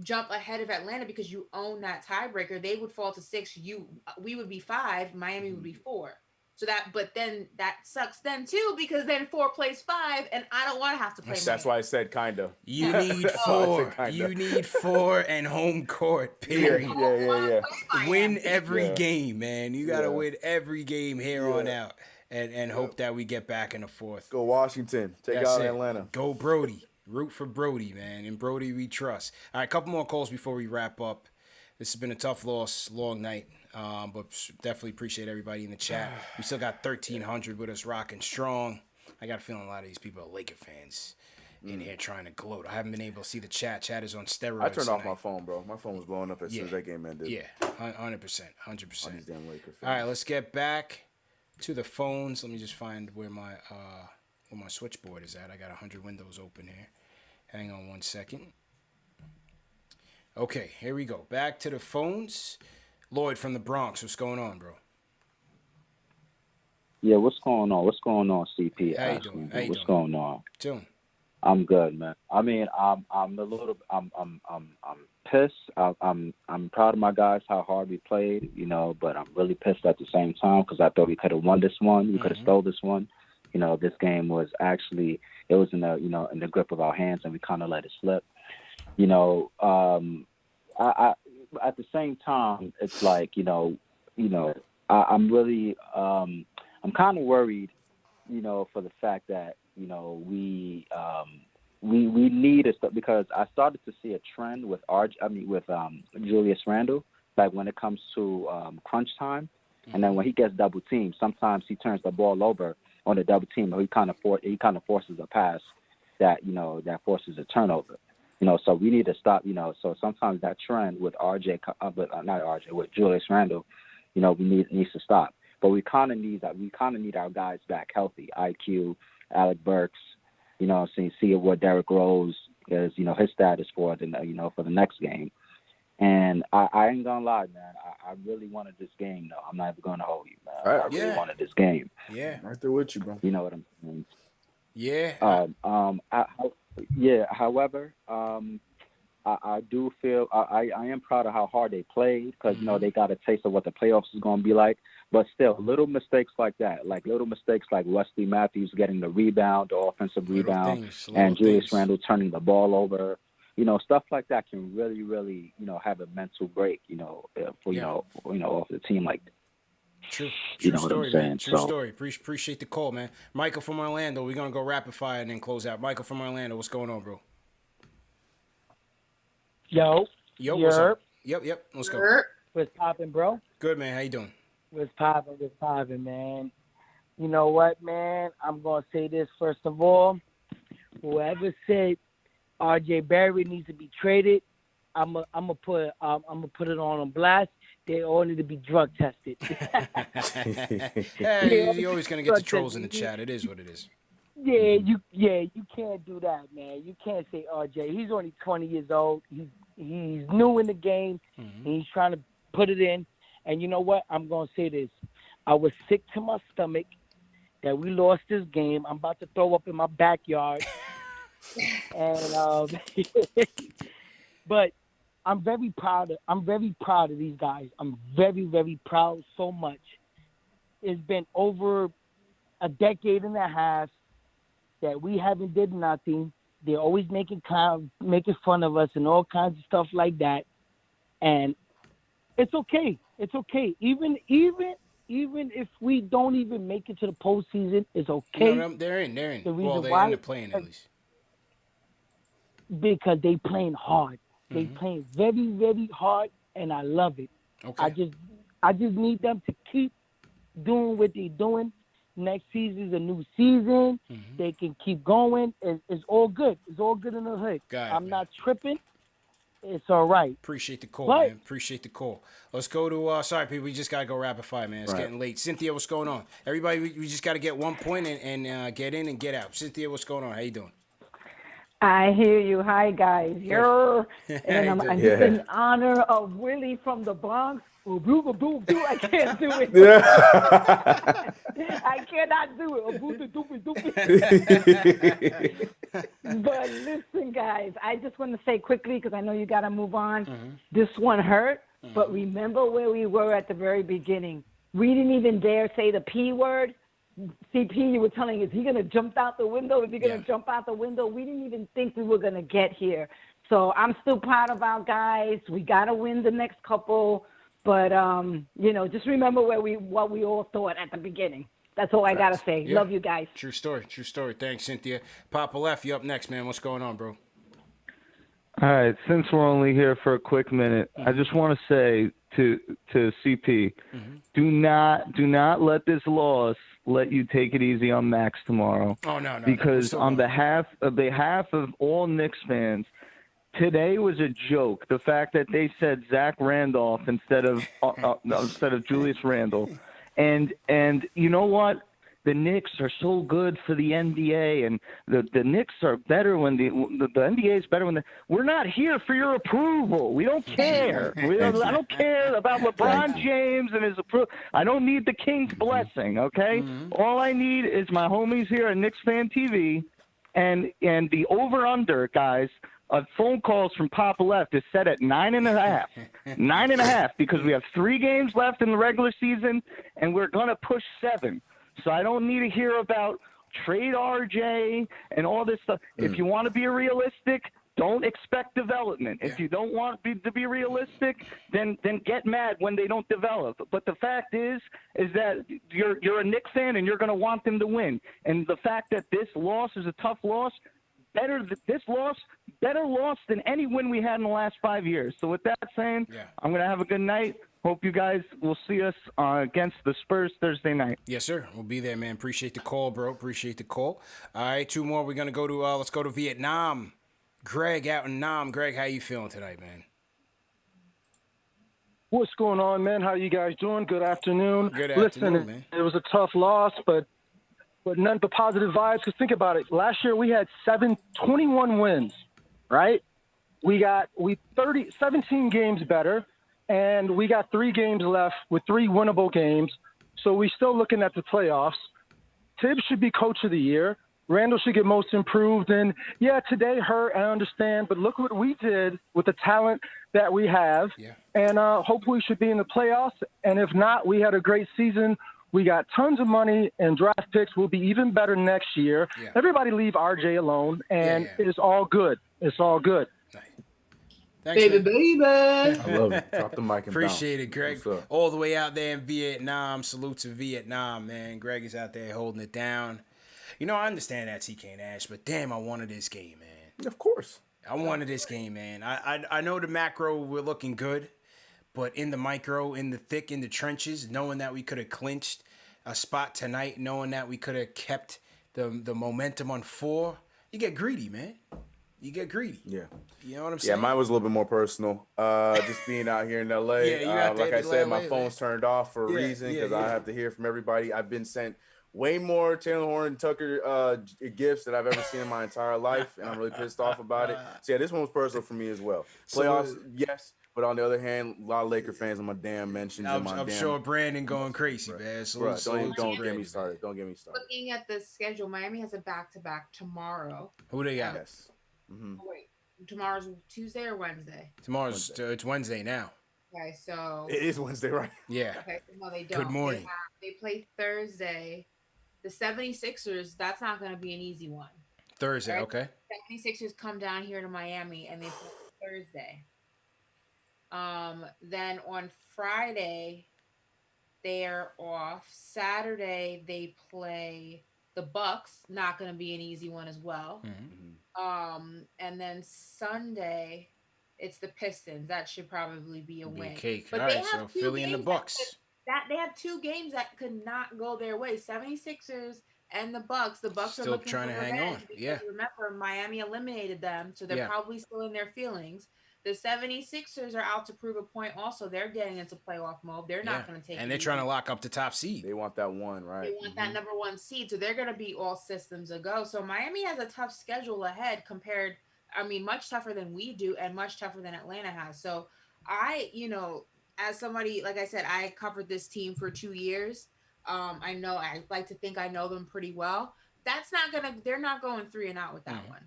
jump ahead of Atlanta because you own that tiebreaker. They would fall to 6. We would be 5. Miami would be 4. So but then that sucks then too, because then 4 plays 5, and I don't want to have to play. That's why I said kinda. You need 4. You need 4 and home court. Period. Yeah. Win every game, man. You gotta win every game here on out, and hope that we get back in the 4th. Go Washington. Take out Atlanta. Go Brody. Root for Brody, man. And Brody we trust. All right, a couple more calls before we wrap up. This has been a tough loss, long night. But definitely appreciate everybody in the chat. We still got 1,300 with us rocking strong. I got a feeling a lot of these people are Laker fans. in here trying to gloat. I haven't been able to see the chat. Chat is on steroids. I turned off tonight. my phone, bro. My phone was blowing up as soon as that game ended. Yeah, 100%. All these damn Lakers fans. All right, let's get back to the phones. Let me just find where my switchboard is at. I got 100 windows open here. Hang on 1 second. Okay, here we go. Back to the phones. Lloyd from the Bronx. What's going on, bro? Yeah, what's going on? What's going on, CP? How you doing? What's going on? Doing. I'm good, man. I mean, I'm pissed. I'm proud of my guys how hard we played, you know, but I'm really pissed at the same time because I thought we could have won this one. We could have stole this one. You know, this game was actually in the grip of our hands, and we kind of let it slip. You know, I at the same time, it's like I'm really I'm kind of worried, you know, for the fact that, you know, we need a stuff because I started to see a trend with Julius Randle, like when it comes to crunch time, and then when he gets double teamed, sometimes he turns the ball over on the double team, or he kind of forces a pass that forces a turnover. You know, so we need to stop. You know, so sometimes that trend with with Julius Randle, you know, needs to stop. But we kind of need our guys back healthy. IQ, Alec Burks, you know, see what Derrick Rose is, you know, his status for the next game. And I ain't gonna lie, man. I really wanted this game, though. I'm not even gonna hold you, man. I really wanted this game. Yeah, right there with you, bro. You know what I'm saying? Yeah. However, I do feel I am proud of how hard they played because you know they got a taste of what the playoffs is going to be like. But still, little mistakes like that, like Wesley Matthews getting the rebound, the offensive rebound, and Julius Randle turning the ball over. You know, stuff like that can really, really, you know, have a mental break. You know, off the team like that. True you know story, what I'm saying? man. True story. Appreciate the call, man. Michael from Orlando. We're gonna go rapid fire and then close out. Michael from Orlando, what's going on, bro? Yo, what's up? Yep. Let's go. What's poppin', bro? Good, man. How you doing? What's poppin', man? You know what, man? I'm gonna say this first of all. Whoever said R.J. Barrett needs to be traded, I'm gonna put it on blast. They all need to be drug tested. Hey, you're always gonna get the trolls in the chat. It is what it is. Yeah, you can't do that, man. You can't say RJ. He's only 20 years old. He's new in the game. And he's trying to put it in. And you know what? I'm gonna say this. I was sick to my stomach that we lost this game. I'm about to throw up in my backyard. And but I'm very proud of these guys. I'm very, very proud so much. It's been over a decade and a half that we haven't did nothing. They're always making fun of us and all kinds of stuff like that. And it's okay. It's okay. Even if we don't even make it to the postseason, it's okay. No, they're in. The Well, they end up playing at least. Because they playing hard. They playing very, very hard, and I love it. Okay. I just need them to keep doing what they're doing. Next season is a new season. They can keep going. It's all good. It's all good in the hood. I'm not tripping. It's all right. Appreciate the call, man. Appreciate the call. Let's go to, sorry, people, we just got to go rapid fire, man. It's getting late. Cynthia, what's going on? Everybody, we just got to get 1 point and get in and get out. Cynthia, what's going on? How you doing? I hear you. Hi, guys. And I'm just in honor of Willie from the Bronx. I can't do it. I cannot do it. But listen, guys, I just want to say quickly, because I know you got to move on. This one hurt, but remember where we were at the very beginning. We didn't even dare say the P word. CP, you were telling, is he going to jump out the window? Is he going to jump out the window? We didn't even think we were going to get here. So I'm still proud of our guys. We got to win the next couple. But, just remember what we all thought at the beginning. That's all I got to say. Yeah. Love you guys. True story. Thanks, Cynthia. Poppa Left, you up next, man. What's going on, bro? All right. Since we're only here for a quick minute, I just want to say to CP, do not let this loss let you take it easy on Max tomorrow. Oh, no. Because on behalf of all Knicks fans, today was a joke. The fact that they said Zach Randolph instead of Julius Randle, and you know what? The Knicks are so good for the NBA, and the Knicks are better when the NBA is better when we're not here for your approval. We don't care. I don't care about LeBron James and his approval. I don't need the King's blessing. Okay, all I need is my homies here at KnicksFanTV, and the over/under, guys. Phone calls from Poppa Left is set at 9.5. 9.5, because we have 3 games left in the regular season, and we're gonna push 7. So I don't need to hear about trade RJ and all this stuff. If you want to be realistic, don't expect development. If you don't want to be realistic, then get mad when they don't develop. But the fact is that you're a Knicks fan and you're going to want them to win. And the fact that this loss is a tough loss, better loss than any win we had in the last 5 years. So with that saying, I'm going to have a good night. Hope you guys will see us against the Spurs Thursday night. Yes, sir. We'll be there, man. Appreciate the call, bro. Appreciate the call. All right, 2 more. We're going to go to, let's go to Vietnam. Greg out in Nam. Greg, how you feeling tonight, man? What's going on, man? How you guys doing? Good afternoon. Good afternoon, man. It was a tough loss, but none but positive vibes. Because think about it. Last year we had 21 wins, right? We got 17 games better. And we got 3 games left with 3 winnable games. So we're still looking at the playoffs. Tibbs should be coach of the year. Randle should get most improved. And, yeah, today hurt, I understand. But look what we did with the talent that we have. Yeah. And hopefully we should be in the playoffs. And if not, we had a great season. We got tons of money, and draft picks will be even better next year. Yeah. Everybody leave RJ alone, and it's all good. It's all good. Thanks, baby. I love it. Drop the mic and Appreciate bounce. it, Greg. What's up? All the way out there in Vietnam. Salute to Vietnam, man. Greg is out there holding it down. You know, I understand that TK Nash, but damn, I wanted this game, man. Of course. I wanted this game, man. I know the macro, we're looking good, but in the micro, in the thick, in the trenches, knowing that we could have clinched a spot tonight, knowing that we could have kept the momentum on 4, you get greedy, man. You get greedy. Yeah. You know what I'm saying? Yeah, mine was a little bit more personal. Just being out here in LA. Yeah, you out there like I in said, LA, my phone's turned off for a reason because I have to hear from everybody. I've been sent way more Taylor Horn Tucker gifts that I've ever seen in my entire life, and I'm really pissed off about it. So yeah, this one was personal for me as well. Playoffs, yes, but on the other hand, a lot of Laker fans on my damn mentions. I'm sure Brandon going crazy, man. Don't get me started. Don't get me started. Looking at the schedule, Miami has a back-to-back tomorrow. Who they got? Yes. Mm-hmm. Oh, wait, tomorrow's Tuesday or Wednesday? It's Wednesday now. Okay, so it is Wednesday, right? Yeah. Okay, no, they don't. Good morning. They play Thursday. The 76ers, that's not going to be an easy one. Thursday, right? okay. 76ers come down here to Miami and they play Thursday. Then on Friday, they're off. Saturday, they play the Bucks, not going to be an easy one as well. And then Sunday, it's the Pistons. That should probably be a win. Cake. But all they right, so have 2 Philly and the games Bucks. they have 2 games that could not go their way. 76ers and the Bucks. The Bucks Still are looking trying for to hang revenge on. because Yeah. remember, Miami eliminated them, so they're probably still in their feelings. The 76ers are out to prove a point also. They're getting into playoff mode. They're not going to take And they're trying to lock up the top seed. They want that one, right? They want that number 1 seed, so they're going to be all systems a go. So Miami has a tough schedule ahead compared, much tougher than we do and much tougher than Atlanta has. So as somebody, like I said, I covered this team for 2 years. I like to think I know them pretty well. They're not going 3-0 with that one.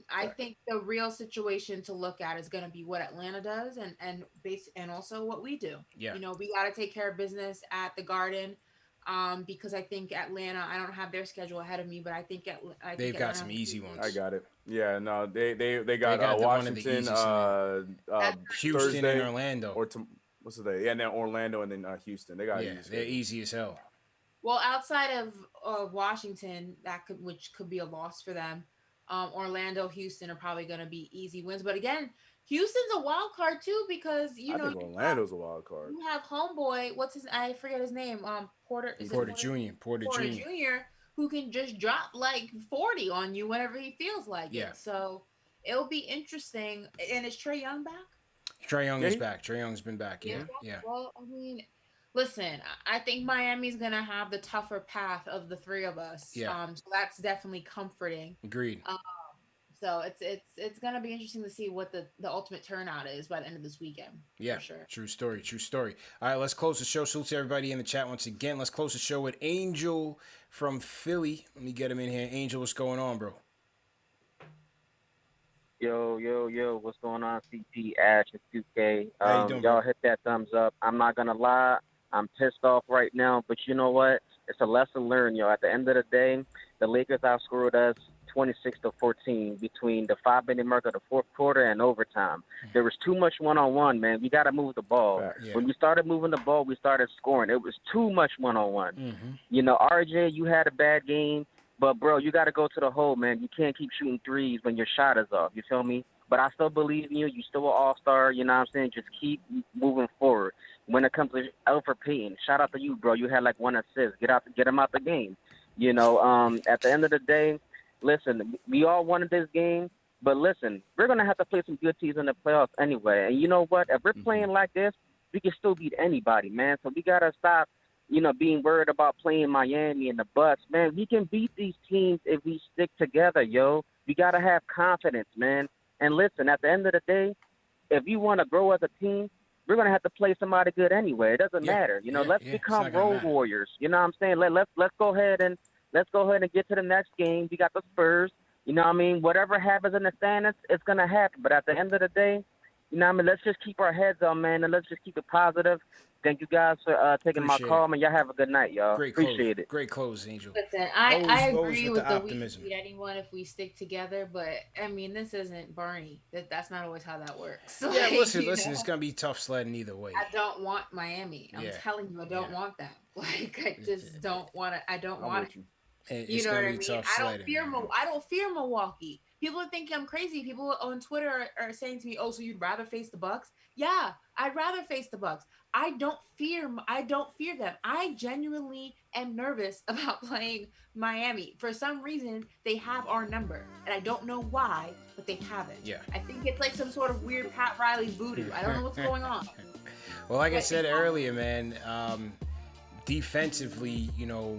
I think the real situation to look at is going to be what Atlanta does and also what we do. Yeah. We got to take care of business at the Garden. Because I think Atlanta, I don't have their schedule ahead of me, but I think they've got Atlanta some easy ones. I got it. Yeah, no, they got one of the Washington, Houston, Thursday, and Orlando. What's the day? Yeah, and then Orlando and then Houston. They got they're easy as hell. Well, outside of Washington, which could be a loss for them. Orlando, Houston are probably going to be easy wins, but again, Houston's a wild card too because I think Orlando's a wild card. you have homeboy. I forget his name. Porter. Is Porter it Jr. Porter Jr. Who can just drop like 40 on you whenever he feels like it. So it'll be interesting. And is Trae Young back? Trae Young is back. Trae Young's been back. Yeah. Well, I mean, listen, I think Miami's gonna have the tougher path of the three of us. Yeah. So that's definitely comforting. Agreed. So it's gonna be interesting to see what the ultimate turnout is by the end of this weekend. Yeah, for sure. True story. All right, let's close the show. Salute to everybody in the chat once again. Let's close the show with Angel from Philly. Let me get him in here. Angel, what's going on, bro? Yo, what's going on, CP, Ash, and 2K? How you doing, y'all bro? hit that thumbs up. I'm not going to lie. I'm pissed off right now, but you know what? It's a lesson learned, yo. At the end of the day, the Lakers outscored us 26-14 between the 5-minute mark of the fourth quarter and overtime. There was too much one-on-one, man. We got to move the ball. Yeah. When we started moving the ball, we started scoring. It was too much one-on-one. You know, RJ, you had a bad game, but, bro, you got to go to the hole, man. You can't keep shooting threes when your shot is off. You feel me? But I still believe in you. You still an all-star. You know what I'm saying? Just keep moving forward. When it comes to Elfrid Payton, shout out to you, bro. You had like 1 assist. Get him out the game. You know, at the end of the day, listen, we all wanted this game, but listen, we're going to have to play some good teams in the playoffs anyway. And you know what? If we're playing like this, we can still beat anybody, man. So we got to stop, you know, being worried about playing Miami and the Bucks. Man, we can beat these teams if we stick together, yo. We got to have confidence, man. And listen, at the end of the day, if you want to grow as a team, we're going to have to play somebody good anyway. It doesn't matter. You know, let's become role warriors. You know what I'm saying? Let's go ahead and get to the next game. We got the Spurs. You know what I mean? Whatever happens in the standings, it's going to happen. But at the end of the day, you know what I mean? Let's just keep our heads on, man, and let's just keep it positive. Thank you guys for taking my call, man. Y'all have a good night, y'all. Appreciate it. Great close, Angel. Listen, I Always agree with with the the we optimism. can beat anyone if we stick together, but I mean, this isn't Barney. That's not always how that works. Yeah, Like, listen, you know? it's gonna be tough sledding either way. I don't want Miami. I'm telling you, I don't want them. Like, I just don't want it. I don't want it. It's You know what gonna I be mean? tough I don't sledding. fear. I don't fear Milwaukee. People think I'm crazy. People on Twitter are saying to me, "Oh, so you'd rather face the Bucks?" Yeah, I'd rather face the Bucks. I don't fear them. I genuinely am nervous about playing Miami. For some reason, they have our number, and I don't know why, but they have it. Yeah. I think it's like some sort of weird Pat Riley voodoo. I don't know what's going on. Well, like I said earlier, man, defensively, you know,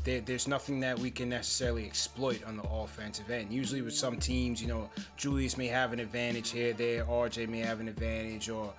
there's nothing that we can necessarily exploit on the offensive end. Usually with some teams, you know, Julius may have an advantage here, there, RJ may have an advantage, or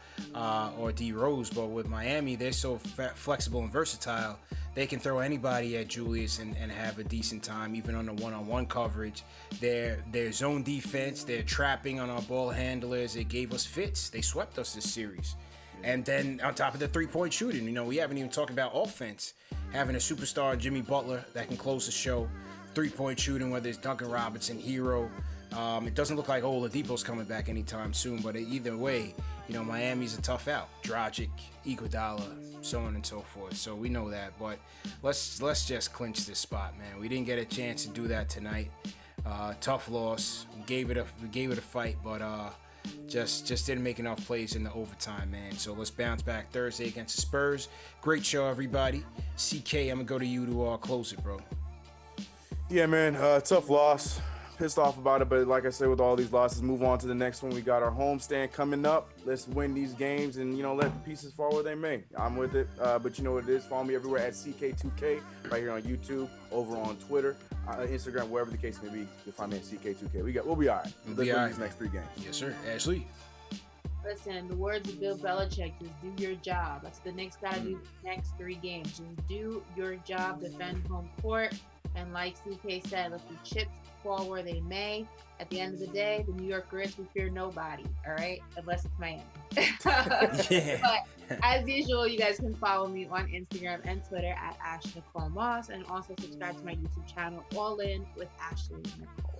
D Rose. But with Miami, they're so flexible and versatile. They can throw anybody at Julius and have a decent time, even on the one-on-one coverage. Their zone defense, they're trapping on our ball handlers. It gave us fits. They swept us this series. And then on top of the three-point shooting, you know, we haven't even talked about offense. Having a superstar, Jimmy Butler, that can close the show. Three-point shooting, whether it's Duncan Robinson, Hero. It doesn't look like Oladipo's coming back anytime soon, but either way, you know, Miami's a tough out. Dragic, Iguodala, so on and so forth. So we know that, but let's just clinch this spot, man. We didn't get a chance to do that tonight. Tough loss. We gave it a fight, but just didn't make enough plays in the overtime, man. So let's bounce back Thursday against the Spurs. Great show, everybody. CK, I'm gonna go to you to close it, bro. Yeah, man, tough loss. Pissed off about it, but like I said, with all these losses, move on to the next one. We got our homestand coming up. Let's win these games and, you know, let the pieces fall where they may. I'm with it, but you know what it is. Follow me everywhere at CK2K, right here on YouTube, over on Twitter, Instagram, wherever the case may be. You'll find me at CK2K. We'll be all right. Let's win these next 3 games. Yes, sir. Ashley. Listen, the words of Bill Belichick, just do your job. That's the Knicks gotta do the next 3 games. Just do your job, defend home court, and like CK said, let the chips fall where they may. At the end of the day, the New York Grits, we fear nobody, all right? Unless it's Miami. But as usual, you guys can follow me on Instagram and Twitter at @AshNicoleMoss, and also subscribe to my YouTube channel, All In with Ashley Nicole.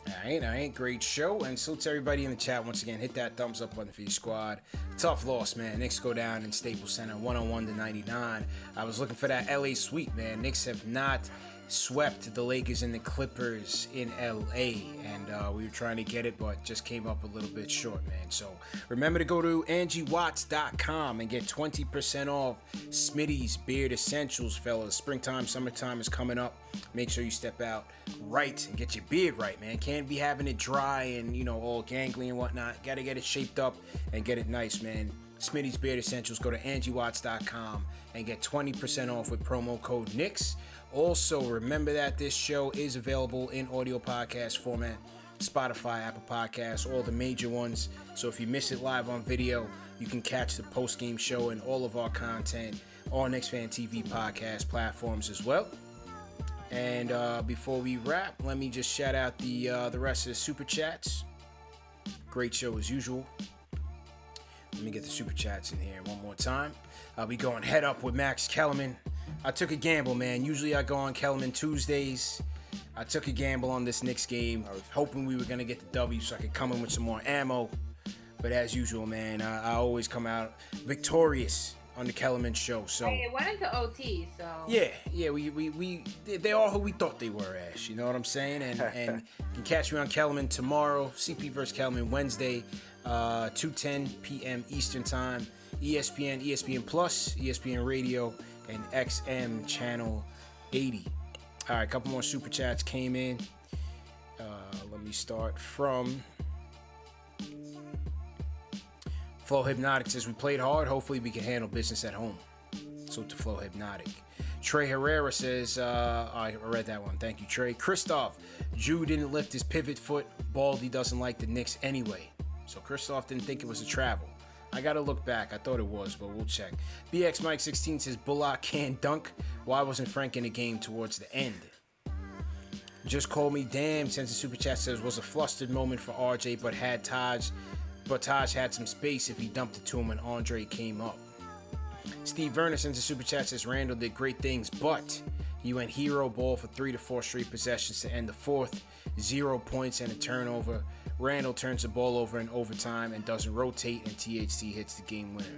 All right, great show. And salute to everybody in the chat once again. Hit that thumbs up button for your squad. Tough loss, man. Knicks go down in Staples Center, 101-99. I was looking for that LA sweep, man. Knicks have not swept the Lakers and the Clippers in LA, and we were trying to get it, but just came up a little bit short, man. So remember to go to AngieWatts.com and get 20% off Smitty's Beard Essentials, fellas. Springtime, summertime is coming up. Make sure you step out right and get your beard right, man. Can't be having it dry and, all gangly and whatnot. Gotta get it shaped up and get it nice, man. Smitty's Beard Essentials. Go to AngieWatts.com and get 20% off with promo code Knicks. Also, remember that this show is available in audio podcast format, Spotify, Apple Podcasts, all the major ones. So if you miss it live on video, you can catch the post-game show and all of our content on KnicksFanTV podcast platforms as well. And before we wrap, let me just shout out the rest of the Super Chats. Great show as usual. Let me get the Super Chats in here one more time. I'll be going head up with Max Kellerman. I took a gamble, man. Usually I go on Kellerman Tuesdays. I took a gamble on this Knicks game, hoping we were going to get the W so I could come in with some more ammo. But as usual, man, I always come out victorious on the Kellerman show. So Hey, it went into OT, so yeah, they are who we thought they were, Ash. You know what I'm saying? And you can catch me on Kellerman tomorrow. CP vs. Kellerman Wednesday, 2:10 p.m. Eastern Time. ESPN, ESPN Plus, ESPN Radio, and XM Channel 80. All right, a couple more super chats came in. Let me start from Flow Hypnotic says, we played hard. Hopefully we can handle business at home. So to Flow Hypnotic. Trey Herrera says, I read that one. Thank you, Trey. Christoph, Drew didn't lift his pivot foot. Baldy doesn't like the Knicks anyway. So Christoph didn't think it was a travel. I gotta look back. I thought it was, but we'll check. BX Mike 16 says, Bullock can't dunk. Why wasn't Frank in the game towards the end? Just call me damn. Since the super chat says, was a flustered moment for RJ, but Taj had some space if he dumped it to him when Andre came up. Steve Verner sends a super chat says, Randle did great things, but he went hero ball for 3 to 4 straight possessions to end the fourth. 0 points and a turnover. Randle turns the ball over in overtime and doesn't rotate, and THT hits the game winner.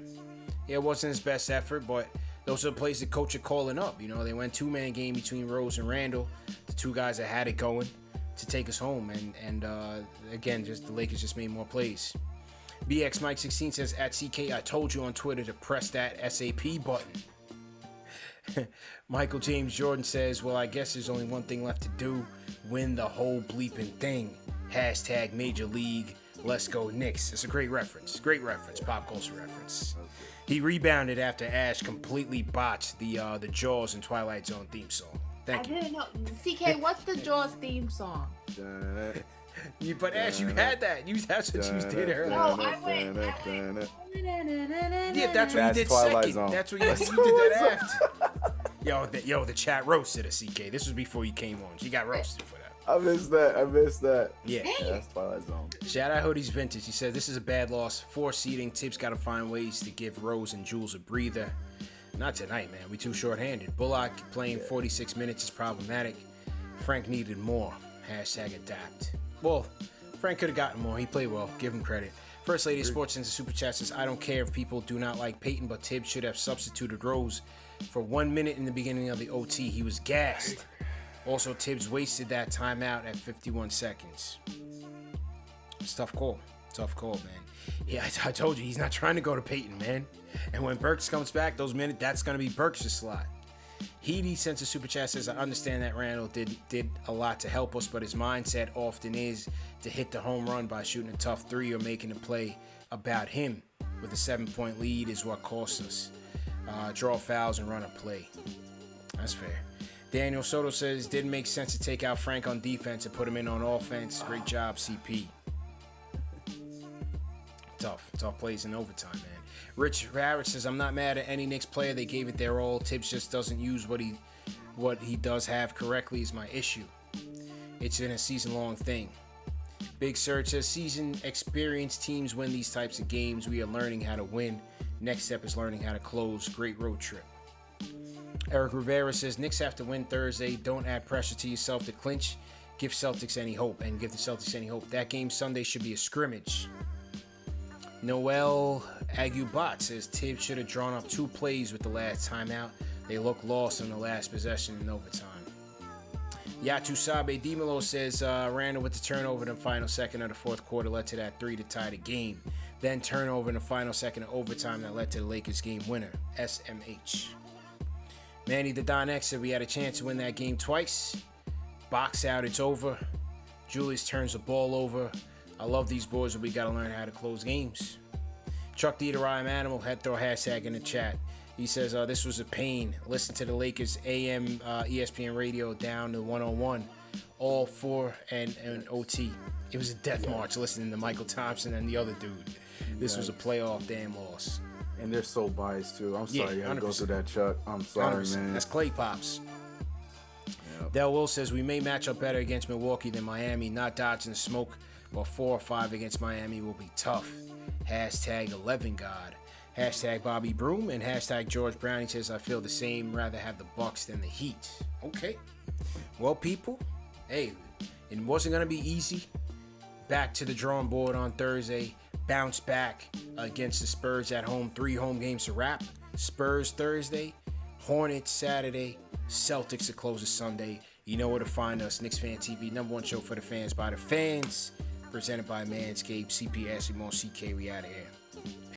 Yeah, it wasn't his best effort, but those are the plays the coach are calling up. They went 2-man game between Rose and Randle, the two guys that had it going to take us home. And again, just the Lakers just made more plays. BX Mike 16 says, at CK, I told you on Twitter to press that SAP button. Michael James Jordan says, well, I guess there's only one thing left to do. Win the whole bleeping thing. Hashtag Major League. Let's go Knicks. It's a great reference. Great reference. Pop culture reference. He rebounded after Ash completely botched the Jaws and Twilight Zone theme song. Thank you. I didn't know. CK, what's the Jaws theme song? But Ash, you had that. That's what you did earlier. No, I went. Yeah, that's what you did Twilight second. Zone. That's what you did that after. Yo, the chat roasted a CK. This was before you came on. You got roasted for that. I missed that. Yeah. That's Twilight Zone. Shout out Hoodies Vintage. He said, this is a bad loss. 4 seeding. Tips got to find ways to give Rose and Jules a breather. Not tonight, man. We too short-handed. Bullock playing 46 minutes is problematic. Frank needed more. Hashtag adapt. Well, Frank could have gotten more. He played well. Give him credit. First Lady of Sports sends a super chat says, I don't care if people do not like Peyton, but Tibbs should have substituted Rose for 1 minute in the beginning of the OT. He was gassed. Also, Tibbs wasted that timeout at 51 seconds. It's a tough call. Tough call, man. Yeah, I told you, he's not trying to go to Peyton, man. And when Burks comes back, those minutes, that's going to be Burks' slot. Heedy sends a super chat says, I understand that Randle did a lot to help us, but his mindset often is to hit the home run by shooting a tough 3 or making a play about him. With a 7-point lead is what cost us. Draw fouls and run a play. That's fair. Daniel Soto says, didn't make sense to take out Frank on defense and put him in on offense. Great job, CP. Tough plays in overtime, man. Rich Harris says, I'm not mad at any Knicks player. They gave it their all. Tibbs just doesn't use what he does have correctly is my issue. It's in a season-long thing. Big Surge says, seasoned, experienced teams win these types of games. We are learning how to win. Next step is learning how to close. Great road trip. Eric Rivera says, Knicks have to win Thursday. Don't add pressure to yourself to clinch. Give Celtics any hope. And give the Celtics any hope. That game Sunday should be a scrimmage. Noel Agubat says, Tibbs should have drawn up 2 plays with the last timeout. They look lost on the last possession in overtime. Yatu Sabe Dimelo says Randle with the turnover in the final second of the fourth quarter led to that 3 to tie the game. Then turnover in the final second of overtime that led to the Lakers game winner. SMH. Manny the Don X said we had a chance to win that game twice. Box out, it's over. Julius turns the ball over. I love these boys, but we got to learn how to close games. Chuck D. the Rhyme Animal had throw a hashtag in the chat. He says, this was a pain. Listen to the Lakers AM ESPN radio down to 101. All 4 and OT. It was a death march listening to Michael Thompson and the other dude. This was a playoff damn loss. And they're so biased, too. I'm sorry you had to go 100%. through that, Chuck. I'm sorry, 100%. man. That's Clay Pops. Yep. Del Will says, we may match up better against Milwaukee than Miami. Not dodging the smoke, but 4 or 5 against Miami will be tough. Hashtag 11 God. Hashtag Bobby Broom and hashtag George Brown. He says, I feel the same. Rather have the Bucks than the Heat. Okay. Well, people, hey, it wasn't going to be easy. Back to the drawing board on Thursday. Bounce back against the Spurs at home. 3 home games to wrap. Spurs Thursday. Hornets Saturday. Celtics to close it Sunday. You know where to find us. Knicks Fan TV, #1 show for the fans by the fans. Presented by Manscaped. CP Ashley Mo CK. We out of here.